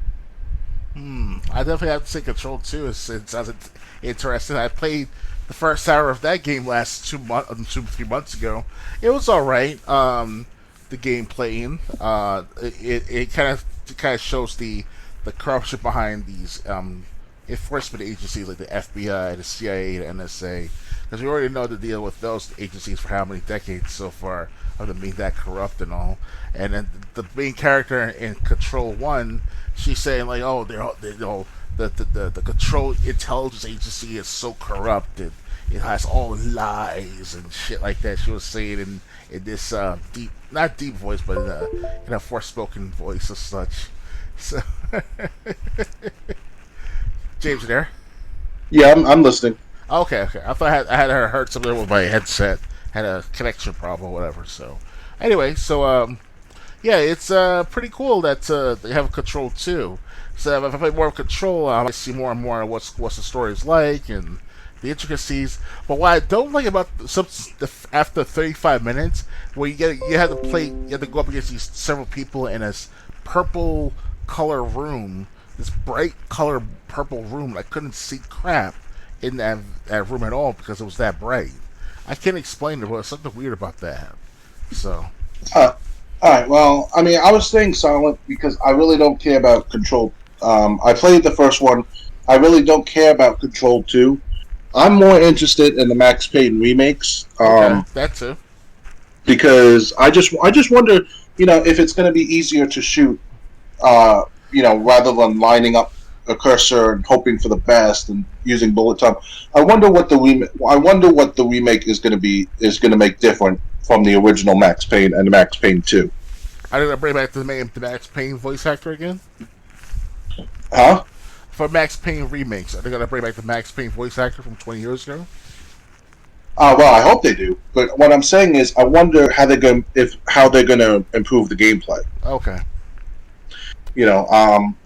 I definitely have to say Control 2. It sounds interesting. I played the first hour of that game last 3 months ago. It was alright. The gameplay, it kind of shows the corruption behind these enforcement agencies like the FBI, the CIA, the NSA, because we already know the deal with those agencies for how many decades so far of them being that corrupt and all. And then the main character in Control 1, she's saying like, oh, the Control Intelligence Agency is so corrupted. It has all lies and shit like that. She was saying in this deep, not deep voice, but in a forspoken voice as such. So, James, you there? Yeah, I'm listening. Okay. I thought I had heard something with my headset. Had a connection problem or whatever. So, anyway, yeah, it's pretty cool that they have Control 2. So if I play more of Control, I see more and more of what's the story's like and the intricacies. But what I don't like about after 35 minutes, where you have to go up against these several people in this purple color room, this bright color purple room. I couldn't see crap in that room at all because it was that bright. I can't explain it, but there's something weird about that. So. All right. Well, I mean, I was staying silent because I really don't care about Control. I played the first one. I really don't care about Control 2. I'm more interested in the Max Payne remakes. That too. Because I just wonder, if it's going to be easier to shoot, rather than lining up a cursor and hoping for the best and using bullet time. I wonder what the remake is going to make different from the original Max Payne and the Max Payne 2. Are they going to bring back the Max Payne voice actor again? Huh? For Max Payne remakes, are they going to bring back the Max Payne voice actor from 20 years ago? Well, I hope they do. But what I'm saying is, I wonder how they're going to improve the gameplay. Okay.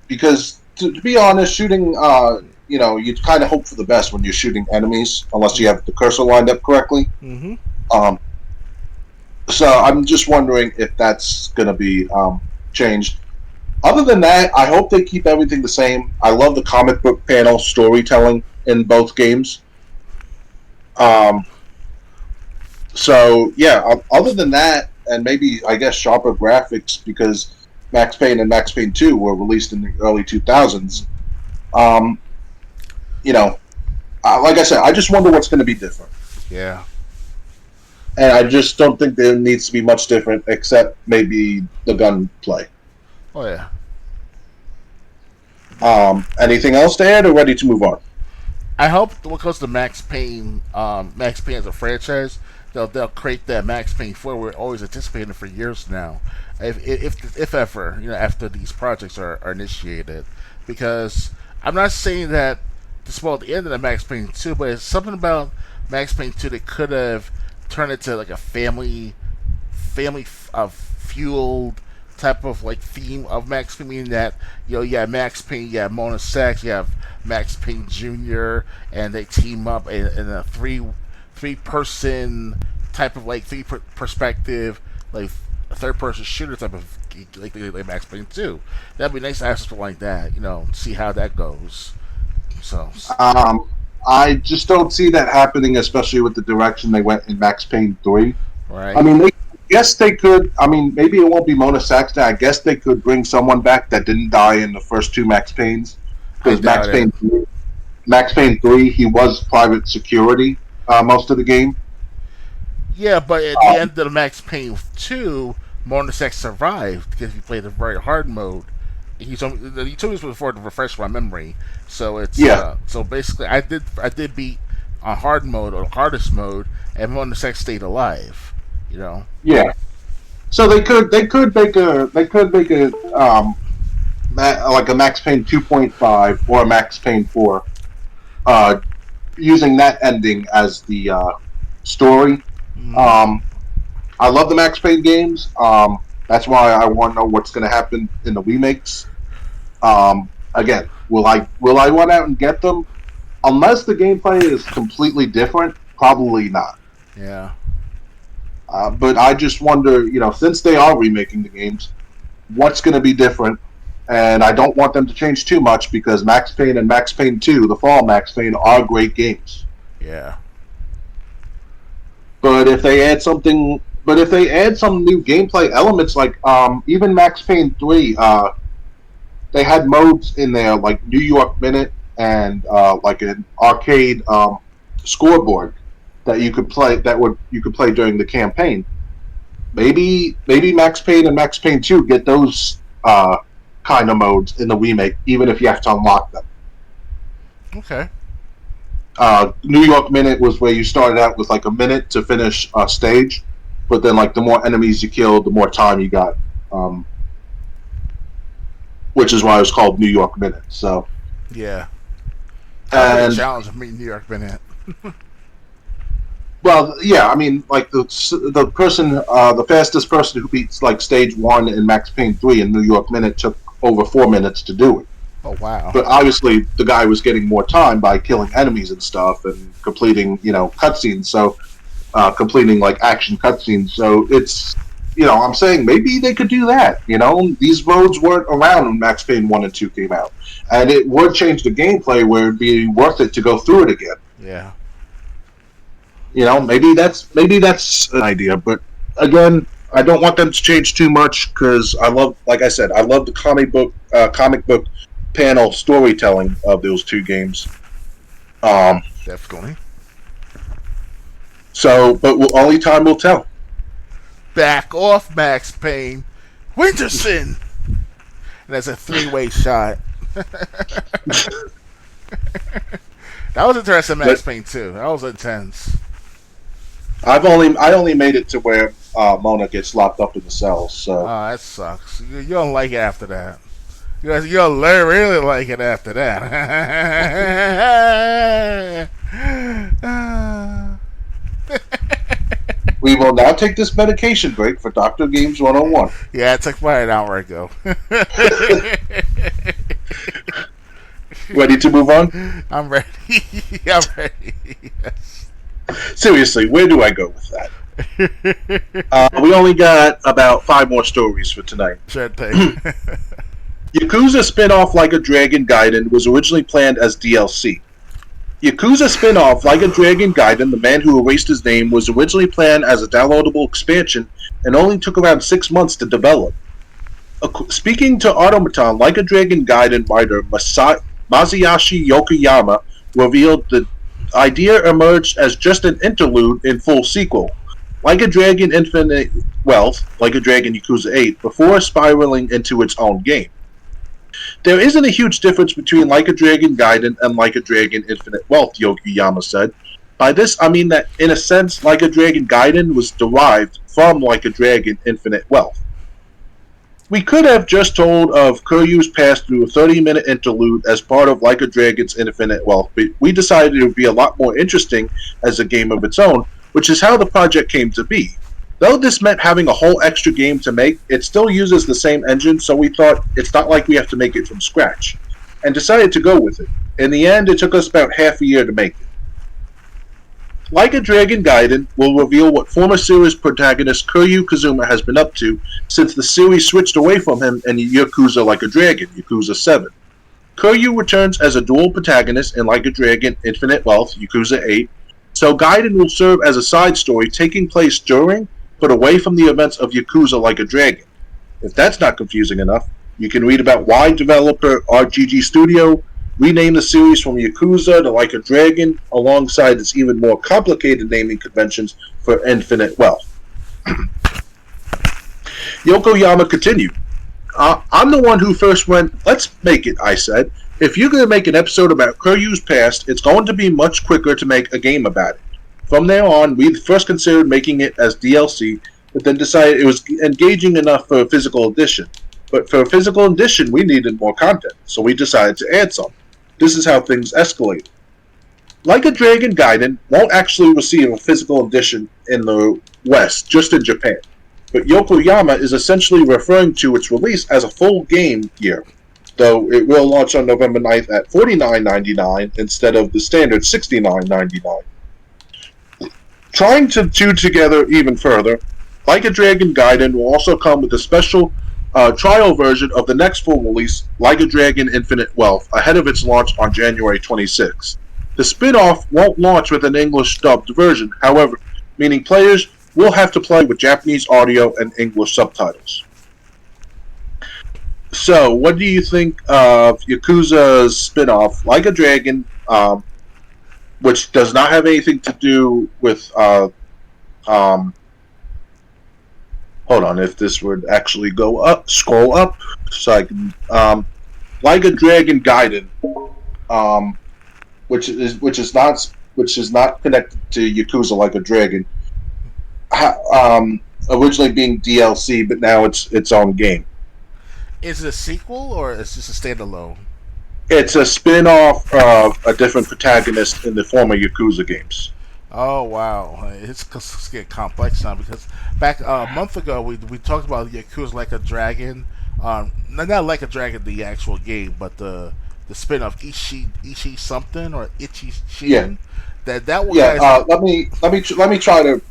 Because to be honest, shooting, you kind of hope for the best when you're shooting enemies, unless you have the cursor lined up correctly. Mm-hmm. So I'm just wondering if that's going to be changed. Other than that, I hope they keep everything the same. I love the comic book panel storytelling in both games. So, yeah, other than that, and maybe, I guess, sharper graphics, because Max Payne and Max Payne 2 were released in the early 2000s. Like I said, I just wonder what's going to be different. Yeah. And I just don't think there needs to be much different, except maybe the gunplay. Oh, yeah. Anything else to add, or ready to move on? I hope when it comes to Max Payne as a franchise, they'll create that Max Payne 4. We're always anticipating for years now, if ever, after these projects are initiated, because I'm not saying that to spoil the end of the Max Payne 2, but it's something about Max Payne 2 that could have turned into like a family fueled type of like theme of Max Payne, meaning that you have Max Payne, you have Mona Sachs, you have Max Payne Jr., and they team up in a three person type of like perspective, like a third person shooter type of like Max Payne 2. That'd be nice to have something like that, see how that goes. So I just don't see that happening, especially with the direction they went in Max Payne 3. right. I mean, yes, they could. I mean, maybe it won't be Mona Saxton. I guess they could bring someone back that didn't die in the first two Max Paynes. Because Max Payne 3, he was private security most of the game. Yeah, but at the end of the Max Payne 2, Mona Sachs survived because he played a very hard mode. He told me this before to refresh my memory. So it's so basically, I did beat on hard mode or hardest mode, and Mona Sachs stayed alive. Yeah. So they could make a like a Max Payne 2.5 or a Max Payne 4, using that ending as the story. I love the Max Payne games. That's why I want to know what's going to happen in the remakes. Again, will I run out and get them? Unless the gameplay is completely different, probably not. Yeah. But I just wonder, since they are remaking the games, what's going to be different? And I don't want them to change too much because Max Payne and Max Payne 2, the fall Max Payne, are great games. Yeah. But if they add some new gameplay elements, like even Max Payne 3, they had modes in there like New York Minute and like an arcade scoreboard that you could play during the campaign. Maybe Max Payne and Max Payne 2 get those kind of modes in the remake, even if you have to unlock them. Okay. New York Minute was where you started out with like a minute to finish a stage, but then like the more enemies you killed, the more time you got. Which is why it was called New York Minute. So yeah, and challenge of me New York Minute. Well, yeah, I mean, like the person, the fastest person who beats like stage 1 in Max Payne 3 in New York Minute took over 4 minutes to do it. Oh wow! But obviously, the guy was getting more time by killing enemies and stuff and completing, cutscenes. So, completing like action cutscenes. So it's, I'm saying maybe they could do that. These modes weren't around when Max Payne 1 and 2 came out, and it would change the gameplay where it'd be worth it to go through it again. Yeah. Maybe that's an idea, but again, I don't want them to change too much because like I said, I love the comic book panel storytelling of those two games. Definitely. So, but only time will tell. Back off, Max Payne. Winterson! And that's a 3-way shot. That was interesting, Max Payne 2. That was intense. I only made it to where Mona gets locked up in the cells. So that sucks. You don't like it after that. You'll really like it after that. We will now take this medication break for Dr. Games 101. Yeah, it took mine an hour ago. Ready to move on? I'm ready. I'm ready. Yes. Seriously, where do I go with that? We only got about 5 more stories for tonight. Sure thing. Yakuza spin-off Like a Dragon Gaiden was originally planned as DLC. Yakuza spin-off Like a Dragon Gaiden, The Man Who Erased His Name, was originally planned as a downloadable expansion and only took around 6 months to develop. Speaking to Automaton, Like a Dragon Gaiden writer Masayoshi Yokoyama revealed the idea emerged as just an interlude in full sequel, Like a Dragon Infinite Wealth, Like a Dragon Yakuza 8, before spiraling into its own game. There isn't a huge difference between Like a Dragon Gaiden and Like a Dragon Infinite Wealth, Yokoyama said. By this, I mean that, in a sense, Like a Dragon Gaiden was derived from Like a Dragon Infinite Wealth. We could have just told of Kiryu's past through a 30-minute interlude as part of Like a Dragon's Infinite Wealth, but we decided it would be a lot more interesting as a game of its own, which is how the project came to be. Though this meant having a whole extra game to make, it still uses the same engine, so we thought it's not like we have to make it from scratch, and decided to go with it. In the end, it took us about half a year to make it. Like a Dragon Gaiden will reveal what former series protagonist Kiryu Kazuma has been up to since the series switched away from him in Yakuza Like a Dragon, Yakuza 7. Kiryu returns as a dual protagonist in Like a Dragon Infinite Wealth, Yakuza 8, so Gaiden will serve as a side story taking place during, but away from the events of Yakuza Like a Dragon. If that's not confusing enough, you can read about why developer RGG Studio renamed the series from Yakuza to Like a Dragon, alongside its even more complicated naming conventions for Infinite Wealth. Yokoyama continued, I'm the one who first went, let's make it, I said. If you're going to make an episode about Kiryu's past, it's going to be much quicker to make a game about it. From there on, we first considered making it as DLC, but then decided it was engaging enough for a physical edition. But for a physical edition, we needed more content, so we decided to add some. This is how things escalated. Like a Dragon Gaiden won't actually receive a physical edition in the West, just in Japan. But Yokoyama is essentially referring to its release as a full game year, though it will launch on November 9th at $49.99 instead of the standard $69.99. Trying to do together even further, Like a Dragon Gaiden will also come with a special trial version of the next full release, Like a Dragon Infinite Wealth, ahead of its launch on January 26th. The spin-off won't launch with an English-dubbed version, however, meaning players will have to play with Japanese audio and English subtitles. So, what do you think of Yakuza's spin-off, Like a Dragon, which does not have anything to do with hold on, if this would actually go up, scroll up, so I can, Like a Dragon Gaiden, which is not connected to Yakuza Like a Dragon, originally being DLC, but now it's its own game. Is it a sequel or is this a standalone? It's a spin-off of a different protagonist in the former Yakuza games. Oh wow, it's getting complex now because back a month ago we talked about Yakuza Like a Dragon, not Like a Dragon the actual game, but the spin-off Ichi something or Ichi Shin. Yeah. That one. Yeah. Let me try to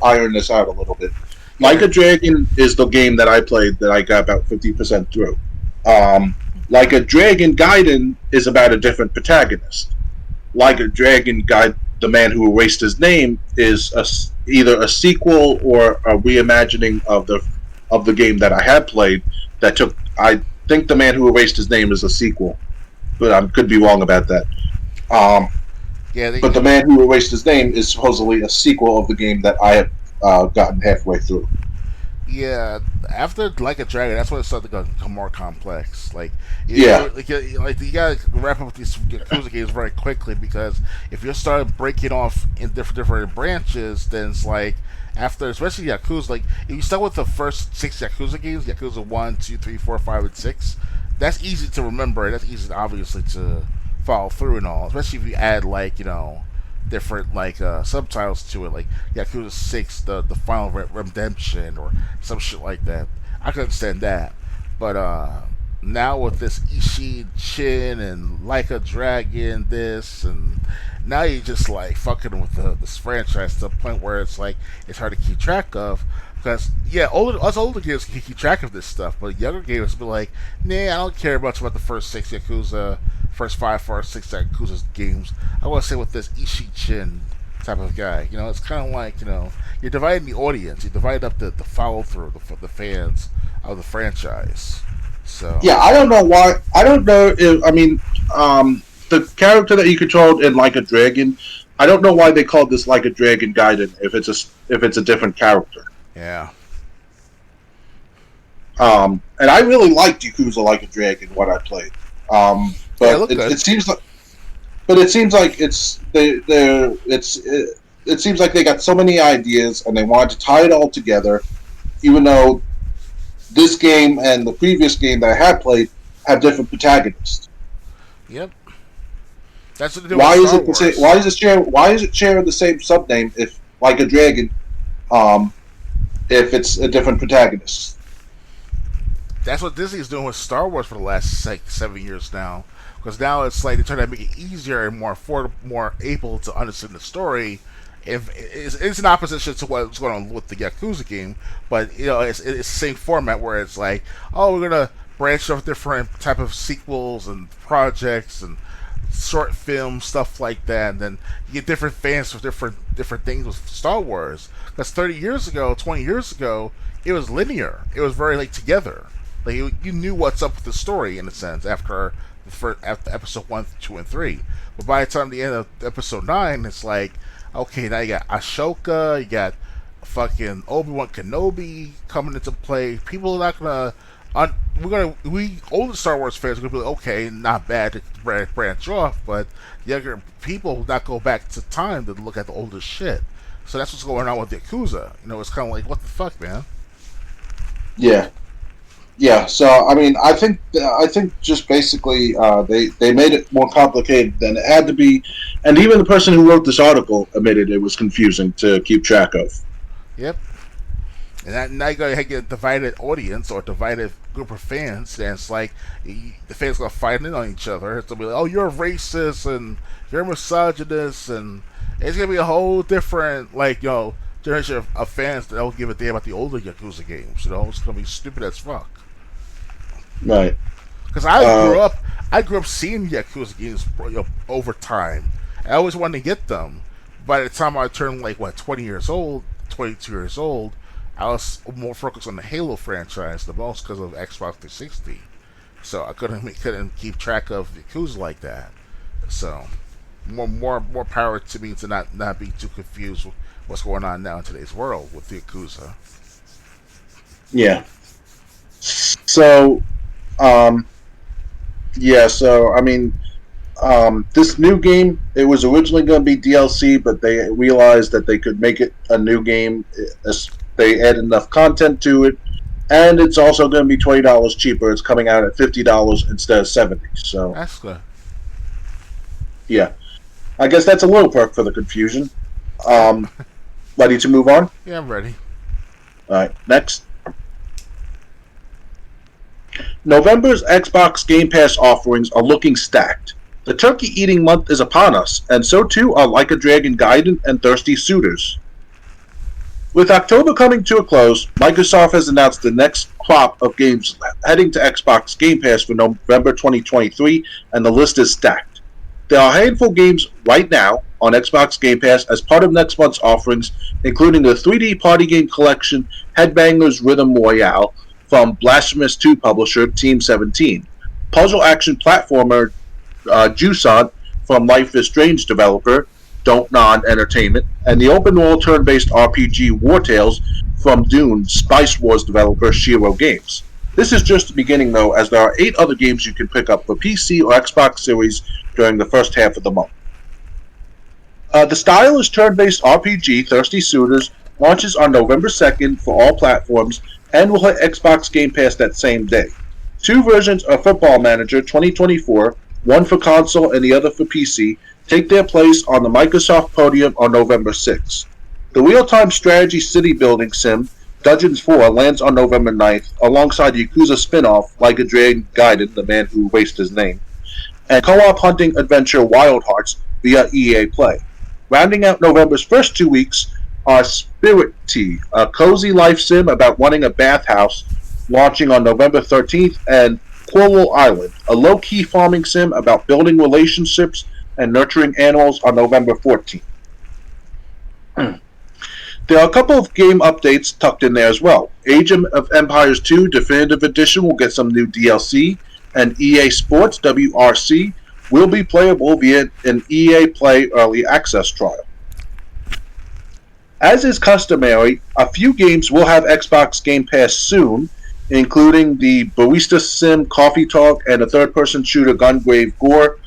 iron this out a little bit. Like a Dragon is the game that I played that I got about 50% through. Like a Dragon Gaiden is about a different protagonist. Like a Dragon Gaiden, the man who erased his name, is either a sequel or a reimagining of the game that I had played. That took, I think, the man who erased his name is a sequel, but I could be wrong about that. But the man who erased his name is supposedly a sequel of the game that I have gotten halfway through. Yeah, after Like a Dragon, that's when it started to become more complex. Like, you gotta wrap up these Yakuza games very quickly because if you start breaking off in different branches, then it's like after, especially Yakuza, like if you start with the first 6 Yakuza games, Yakuza 1, 2, 3, 4, 5, and 6, that's easy to remember. And that's easy, obviously, to follow through and all. Especially if you add different subtitles to it, like Yakuza 6, the final redemption or some shit like that. I can understand that, but now with this Ishi Chin and Like a Dragon, this and now you're just like fucking with this franchise to the point where it's like it's hard to keep track of. Because us older games can keep track of this stuff, but younger gamers be like, nah, I don't care much about the first 6 Yakuza, first 5 or 6 Yakuza games. I want to stay with this Ishi Chin type of guy. It's kind of like you're dividing the audience, you divide up the follow through, the fans of the franchise. So yeah, I don't know why. I don't know if the character that you controlled in Like a Dragon, I don't know why they called this Like a Dragon Gaiden if it's a different character. Yeah. And I really liked Yakuza Like a Dragon, what I played. Yeah, it But looked good. it seems like it seems like they got so many ideas and they wanted to tie it all together, even though this game and the previous game that I had played have different protagonists. Yep. That's what they do with Why is Star it the same? Wars. Why is it sharing the same subname if Like a Dragon, um, if it's a different protagonist? That's what Disney's doing with Star Wars for the last 7 years now. Because now it's like they're trying to make it easier and more affordable, more able to understand the story. If it's in opposition to what's going on with the Yakuza game, but it's the same format where it's like, oh, we're gonna branch off different type of sequels and projects and short films, stuff like that, and then you get different fans for different things with Star Wars. Because 30 years ago, 20 years ago, it was linear. It was very like together. Like you knew what's up with the story in a sense after episode 1, 2, and 3. But by the time the end of episode 9, it's like, okay, now you got Ashoka, you got fucking Obi-Wan Kenobi coming into play. People are not gonna. We older Star Wars fans are gonna be like, okay, not bad to branch off, but younger people will not go back to time to look at the older shit. So that's what's going on with Yakuza. It's kind of like, what the fuck, man? Yeah, yeah. So I think just basically they made it more complicated than it had to be, and even the person who wrote this article admitted it was confusing to keep track of. Yep. And now you gotta get a divided audience or a divided group of fans, and it's like the fans gonna fight in on each other. It's gonna be like, oh, you're a racist and you're a misogynist, and it's gonna be a whole different generation of fans that don't give a damn about the older Yakuza games. It's gonna be stupid as fuck. Right. Because I grew up seeing Yakuza games over time. I always wanted to get them. By the time I turned 20 years old, 22 years old, I was more focused on the Halo franchise the most because of Xbox 360. So I couldn't keep track of Yakuza like that. So more power to me to not be too confused with what's going on now in today's world with the Yakuza. Yeah. So, this new game, it was originally going to be DLC, but they realized that they could make it a new game. They add enough content to it, and it's also going to be $20 cheaper. It's coming out at $50 instead of $70. So that's good. Yeah, I guess that's a little perk for the confusion. Ready to move on? Yeah, I'm ready. All right, next. November's Xbox Game Pass offerings are looking stacked. The turkey-eating month is upon us, and so too are Like a Dragon Gaiden and Thirsty Suitors. With October coming to a close, Microsoft has announced the next crop of games heading to Xbox Game Pass for November 2023, and the list is stacked. There are a handful of games right now on Xbox Game Pass as part of next month's offerings, including the 3D party game collection Headbangers Rhythm Royale from Blasphemous 2 publisher Team 17, puzzle action platformer Jusant from Life is Strange developer Don't Nod Entertainment, and the open-world turn-based RPG War Tales from Dune Spice Wars developer Shiro Games. This is just the beginning, though, as there are 8 other games you can pick up for PC or Xbox Series during the first half of the month. The stylish turn-based RPG Thirsty Suitors launches on November 2nd for all platforms and will hit Xbox Game Pass that same day. 2 versions of Football Manager 2024, one for console and the other for PC, take their place on the Microsoft podium on November 6th. The real-time strategy city-building sim, Dungeons 4, lands on November 9th, alongside Yakuza spin-off Like a Dragon Gaiden, the man who erased his name, and co-op hunting adventure Wild Hearts via EA Play. Rounding out November's first 2 weeks are Spirit Tea, a cozy life sim about running a bathhouse, launching on November 13th, and Coral Island, a low-key farming sim about building relationships and nurturing animals on November 14th. There are a couple of game updates tucked in there as well. Age of Empires 2 Definitive Edition will get some new DLC, and EA Sports WRC will be playable via an EA Play Early Access trial. As is customary, a few games will have Xbox Game Pass soon, including the Barista Sim Coffee Talk and a third-person shooter Gungrave Gore.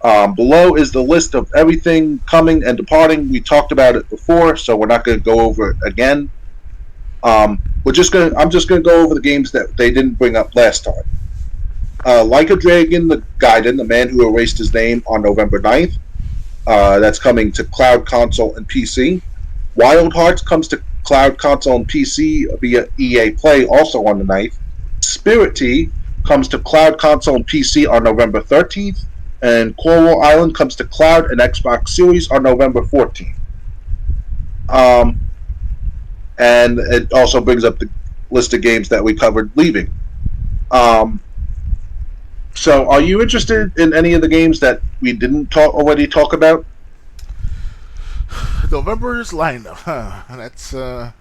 Below is the list of everything coming and departing. We talked about it before, so we're not going to go over it again. I'm just gonna go over the games that they didn't bring up last time. Like a Dragon, the Gaiden, the man who erased his name on November 9th. That's coming to Cloud Console and PC. Wild Hearts comes to Cloud Console and PC via EA Play also on the 9th. Spirit Tea comes to Cloud Console and PC on November 13th. And Coral Island comes to Cloud and Xbox Series on November 14th. And it also brings up the list of games that we covered leaving. So, are you interested in any of the games that we didn't already talk about? November's lineup, huh? That's I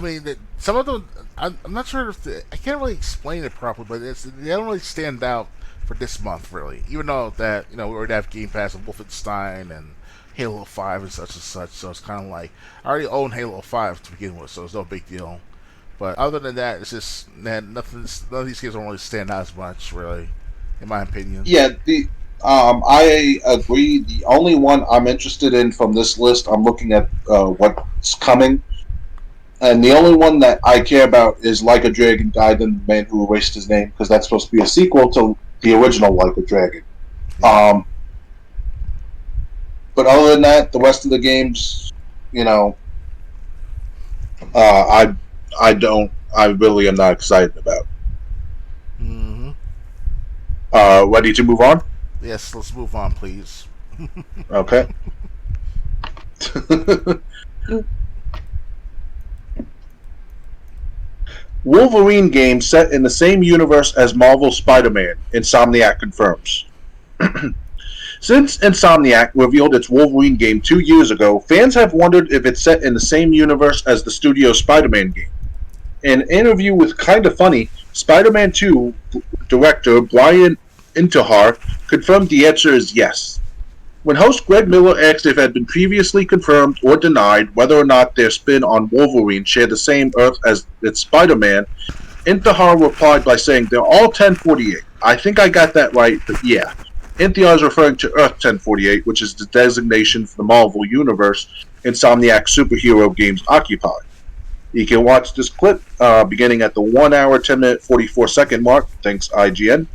mean, some of them. I'm not sure if I can't really explain it properly, but they don't really stand out for this month, really. Even though that we already have Game Pass of Wolfenstein and Halo 5 and such, so it's kind of like I already own Halo 5 to begin with, so it's no big deal. But other than that, it's just none of these games don't really stand out as much, really, in my opinion. Yeah, I agree. The only one I'm interested in from this list, I'm looking at what's coming, and the only one that I care about is Like a Dragon Gaiden, the man who erased his name, because that's supposed to be a sequel to the original Like a Dragon. But other than that, the rest of the games, I really am not excited about. Mm-hmm. Ready to move on? Yes, let's move on, please. Okay. Wolverine game set in the same universe as Marvel's Spider-Man, Insomniac confirms. Since Insomniac revealed its Wolverine game 2 years ago, fans have wondered if it's set in the same universe as the studio's Spider-Man game. In an interview with Kinda Funny, Spider-Man 2 director Brian Intihar confirmed the answer is yes. When host Greg Miller asked if it had been previously confirmed or denied whether or not their spin on Wolverine shared the same Earth as its Spider-Man, Intihar replied by saying, "They're all 1048. I think I got that right, but yeah." Intihar is referring to Earth 1048, which is the designation for the Marvel Universe Insomniac superhero games occupy. You can watch this clip beginning at the 1 hour, 10 minute, 44 second mark, thanks IGN.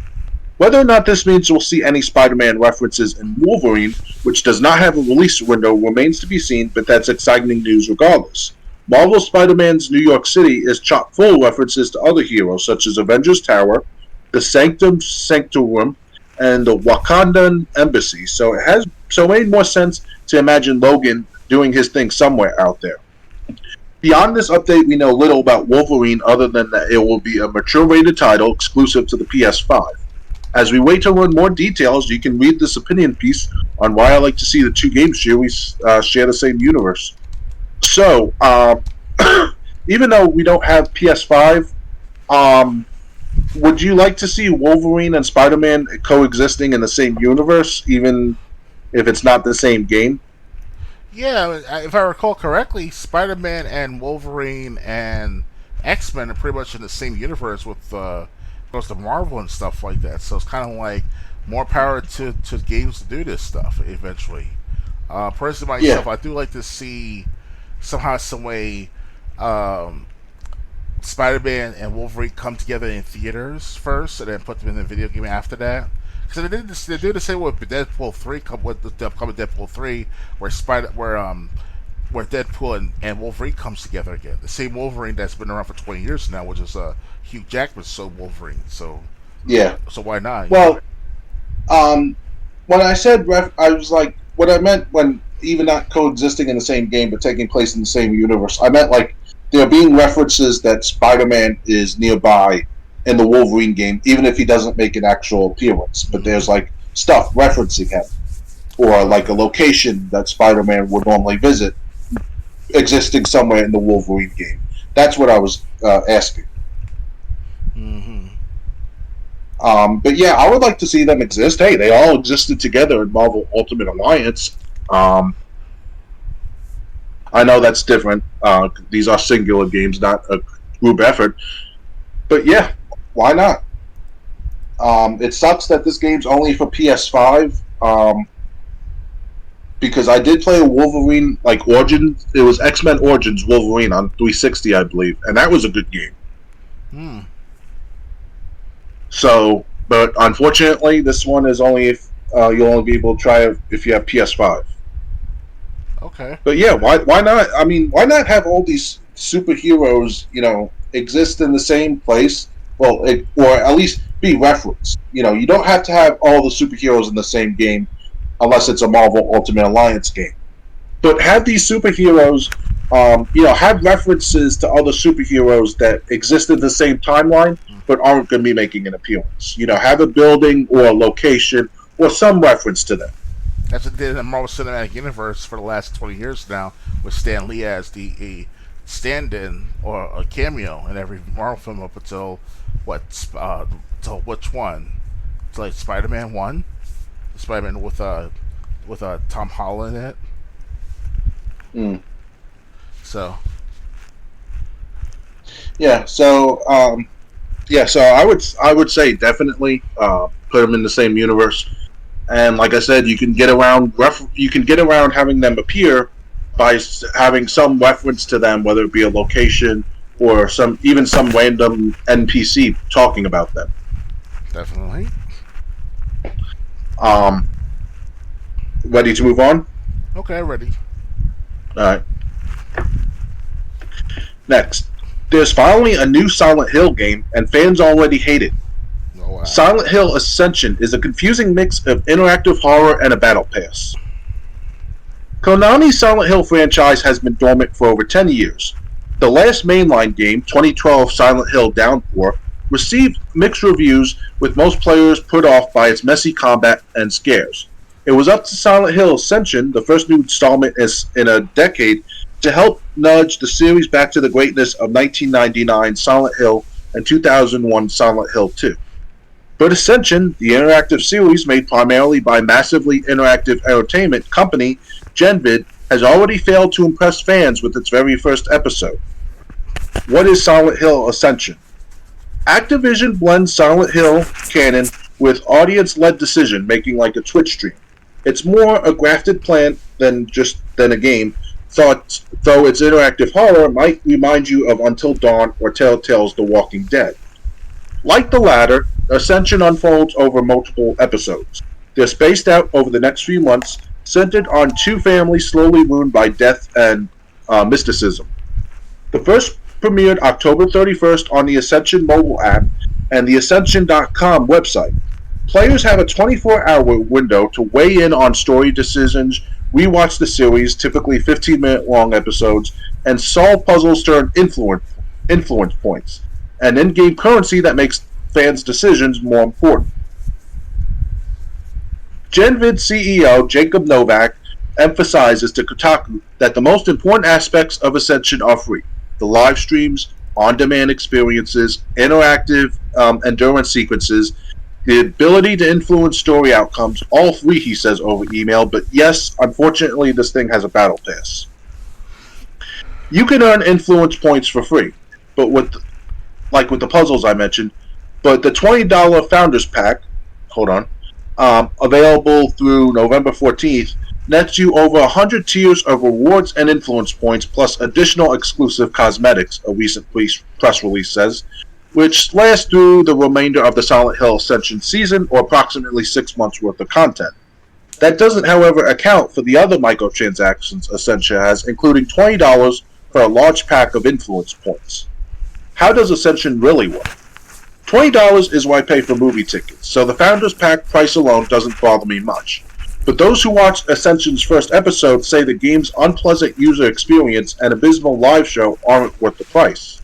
Whether or not this means we'll see any Spider-Man references in Wolverine, which does not have a release window, remains to be seen, but that's exciting news regardless. Marvel Spider-Man's New York City is chock full of references to other heroes, such as Avengers Tower, the Sanctum Sanctorum, and the Wakandan Embassy, so it made more sense to imagine Logan doing his thing somewhere out there. Beyond this update, we know little about Wolverine other than that it will be a mature-rated title exclusive to the PS5. As we wait to learn more details, you can read this opinion piece on why I like to see the two game series share the same universe. So, even though we don't have PS5, would you like to see Wolverine and Spider-Man coexisting in the same universe, even if it's not the same game? Yeah, if I recall correctly, Spider-Man and Wolverine and X-Men are pretty much in the same universe with goes to Marvel and stuff like that. So it's kind of like more power to games to do this stuff eventually. Personally, myself, I do like to see somehow, some way, Spider-Man and Wolverine come together in theaters first, and then put them in the video game after that. Because they do the same with Deadpool 3, with the upcoming Deadpool 3, where Deadpool and Wolverine comes together again. The same Wolverine that's been around for 20 years now, which is Hugh Jackman's Wolverine. So yeah. So why not? Well, when I said I was like, what I meant when even not coexisting in the same game but taking place in the same universe, I meant like there being references that Spider-Man is nearby in the Wolverine game, even if he doesn't make an actual appearance. But there's like stuff referencing him, or like a location that Spider-Man would normally visit, existing somewhere in the Wolverine game. That's what I was asking. Mm-hmm. But yeah, I would like to see them exist. Hey, they all existed together in Marvel Ultimate Alliance. I know that's different. These are singular games, not a group effort. But I would like to see them exist. Hey, they all existed together in Marvel Ultimate Alliance. I know that's different. These are singular games, not a group effort. But I would like to see them exist. Hey, they all existed together in Marvel Ultimate Alliance. I know that's different. These are singular games, not a group effort. But yeah, why not? It sucks that this game's only for PS5. Because I did play a Wolverine like Origins. It was X-Men Origins Wolverine on 360, I believe, and that was a good game. Hmm. So, but unfortunately, this one is only if you'll only be able to try it if you have PS5. Okay. But yeah, why not? I mean, why not have all these superheroes, exist in the same place? Well, or at least be referenced. You don't have to have all the superheroes in the same game unless it's a Marvel Ultimate Alliance game. But have these superheroes, have references to other superheroes that exist in the same timeline but aren't going to be making an appearance. Have a building or a location or some reference to them. That's what they did in the Marvel Cinematic Universe for the last 20 years now, with Stan Lee as the stand-in or a cameo in every Marvel film up until until which one? It's like Spider-Man 1? Spider-Man with Tom Holland in it. Mm. So yeah, so so I would say definitely put them in the same universe. And like I said, you can get around having them appear by having some reference to them, whether it be a location or some random NPC talking about them. definitely. Ready to move on? Okay, ready. All right. Next, there's finally a new Silent Hill game, and fans already hate it. Oh, wow. Silent Hill Ascension is a confusing mix of interactive horror and a battle pass. Konami's Silent Hill franchise has been dormant for over 10 years. The last mainline game, 2012 Silent Hill Downpour, received mixed reviews, with most players put off by its messy combat and scares. It was up to Silent Hill Ascension, the first new installment in a decade, to help nudge the series back to the greatness of 1999 Silent Hill and 2001 Silent Hill 2. But Ascension, the interactive series made primarily by massively interactive entertainment company Genvid, has already failed to impress fans with its very first episode. What is Silent Hill Ascension? Activision blends Silent Hill canon with audience-led decision-making like a Twitch stream. It's more a grafted plan than a game, though its interactive horror might remind you of Until Dawn or Telltale's The Walking Dead. Like the latter, Ascension unfolds over multiple episodes. They're spaced out over the next few months, centered on two families slowly ruined by death and mysticism. The first premiered October 31st on the Ascension mobile app and the Ascension.com website. Players have a 24-hour window to weigh in on story decisions, rewatch the series, typically 15-minute long episodes, and solve puzzles to earn influence points, an in-game currency that makes fans' decisions more important. Genvid CEO Jacob Novak emphasizes to Kotaku that the most important aspects of Ascension are free: the live streams, on-demand experiences, interactive endurance sequences, the ability to influence story outcomes, all free, he says over email, but yes, unfortunately, this thing has a battle pass. You can earn influence points for free, but with the puzzles I mentioned, but the $20 Founders Pack, available through November 14th, nets you over 100 tiers of rewards and influence points, plus additional exclusive cosmetics, a recent press release says, which lasts through the remainder of the Silent Hill Ascension season, or approximately 6 months worth of content. That doesn't, however, account for the other microtransactions Ascension has, including $20 for a large pack of influence points. How does Ascension really work? $20 is what I pay for movie tickets, so the Founders Pack price alone doesn't bother me much. But those who watched Ascension's first episode say the game's unpleasant user experience and abysmal live show aren't worth the price.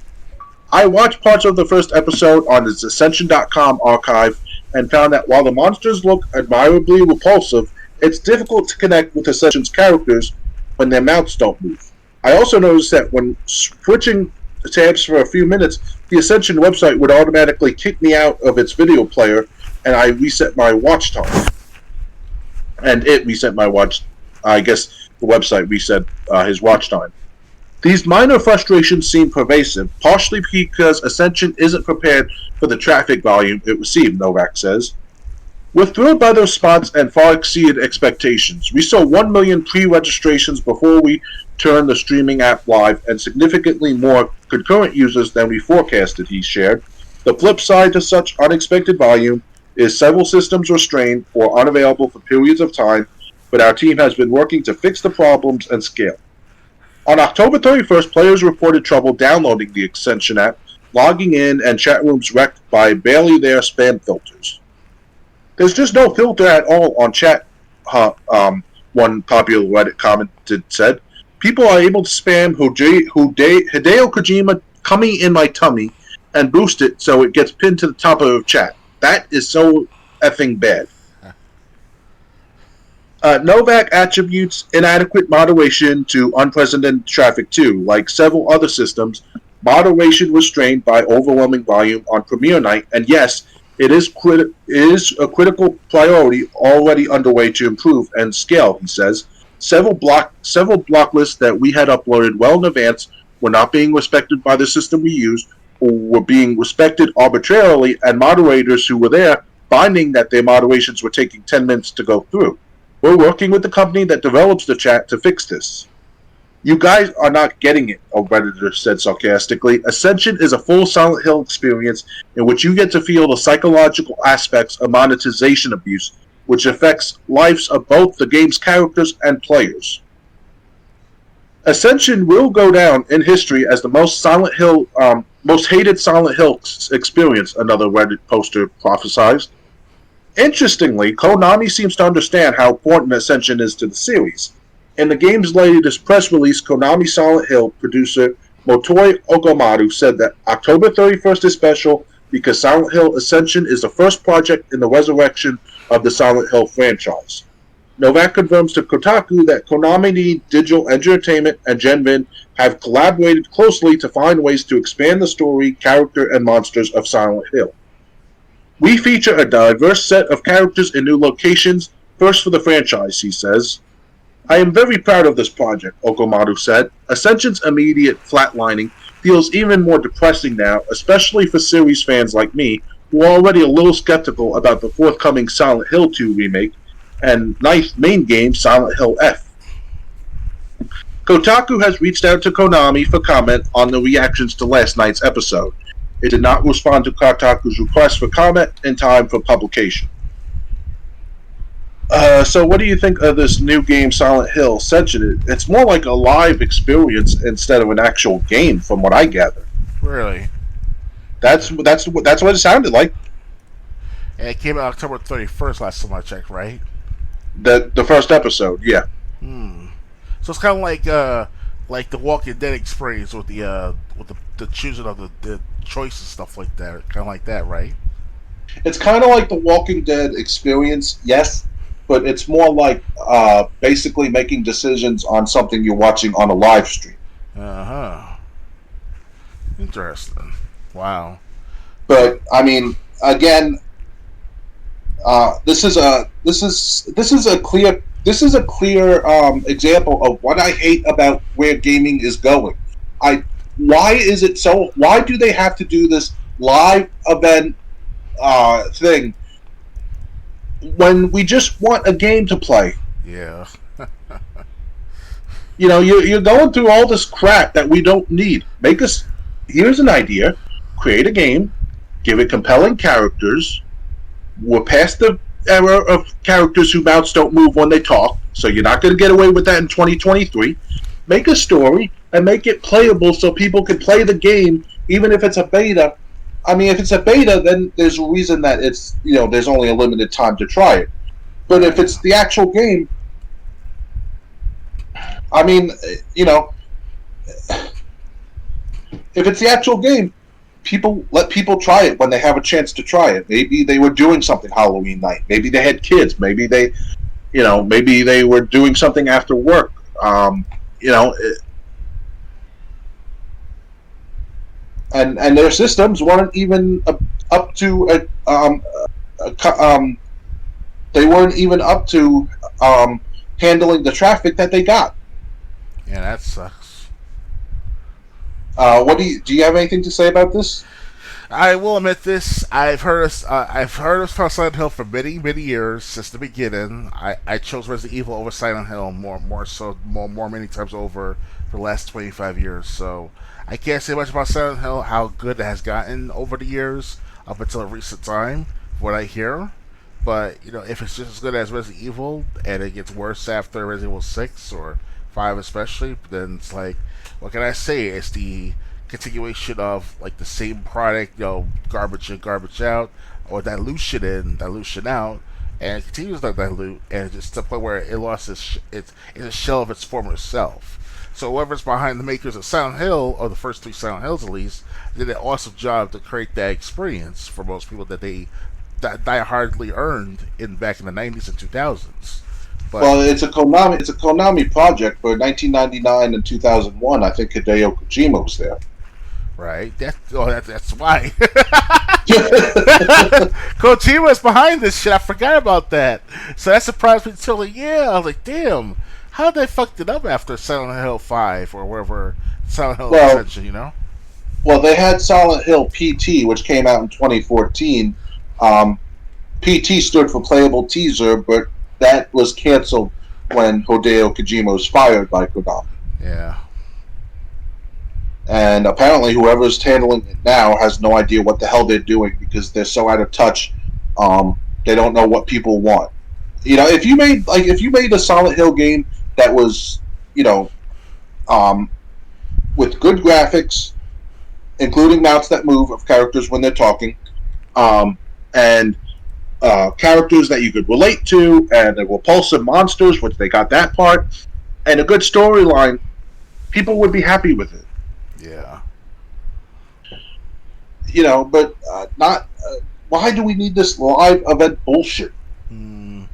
I watched parts of the first episode on its Ascension.com archive and found that while the monsters look admirably repulsive, it's difficult to connect with Ascension's characters when their mouths don't move. I also noticed that when switching tabs for a few minutes, the Ascension website would automatically kick me out of its video player, and I reset my watch time. And it reset my watch. I guess the website reset his watch time. These minor frustrations seem pervasive, partially because Ascension isn't prepared for the traffic volume it received, Novak says. We're thrilled by the response and far exceeded expectations. We saw 1 million pre-registrations before we turned the streaming app live and significantly more concurrent users than we forecasted, he shared. The flip side to such unexpected volume is several systems were strained or unavailable for periods of time, but our team has been working to fix the problems and scale. On October 31st, players reported trouble downloading the Ascension app, logging in, and chat rooms wrecked by barely there spam filters. There's just no filter at all on chat, one popular Reddit commented said. People are able to spam Hideo Kojima coming in my tummy and boost it so it gets pinned to the top of the chat. That is so effing bad. Novak attributes inadequate moderation to unprecedented traffic too. Like several other systems, moderation was strained by overwhelming volume on premiere night, and yes, it is a critical priority already underway to improve and scale, he says. Several block lists that we had uploaded well in advance were not being respected by the system we used, or were being respected arbitrarily, and moderators who were there finding that their moderations were taking 10 minutes to go through. We're working with the company that develops the chat to fix this. You guys are not getting it, a Redditor said sarcastically. Ascension is a full Silent Hill experience in which you get to feel the psychological aspects of monetization abuse, which affects lives of both the game's characters and players. Ascension will go down in history as the most hated Silent Hill experience, another Reddit poster prophesized. Interestingly, Konami seems to understand how important Ascension is to the series. In the game's latest press release, Konami Silent Hill producer Motoi Ogomaru said that October 31st is special because Silent Hill Ascension is the first project in the resurrection of the Silent Hill franchise. Novak confirms to Kotaku that Konami Digital Entertainment and Genvin have collaborated closely to find ways to expand the story, character, and monsters of Silent Hill. We feature a diverse set of characters in new locations, first for the franchise, he says. I am very proud of this project, Okomaru said. Ascension's immediate flatlining feels even more depressing now, especially for series fans like me, who are already a little skeptical about the forthcoming Silent Hill 2 remake and ninth main game, Silent Hill F. Kotaku has reached out to Konami for comment on the reactions to last night's episode. It did not respond to Kotaku's request for comment in time for publication. So what do you think of this new game, Silent Hill Ascension? It's more like a live experience instead of an actual game, from what I gather. Really? That's what it sounded like. And it came out October 31st last time I checked, right? The first episode, yeah. So it's kind of like the Walking Dead experience with the choosing of the choice and stuff like that. Kind of like that, right? It's kind of like the Walking Dead experience, yes, but it's more like basically making decisions on something you're watching on a live stream. Interesting. Wow. But I mean, again, this is a clear example of what I hate about where gaming is going. Why do they have to do this live event thing when we just want a game to play? Yeah. You're going through all this crap that we don't need. Here's an idea. Create a game. Give it compelling characters. We're past the era of characters whose mouths don't move when they talk, so you're not going to get away with that in 2023. Make a story and make it playable so people can play the game, even if it's a beta. I mean, if it's a beta, then there's a reason that it's, there's only a limited time to try it. But if it's the actual game, I mean, if it's the actual game, let people try it when they have a chance to try it. Maybe they were doing something Halloween night. Maybe they had kids. Maybe they were doing something after work. And their systems weren't even up to they weren't even up to handling the traffic that they got. Yeah, that sucks. What do you have anything to say about this? I will admit this. I've heard of Silent Hill for many, many years since the beginning. I chose Resident Evil over Silent Hill more many times over for the last 25 years. So I can't say much about Silent Hill, how good it has gotten over the years up until a recent time. What I hear, but if it's just as good as Resident Evil and it gets worse after Resident Evil 6 or 5 especially, then it's like, what can I say? It's the continuation of like the same product, garbage in, garbage out, or dilution in, dilution out, and it continues to dilute, and just to the point where it lost it's a shell of its former self. So whoever's behind the makers of Silent Hill, or the first three Silent Hills at least, did an awesome job to create that experience for most people that they die-hardly earned back in the 90s and 2000s. But Well, it's a Konami project, but in 1999 and 2001, I think Hideo Kojima was there. right, that's why Kojima's behind this shit. I forgot about that. So that surprised me totally. Yeah, I was like, damn, how they fucked it up after Silent Hill 5 or wherever Silent Hill Well, Ascension. well, they had Silent Hill PT, which came out in 2014. PT stood for Playable Teaser, but that was canceled when Hideo Kojima was fired by Konami. Yeah. And apparently, whoever's handling it now has no idea what the hell they're doing because they're so out of touch. They don't know what people want. If you made a Silent Hill game that was, with good graphics, including mounts that move of characters when they're talking, and characters that you could relate to, and there were repulsive monsters, which they got that part, and a good storyline, people would be happy with it. Yeah. But not. Why do we need this live event bullshit? Mm,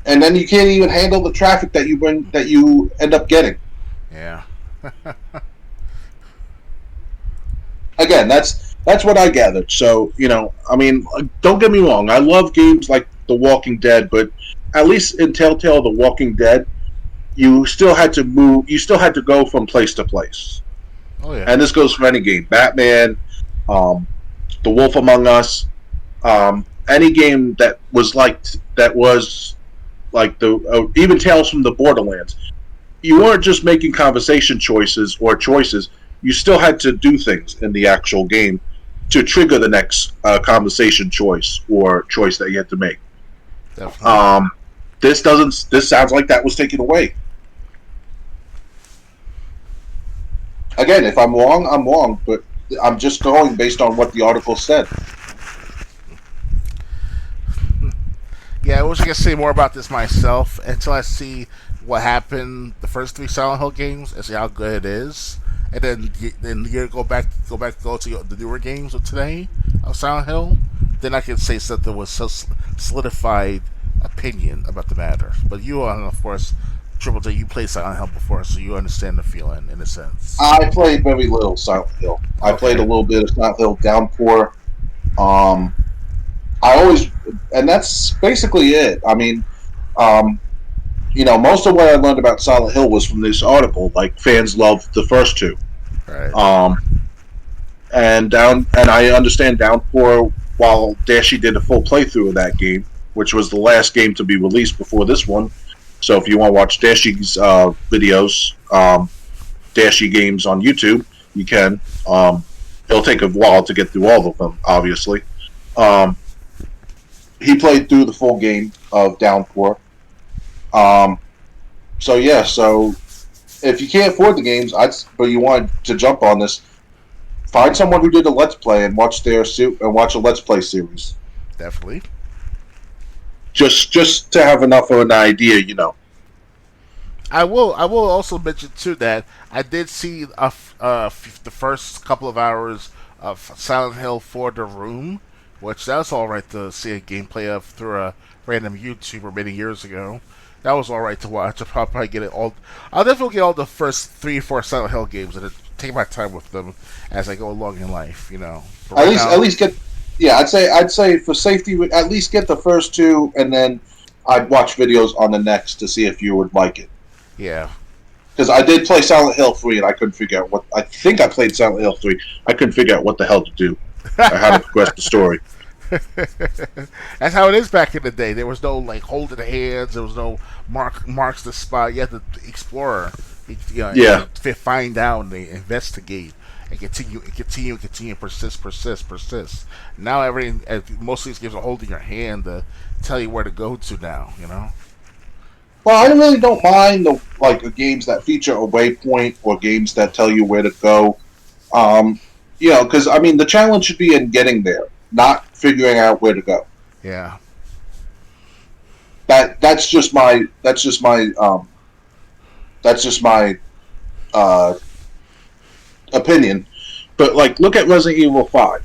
And then you can't even handle the traffic that you end up getting. yeah. Again, that's what I gathered. So don't get me wrong. I love games like The Walking Dead, but at least in Telltale, The Walking Dead, you still had to move. You still had to go from place to place. Oh yeah. And this goes for any game: Batman, The Wolf Among Us, any game that was like the even Tales from the Borderlands. You weren't just making conversation choices or choices. You still had to do things in the actual game to trigger the next conversation choice or choice that you had to make. Definitely. This sounds like that was taken away. Again, if I'm wrong, I'm wrong, but I'm just going based on what the article said. Yeah, I wish I could say more about this myself until I see what happened the first three Silent Hill games and see how good it is, and then you go to the newer games of today of Silent Hill. Then I can say something with so solidified opinion about the matter. But you are, of course, Triple J. You played Silent Hill before, so you understand the feeling in a sense. I played very little Silent Hill. I played a little bit of Silent Hill Downpour. I always, and that's basically it. I mean, most of what I learned about Silent Hill was from this article. Like fans loved the first two, Right. and I understand Downpour. While Dashi did a full playthrough of that game, which was the last game to be released before this one. So if you want to watch Dashi's videos, Dashi games on YouTube, you can. It'll take a while to get through all of them, obviously. He played through the full game of Downpour. So if you can't afford the games, but you want to jump on this, find someone who did a Let's Play and watch a Let's Play series. Definitely. Just to have enough of an idea, I will also mention too that I did see the first couple of hours of Silent Hill for the Room, which that was all right to see a gameplay of through a random YouTuber many years ago. That was all right to watch. I'll probably get it all. I'll definitely get all the first 3 or 4 Silent Hill games and take my time with them as I go along in life. But right at least get. Yeah, I'd say for safety, at least get the first 2, and then I'd watch videos on the next to see if you would like it. Yeah. because I did play Silent Hill 3 and I couldn't figure out what. I think I played Silent Hill 3. I couldn't figure out what the hell to do or how to progress the story. That's how it is back in the day. There was no like holding hands. There was no marks the spot. You had to explore, find out, and investigate, and continue, persist. Now everything, most of these games are holding your hand to tell you where to go to. Now, Well, I really don't mind the games that feature a waypoint or games that tell you where to go. Because I mean the challenge should be in getting there, not figuring out where to go. Yeah. That's just my opinion. But like, look at Resident Evil 5.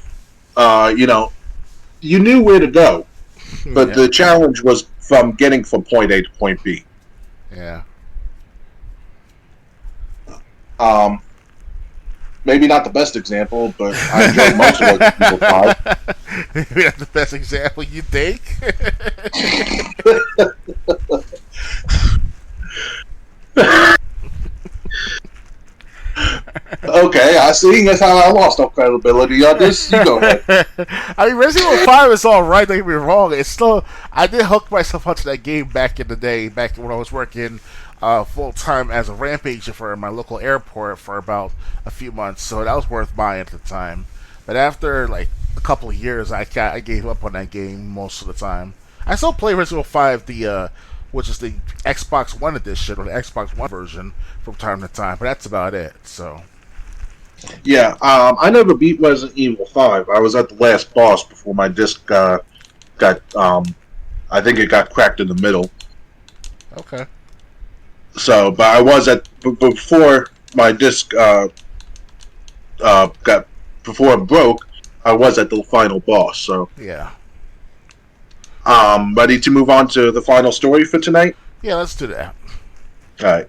You knew where to go, but the challenge was from getting from point A to point B. Yeah. Maybe not the best example, but I enjoyed most of Resident Evil 5. Maybe not the best example, you think? Okay, I see. That's how I lost all credibility on this. You go ahead. I mean, Resident Evil 5 is alright, don't get me wrong. It's still, I did hook myself onto that game back in the day, back when I was working full time as a ramp agent for my local airport for about a few months, so that was worth buying at the time. But after like a couple of years, I gave up on that game most of the time. I still play Resident Evil 5, which is the Xbox One edition or the Xbox One version from time to time, but that's about it. So. Yeah, I never beat Resident Evil 5. I was at the last boss before my disc got. I think it got cracked in the middle. Okay. So, but I was before my disc before it broke. I was at the final boss. So yeah. Ready to move on to the final story for tonight? Yeah, let's do that. All right,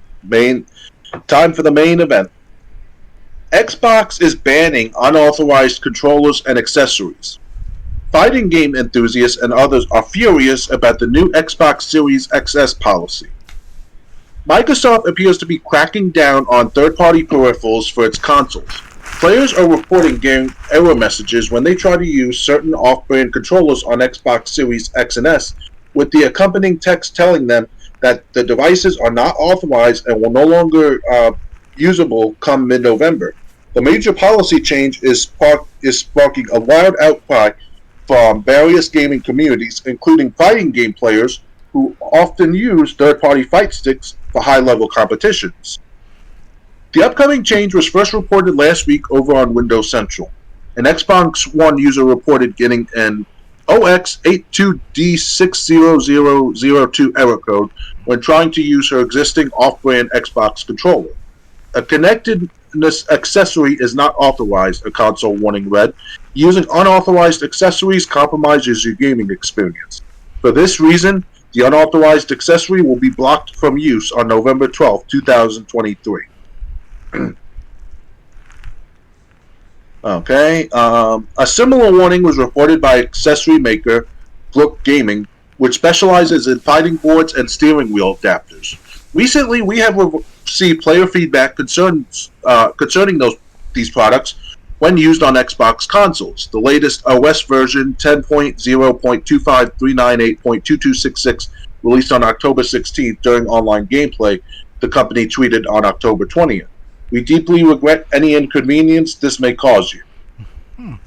time for the main event. Xbox is banning unauthorized controllers and accessories. Fighting game enthusiasts and others are furious about the new Xbox Series XS policy. Microsoft appears to be cracking down on third-party peripherals for its consoles. Players are reporting getting error messages when they try to use certain off-brand controllers on Xbox Series X and S, with the accompanying text telling them that the devices are not authorized and will no longer usable come mid-November. The major policy change is sparking a wild outcry from various gaming communities, including fighting game players who often use third-party fight sticks for high-level competitions. The upcoming change was first reported last week over on Windows Central. An Xbox One user reported getting an OX82D60002 error code when trying to use her existing off-brand Xbox controller. A connectedness accessory is not authorized, a console warning read. Using unauthorized accessories compromises your gaming experience. For this reason, the unauthorized accessory will be blocked from use on November 12, 2023. Okay. A similar warning was reported by accessory maker Brook Gaming, which specializes in fighting boards and steering wheel adapters. Recently, we have received player feedback concerning these products when used on Xbox consoles. The latest OS version 10.0.25398.2266 released on October 16th during online gameplay, the company tweeted on October 20th. We deeply regret any inconvenience this may cause you.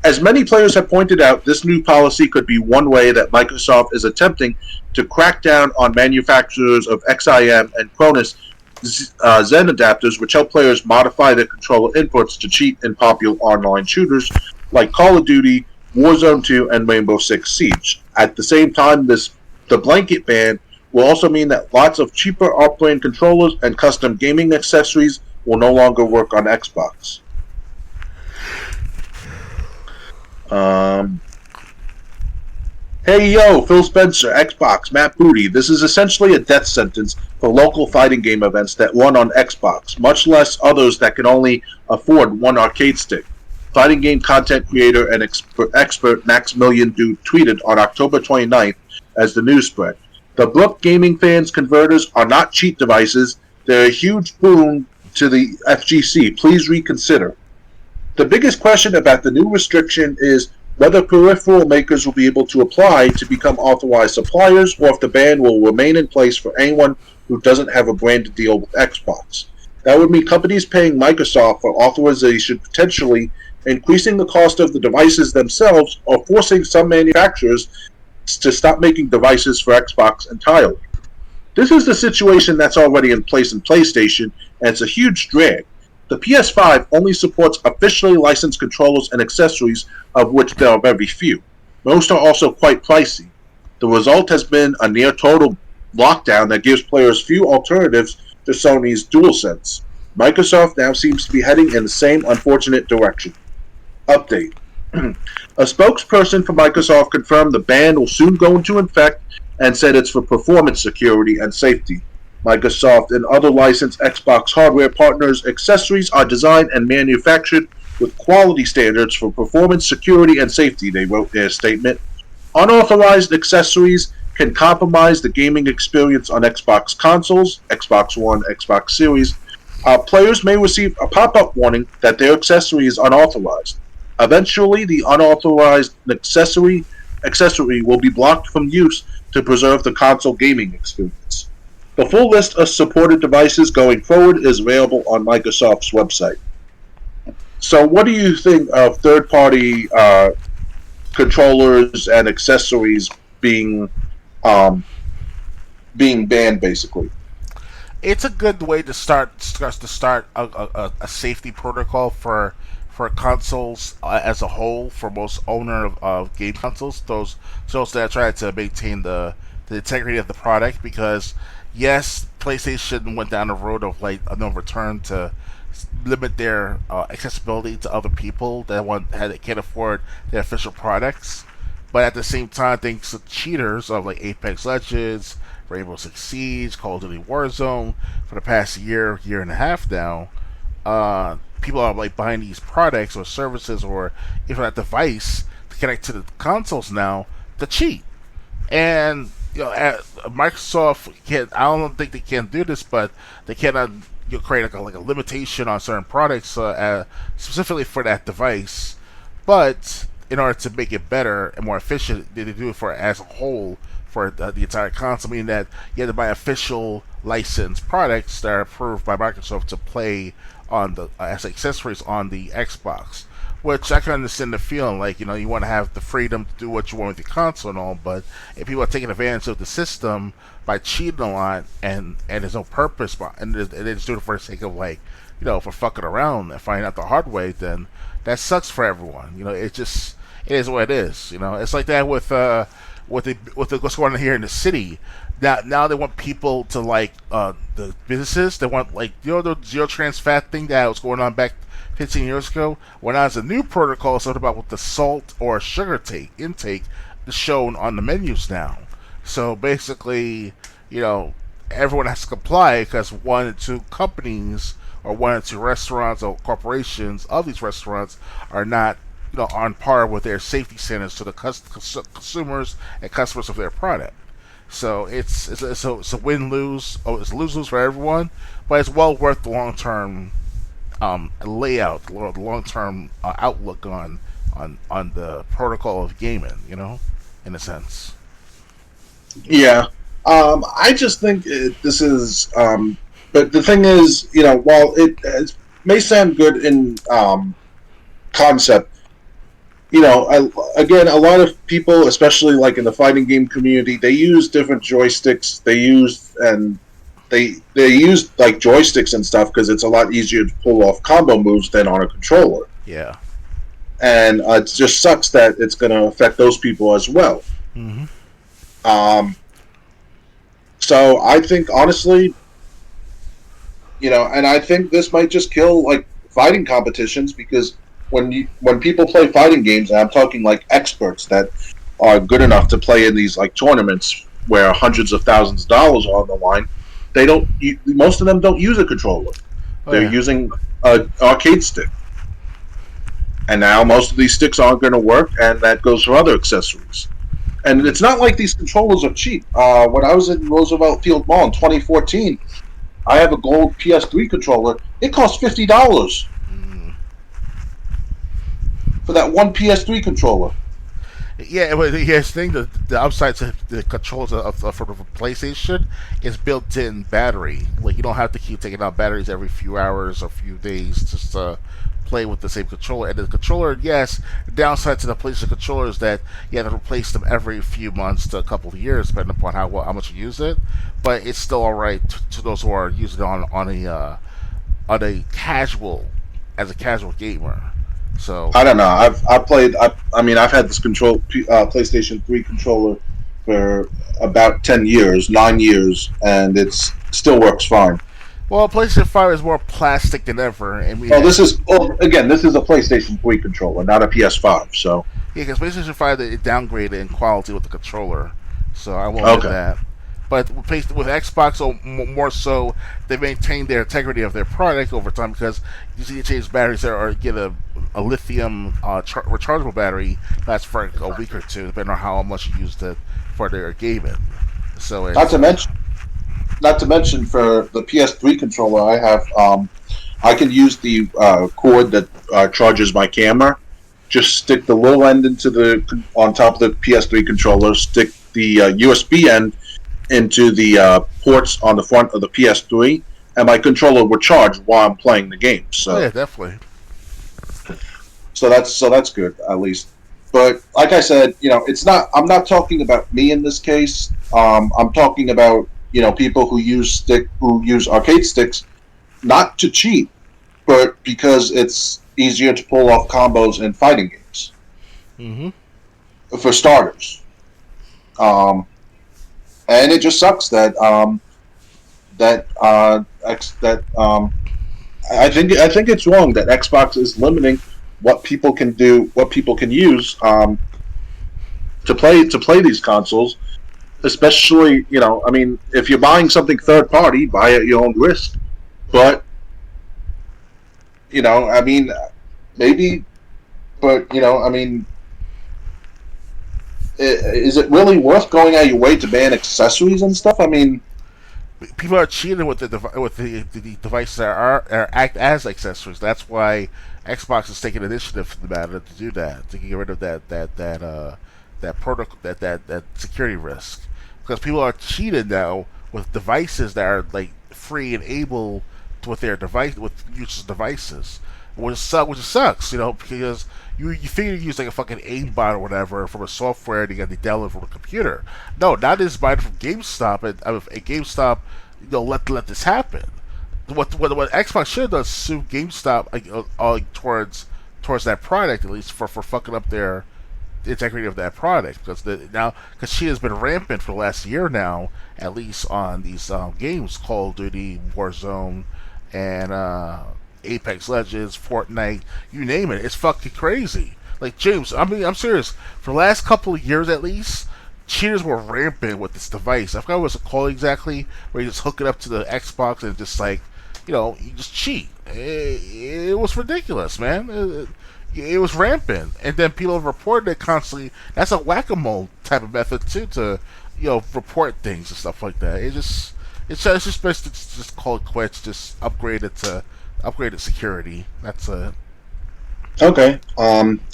As many players have pointed out, this new policy could be one way that Microsoft is attempting to crack down on manufacturers of XIM and Cronus Zen adapters, which help players modify their controller inputs to cheat in popular online shooters like Call of Duty, Warzone 2, and Rainbow Six Siege. At the same time, the blanket ban will also mean that lots of cheaper off-brand controllers and custom gaming accessories will no longer work on Xbox. Hey yo, Phil Spencer, Xbox, Matt Booty. This is essentially a death sentence for local fighting game events that run on Xbox, much less others that can only afford one arcade stick. Fighting game content creator and expert Maximilian Dude tweeted on October 29th as the news spread. The Brook Gaming fans' converters are not cheat devices. They're a huge boon to the FGC. Please reconsider. The biggest question about the new restriction is whether peripheral makers will be able to apply to become authorized suppliers, or if the ban will remain in place for anyone who doesn't have a branded deal with Xbox. That would mean companies paying Microsoft for authorization, potentially increasing the cost of the devices themselves, or forcing some manufacturers to stop making devices for Xbox entirely. This is the situation that's already in place in PlayStation, and it's a huge drag. The PS5 only supports officially licensed controllers and accessories, of which there are very few. Most are also quite pricey. The result has been a near total lockdown that gives players few alternatives to Sony's DualSense. Microsoft now seems to be heading in the same unfortunate direction. Update. A spokesperson for Microsoft confirmed the ban will soon go into effect and said it's for performance security and safety. Microsoft and other licensed Xbox hardware partners' accessories are designed and manufactured with quality standards for performance, security, and safety, they wrote in their statement. Unauthorized accessories can compromise the gaming experience on Xbox consoles, Xbox One, Xbox Series. Players may receive a pop-up warning that their accessory is unauthorized. Eventually, the unauthorized accessory will be blocked from use to preserve the console gaming experience. The full list of supported devices going forward is available on Microsoft's website. So what do you think of third-party controllers and accessories being banned, basically? It's a good way to start a safety protocol for consoles as a whole, for most owner of game consoles, those that try to maintain the integrity of the product. Because yes, PlayStation went down the road of like a no return to limit their accessibility to other people that can't afford their official products. But at the same time, thanks to cheaters of like Apex Legends, Rainbow Six Siege, Call of Duty Warzone, for the past year and a half now, people are like buying these products or services or even that device to connect to the consoles now to cheat. And Microsoft can, I don't think they can do this, but they cannot create like a limitation on certain products specifically for that device. But in order to make it better and more efficient, they do it for as a whole for the entire console, meaning that you have to buy official licensed products that are approved by Microsoft to play on the as accessories on the Xbox. Which I can understand the feeling, like, you want to have the freedom to do what you want with your console and all, but if people are taking advantage of the system by cheating a lot and there's no purpose, and they just do it for the sake of, like, for fucking around and finding out the hard way, then that sucks for everyone. It is what it is. It's like that with what's going on here in the city. Now they want people to like the businesses. They want like the zero trans fat thing that was going on back 15 years ago. When there's a new protocol, something about with the salt or sugar intake is shown on the menus now. So basically, everyone has to comply because one or two companies or one or two restaurants or corporations of these restaurants are not on par with their safety standards to the consumers and customers of their product. So it's a win-lose. It's lose-lose for everyone, but it's well worth the long-term layout, the long-term outlook on the protocol of gaming. In a sense. Yeah, I just think this is. But the thing is, while it may sound good in concept, again, a lot of people, especially like in the fighting game community, they use different joysticks. They use like joysticks and stuff because it's a lot easier to pull off combo moves than on a controller. Yeah. And it just sucks that it's going to affect those people as well. Mm-hmm. So I think, honestly, and I think this might just kill like fighting competitions, because when people play fighting games, and I'm talking like experts that are good enough to play in these like tournaments where hundreds of thousands of dollars are on the line, most of them don't use a controller. They're using an arcade stick. And now most of these sticks aren't going to work, and that goes for other accessories. And it's not like these controllers are cheap. When I was in Roosevelt Field Mall in 2014, I have a gold PS3 controller. It costs $50 Mm. for that one PS3 controller. Yeah, but here's the thing: the upside to the controls for the PlayStation is built-in battery. Like you don't have to keep taking out batteries every few hours or few days just to play with the same controller. And the controller, yes, the downside to the PlayStation controller is that you have to replace them every few months to a couple of years, depending upon how much you use it. But it's still all right to those who are using it on a casual as a casual gamer. So I don't know. I played. I mean, I've had this PlayStation 3 controller for about 10 years, 9 years, and it's still works fine. well, PlayStation 5 is more plastic than ever, and we Well, had, again, this is a PlayStation 3 controller, not a PS5. So yeah, because PlayStation 5 it downgraded in quality with the controller, so I won't admit okay, that. But with Xbox, more so, they maintain their integrity of their product over time because you see, you change batteries there or get a lithium rechargeable battery lasts for a week or two, depending on how much you used it for their gaming. So not it's to mention, not to mention for the PS3 controller, I have I can use the cord that charges my camera. Just stick the little end into the on top of the PS3 controller. Stick the USB end into the ports on the front of the PS3, and my controller will charge while I'm playing the game. oh yeah, So, definitely. so that's good at least. But like I said, it's not. I'm not talking about me in this case. I'm talking about people who use arcade sticks, not to cheat, but because it's easier to pull off combos in fighting games. Hmm. For starters, um, and it just sucks that that that I think it's wrong that Xbox is limiting what people can do, what people can use to play these consoles. Especially, I mean, if you're buying something third party, buy at your own risk. But I mean, maybe, but I mean, is it really worth going out of your way to ban accessories and stuff? I mean, People are cheating with the devices that act as accessories. That's why Xbox is taking initiative for the matter to do that, to get rid of that protocol, that security risk, because people are cheated now with devices that are like free and able to, with their device with users' devices, which sucks, because you figure you use like a fucking aimbot or whatever from a software and you got the download from a computer. No, not this buying from GameStop, and GameStop, let this happen. What Xbox should have done is sue GameStop towards that product, at least for fucking up their the integrity of that product, because she has been rampant for the last year now, at least on these games, Call of Duty, Warzone, and Apex Legends, Fortnite, you name it. It's fucking crazy. Like James, I mean, I'm serious. For the last couple of years, at least, cheaters were rampant with this device. I forgot what it's called exactly, where you just hook it up to the Xbox and just like, you just cheat. It was ridiculous, man. It was rampant, and then people reported it constantly. That's a whack-a-mole type of method too, to report things and stuff like that. It's just best to just call it quits. Just upgrade it to upgraded security. That's a okay.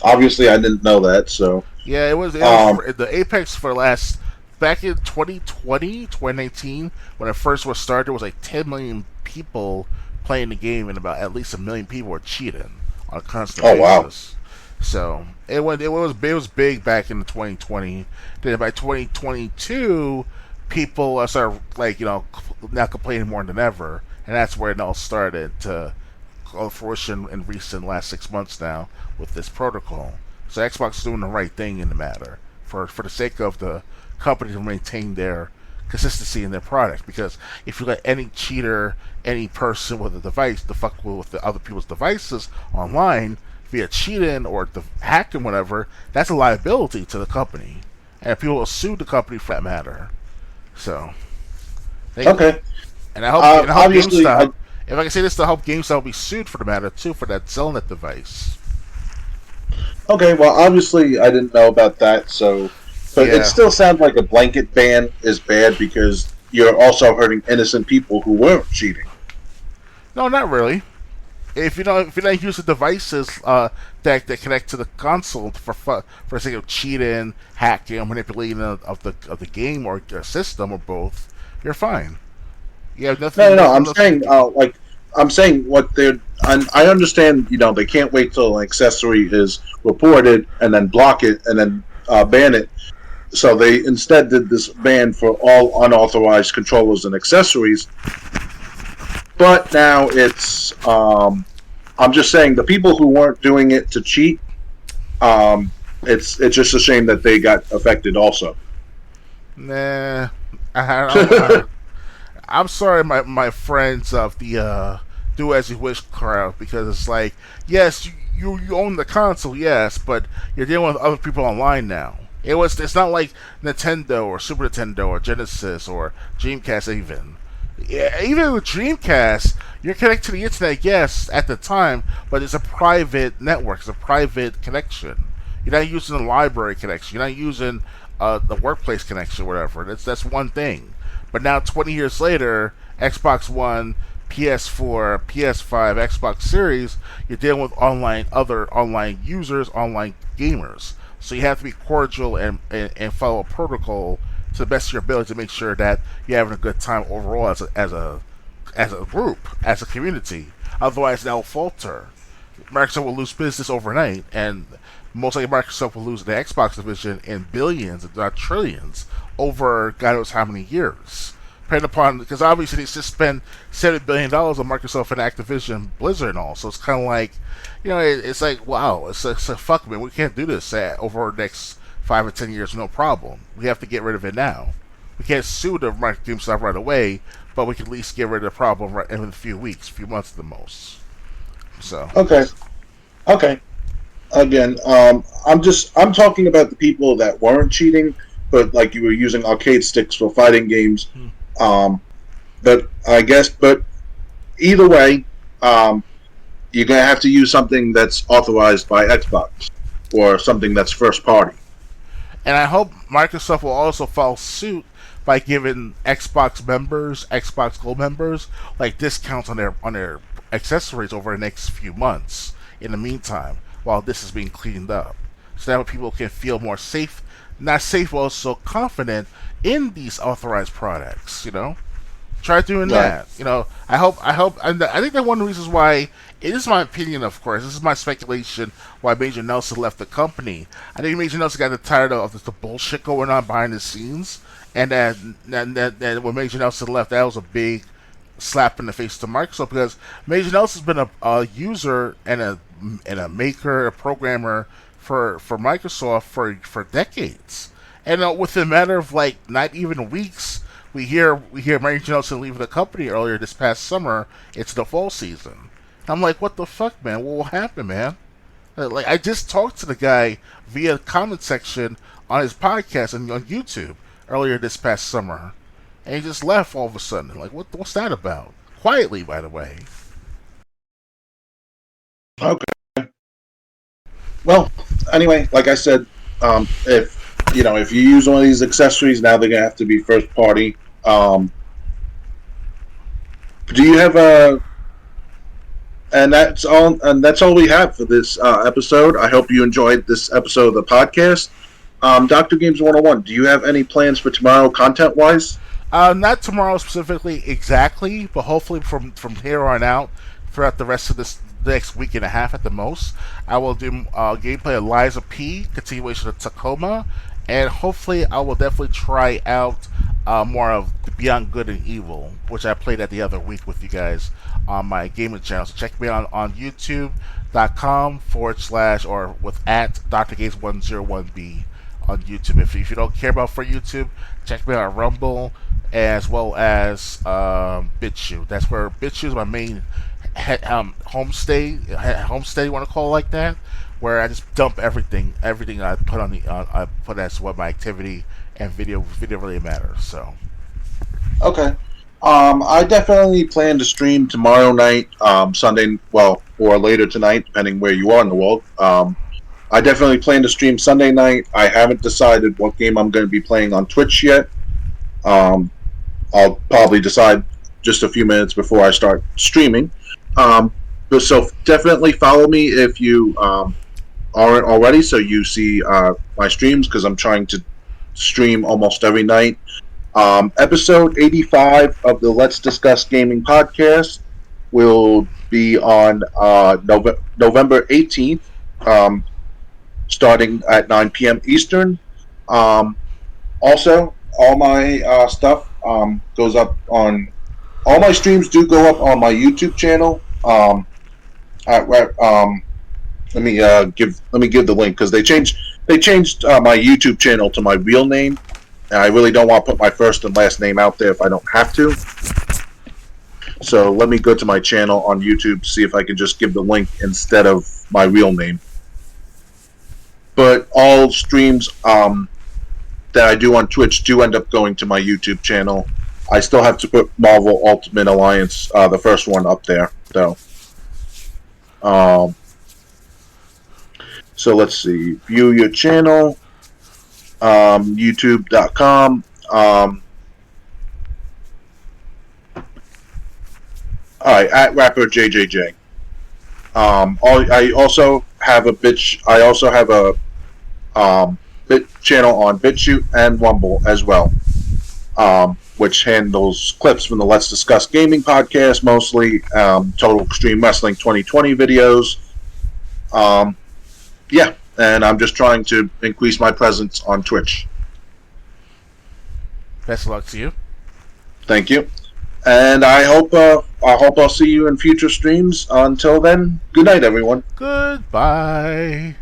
Obviously, I didn't know that. So, yeah. um, The Apex for last back in 2020, 2019, when it first was started. There was like 10 million people playing the game, and about at least a million people were cheating on a constant oh wow. basis. So it was big back in 2020. Then by 2022, people started like now complaining more than ever, and that's where it all started to go to fruition in recent last 6 months now with this protocol. So Xbox is doing the right thing in the matter for the sake of the company to maintain their consistency in their product. Because if you let any cheater, any person with a device, to fuck with the other people's devices online via cheating or hacking, whatever, that's a liability to the company, and people will sue the company for that matter. So, Okay. and I hope Obviously, GameStop. If I can say this, to help GameStop be sued for the matter too for that selling that device. okay. Well, obviously, I didn't know about that. So, but it Yeah, still sounds like a blanket ban is bad because you're also hurting innocent people who weren't cheating. No, not really. If you don't use the devices that connect to the console for the sake of cheating, hacking, or manipulating of the game or system or both, you're fine. You have No, nothing. no, no. Nothing I'm else to saying, I'm saying what they're. I understand. They can't wait till an accessory is reported and then block it and then ban it. So they instead did this ban for all unauthorized controllers and accessories. But now it's. I'm just saying the people who weren't doing it to cheat. It's just a shame that they got affected also. Nah, I don't. I'm sorry, my friends of the do as you wish crowd, because it's like, yes, you own the console, yes, but you're dealing with other people online now. It's not like Nintendo or Super Nintendo or Genesis or Dreamcast even. Yeah, even with Dreamcast, you're connected to the internet, yes, at the time, but it's a private network. It's a private connection. You're not using the library connection. You're not using the workplace connection, or whatever. That's one thing. But now, 20 years later, Xbox One, PS4, PS5, Xbox Series, you're dealing with other online users, online gamers. So you have to be cordial and follow protocol to the best of your ability to make sure that you're having a good time overall as a group, as a community. Otherwise, that will falter. Microsoft will lose business overnight, and most likely Microsoft will lose the Xbox division in billions, if not trillions, over God knows how many years. Depending upon, because obviously they just spent $7 billion on Microsoft and Activision, Blizzard, and all. So it's kind of like, it's like, wow, it's like fuck, man, we can't do this over the next 5 or 10 years, no problem. We have to get rid of it now. We can't sue the GameStop right away, but we can at least get rid of the problem right in a few weeks, a few months at the most. So Okay. Again, I'm talking about the people that weren't cheating, but like you were using arcade sticks for fighting games. But either way, you're gonna have to use something that's authorized by Xbox or something that's first party. and I hope Microsoft will also follow suit by giving Xbox members, Xbox Gold members, like discounts on their accessories over the next few months. In the meantime, while this is being cleaned up, so that way people can feel more safe, not safe, but also confident in these authorized products. Try doing Right. that. And I think that one of the reasons why, it is my opinion, of course, this is my speculation, why Major Nelson left the company. I think Major Nelson got tired of the bullshit going on behind the scenes, and that when Major Nelson left, that was a big slap in the face to Microsoft, because Major Nelson's been a user and a maker, a programmer for Microsoft for decades, and within a matter of like not even weeks, we hear Major Nelson leaving the company earlier this past summer. It's the fall season. I'm like, what the fuck, man? What will happen, man? Like, I just talked to the guy via comment section on his podcast and on YouTube earlier this past summer, and he just left all of a sudden. Like, what's that about? Quietly, by the way. Okay. Well, anyway, like I said, if you use one of these accessories, now they're gonna have to be first party. Do you have a? And that's all. And that's all we have for this episode. I hope you enjoyed this episode of the podcast. Doctor Games 101. Do you have any plans for tomorrow, content wise? Not tomorrow specifically, exactly, but hopefully from here on out, throughout the rest of this next week and a half at the most, I will do gameplay of Liza P, continuation of Tacoma, and hopefully I will definitely try out more of Beyond Good and Evil, which I played at the other week with you guys on my gaming channel. So check me out on youtube.com/ or with at Dr. Games 101B on YouTube. If you don't care about for YouTube, check me out on Rumble as well as BitChute. That's where BitChute is my main homestay, you want to call it like that, where I just dump everything I put on I put as what my activity and video really matters. So Okay. I definitely plan to stream tomorrow night, Sunday, or later tonight, depending where you are in the world. I definitely plan to stream Sunday night. I haven't decided what game I'm going to be playing on Twitch yet. I'll probably decide just a few minutes before I start streaming. But so definitely follow me if you aren't already, so you see my streams, because I'm trying to stream almost every night. Episode 85 of the Let's Discuss Gaming podcast will be on November 18th, starting at 9 p.m. Eastern. Also, all my stuff goes up on. All my streams do go up on my YouTube channel. At let me give the link, because they changed my YouTube channel to my real name, and I really don't want to put my first and last name out there if I don't have to. So let me go to my channel on YouTube to see if I can just give the link instead of my real name. But all streams that I do on Twitch do end up going to my YouTube channel. I still have to put Marvel Ultimate Alliance, the first one, up there, though. So let's see. View your channel, youtube.com. Alright, at rapper JJJ. I also have a bit channel on BitChute and Wumble as well, which handles clips from the Let's Discuss Gaming podcast, mostly Total Extreme Wrestling 2020 videos. Yeah, and I'm just trying to increase my presence on Twitch. Best of luck to you. Thank you, and I hope I'll see you in future streams. Until then, good night, everyone. Goodbye.